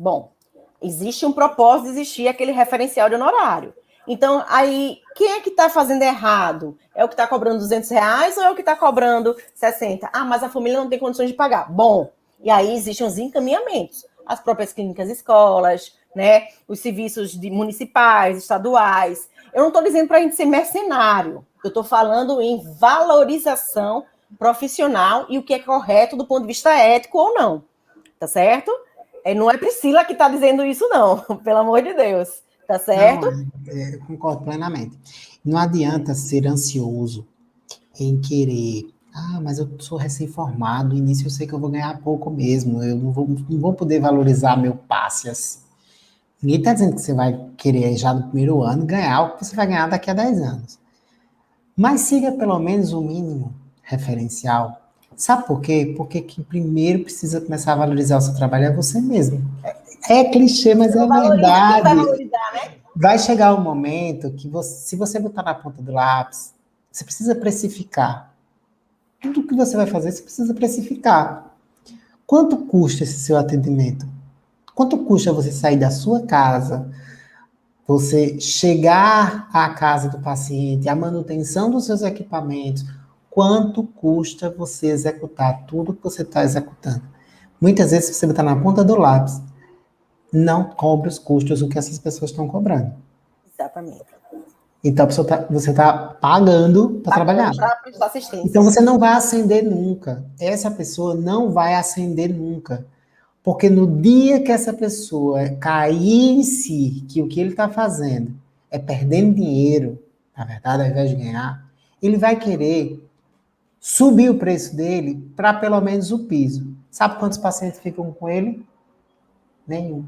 Bom, existe um propósito de existir aquele referencial de honorário. Então, aí, quem é que está fazendo errado? É o que está cobrando R$200 ou é o que está cobrando 60? Mas a família não tem condições de pagar. Bom, e aí existem os encaminhamentos. As próprias clínicas, escolas, né? Os serviços municipais, estaduais. Eu não estou dizendo para a gente ser mercenário. Eu estou falando em valorização profissional e o que é correto do ponto de vista ético ou não. Tá certo? Não é Priscila que está dizendo isso, não. Pelo amor de Deus. Tá certo? Não, eu concordo plenamente. Não adianta ser ansioso em querer... mas eu sou recém-formado, no início eu sei que eu vou ganhar pouco mesmo, eu não vou poder valorizar meu passe assim. Ninguém está dizendo que você vai querer já no primeiro ano ganhar o que você vai ganhar daqui a 10 anos. Mas siga pelo menos o mínimo referencial. Sabe por quê? Porque quem primeiro precisa começar a valorizar o seu trabalho é você mesmo. É clichê, mas é verdade. Vai valorizar, né? Vai chegar um momento que se você botar na ponta do lápis, você precisa precificar. Tudo que você vai fazer, você precisa precificar. Quanto custa esse seu atendimento? Quanto custa você sair da sua casa, você chegar à casa do paciente, a manutenção dos seus equipamentos? Quanto custa você executar tudo que você está executando? Muitas vezes, se você botar na ponta do lápis, não cobre os custos do que essas pessoas estão cobrando. Exatamente. Então, você está pagando para trabalhar. Para assistência. Então, você não vai ascender nunca. Essa pessoa não vai ascender nunca. Porque no dia que essa pessoa cair em si, que o que ele está fazendo é perdendo dinheiro, na verdade, ao invés de ganhar, ele vai querer subir o preço dele para pelo menos o piso. Sabe quantos pacientes ficam com ele? Nenhum.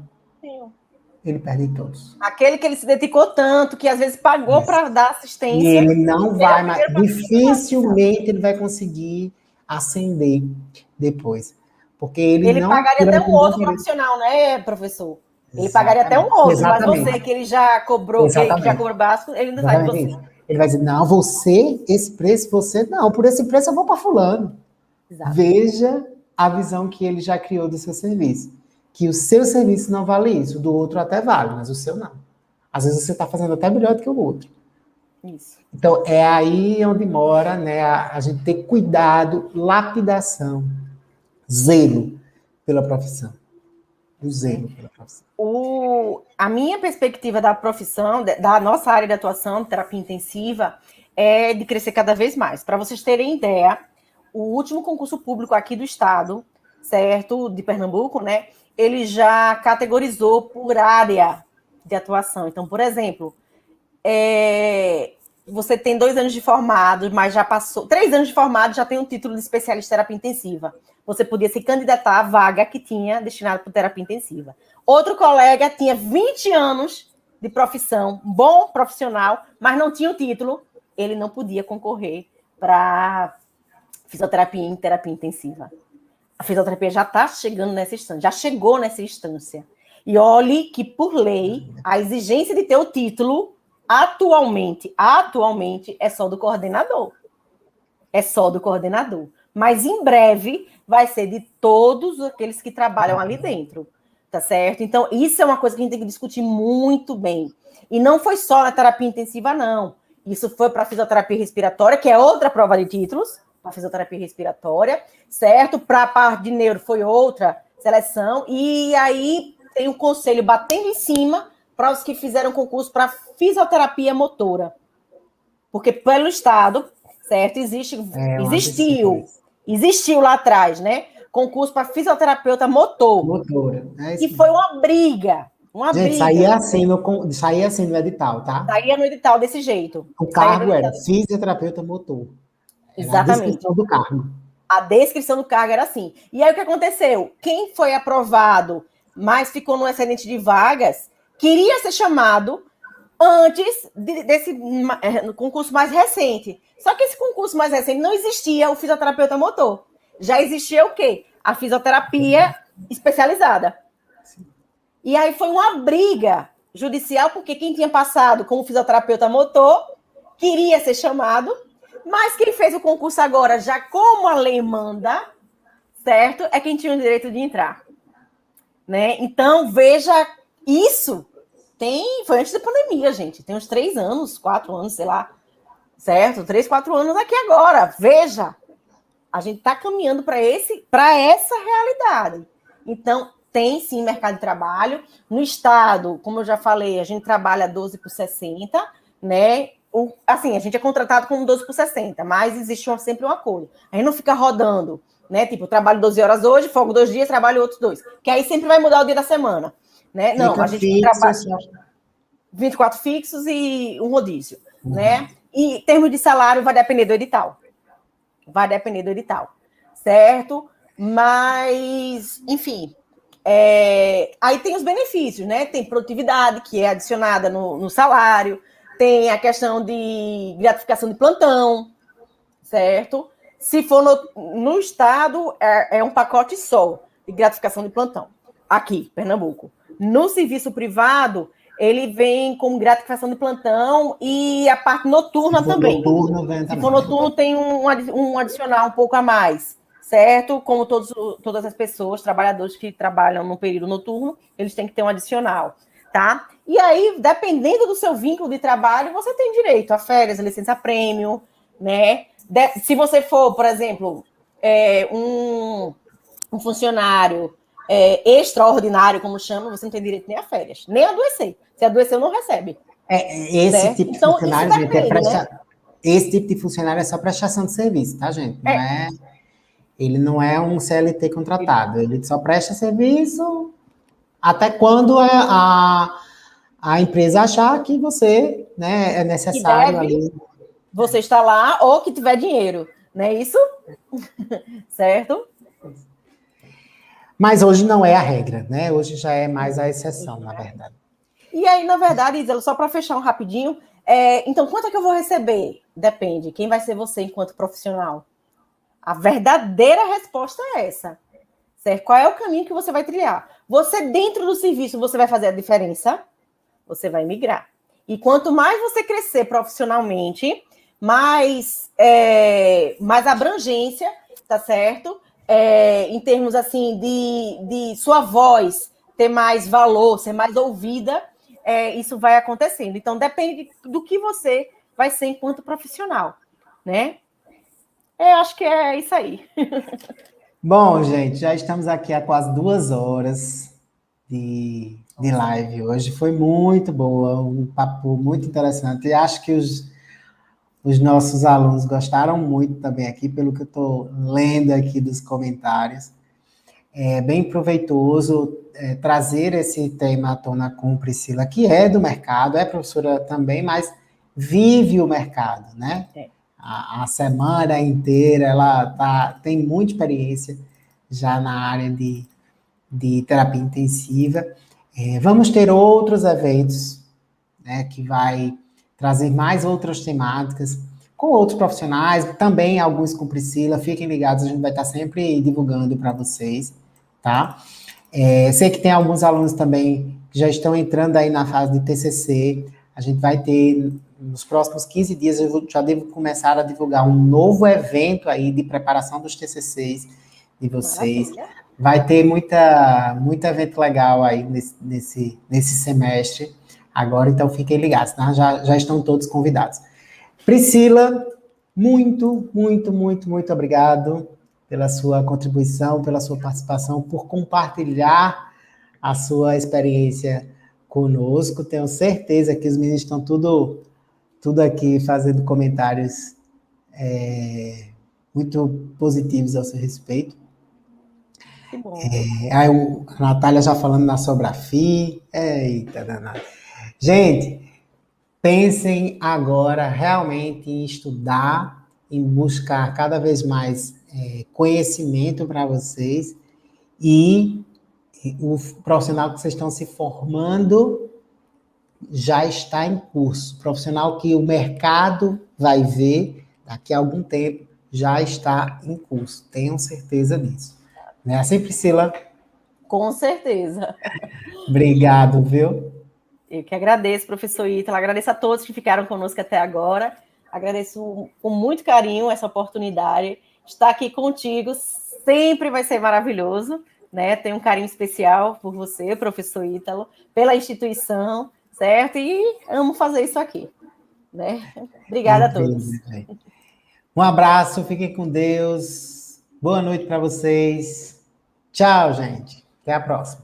Ele perde todos. Aquele que ele se dedicou tanto, que às vezes pagou para dar assistência. E ele não vai mais, dificilmente ele vai conseguir ascender depois. Porque ele não... pagaria até um outro profissional, né, professor? Ele pagaria até um outro, mas você que ele já cobrou, que já cobrou básico, ele não vai você. Ele vai dizer, não, você, esse preço, você, não, por esse preço eu vou para fulano. Exato. Veja a visão que ele já criou do seu serviço. Que o seu serviço não vale isso, o do outro até vale, mas o seu não. Às vezes você está fazendo até melhor do que o outro. Isso. Então, é aí onde mora, né, a gente ter cuidado, lapidação, zelo pela profissão. O zelo pela profissão. A minha perspectiva da profissão, da nossa área de atuação, de terapia intensiva, é de crescer cada vez mais. Para vocês terem ideia, o último concurso público aqui do estado, certo, de Pernambuco, né, ele já categorizou por área de atuação. Então, por exemplo, você tem 2 anos de formado, mas já passou 3 anos de formado, já tem um título de especialista em terapia intensiva. Você podia se candidatar à vaga que tinha destinada para terapia intensiva. Outro colega tinha 20 anos de profissão, bom profissional, mas não tinha o título, ele não podia concorrer para fisioterapia em terapia intensiva. A fisioterapia já está chegando nessa instância, já chegou nessa instância. E olhe que, por lei, a exigência de ter o título, atualmente, é só do coordenador. É só do coordenador. Mas, em breve, vai ser de todos aqueles que trabalham ali dentro. Tá certo? Então, isso é uma coisa que a gente tem que discutir muito bem. E não foi só na terapia intensiva, não. Isso foi para a fisioterapia respiratória, que é outra prova de títulos, para a fisioterapia respiratória, certo? Para a parte de neuro foi outra seleção. E aí tem o conselho batendo em cima para os que fizeram concurso para fisioterapia motora. Porque pelo Estado, certo? Existiu lá atrás, né? Concurso para fisioterapeuta motora. E foi uma briga. Gente, saía assim no edital, tá? Saía no edital desse jeito. O cargo era fisioterapeuta motor. Era exatamente. A descrição do cargo. A descrição do cargo era assim. E aí o que aconteceu? Quem foi aprovado, mas ficou no excedente de vagas, queria ser chamado antes desse concurso mais recente. Só que esse concurso mais recente não existia o fisioterapeuta motor. Já existia o quê? A fisioterapia especializada. E aí foi uma briga judicial, porque quem tinha passado como fisioterapeuta motor queria ser chamado, mas quem fez o concurso agora, já como a lei manda, certo? É quem tinha o direito de entrar. Né? Então, veja, isso foi antes da pandemia, gente. Tem uns 3 anos, 4 anos, sei lá. Certo? 3, 4 anos aqui agora. Veja, a gente está caminhando para essa realidade. Então, tem sim mercado de trabalho. No Estado, como eu já falei, a gente trabalha 12 por 60, né? Assim, a gente é contratado como 12 por 60, mas existe sempre um acordo. A gente não fica rodando, né? Tipo, trabalho 12 horas hoje, folgo 2 dias, trabalho outros 2. Que aí sempre vai mudar o dia da semana. Né? Não, a gente trabalha 24 fixos e um rodízio. Né? E em termos de salário, vai depender do edital. Certo? Mas, enfim, aí tem os benefícios, né? Tem produtividade, que é adicionada no salário, tem a questão de gratificação de plantão, certo? Se for no Estado, é um pacote só de gratificação de plantão, aqui, Pernambuco. No serviço privado, ele vem com gratificação de plantão e a parte noturna também. Se for noturno, tem um adicional um pouco a mais, certo? Como todas as pessoas, trabalhadores que trabalham no período noturno, eles têm que ter um adicional, tá? E aí, dependendo do seu vínculo de trabalho, você tem direito a férias, a licença-prêmio, né? Se você for, por exemplo, um funcionário extraordinário, como chama, você não tem direito nem a férias, nem a adoecer. Se adoecer, não recebe. Esse tipo de funcionário, gente, né? Esse tipo de funcionário é só prestação de serviço, tá, gente? Ele não é um CLT contratado, ele só presta serviço até quando a empresa achar que você, né, é necessário ali. Você está lá ou que tiver dinheiro, não é isso? Certo? Mas hoje não é a regra, né? Hoje já é mais a exceção, na verdade. E aí, na verdade, Isela, só para fechar um rapidinho, então, quanto é que eu vou receber? Depende. Quem vai ser você enquanto profissional? A verdadeira resposta é essa. Certo? Qual é o caminho que você vai trilhar? Você, dentro do serviço, você vai fazer a diferença? Você vai migrar. E quanto mais você crescer profissionalmente, mais abrangência, tá certo? Em termos assim de sua voz ter mais valor, ser mais ouvida, isso vai acontecendo. Então, depende do que você vai ser enquanto profissional, né? Eu acho que é isso aí. Bom, gente, já estamos aqui há quase 2 horas de live hoje. Foi muito boa, um papo muito interessante. E acho que os nossos alunos gostaram muito também aqui, pelo que eu estou lendo aqui dos comentários. É bem proveitoso trazer esse tema à tona com Priscila, que é do mercado, é professora também, mas vive o mercado, né? A semana inteira ela tem muita experiência já na área de terapia intensiva. Vamos ter outros eventos, né, que vai trazer mais outras temáticas com outros profissionais, também alguns com Priscila. Fiquem ligados, a gente vai estar sempre divulgando para vocês, tá? Sei que tem alguns alunos também que já estão entrando aí na fase de TCC. A gente vai ter, nos próximos 15 dias, eu já devo começar a divulgar um novo evento aí de preparação dos TCCs de vocês. Maravilha. Vai ter muito evento legal aí nesse semestre agora, então fiquem ligados, tá? Já estão todos convidados. Priscila, muito, muito, muito, muito obrigado pela sua contribuição, pela sua participação, por compartilhar a sua experiência conosco. Tenho certeza que os meninos estão tudo aqui fazendo comentários muito positivos ao seu respeito. Que bom. Aí a Natália já falando na Sobrafi. Eita, danada. Gente, pensem agora realmente em estudar, em buscar cada vez mais conhecimento para vocês, e o profissional que vocês estão se formando já está em curso. O profissional que o mercado vai ver daqui a algum tempo já está em curso. Tenham certeza disso. Não é assim, Priscila? Com certeza. Obrigado, viu? Eu que agradeço, professor Ítalo, agradeço a todos que ficaram conosco até agora, agradeço com muito carinho essa oportunidade. Estar aqui contigo sempre vai ser maravilhoso, né? Tenho um carinho especial por você, professor Ítalo, pela instituição, certo? E amo fazer isso aqui, né? Obrigada a todos. Um abraço, fiquem com Deus. Boa noite para vocês. Tchau, gente. Até a próxima.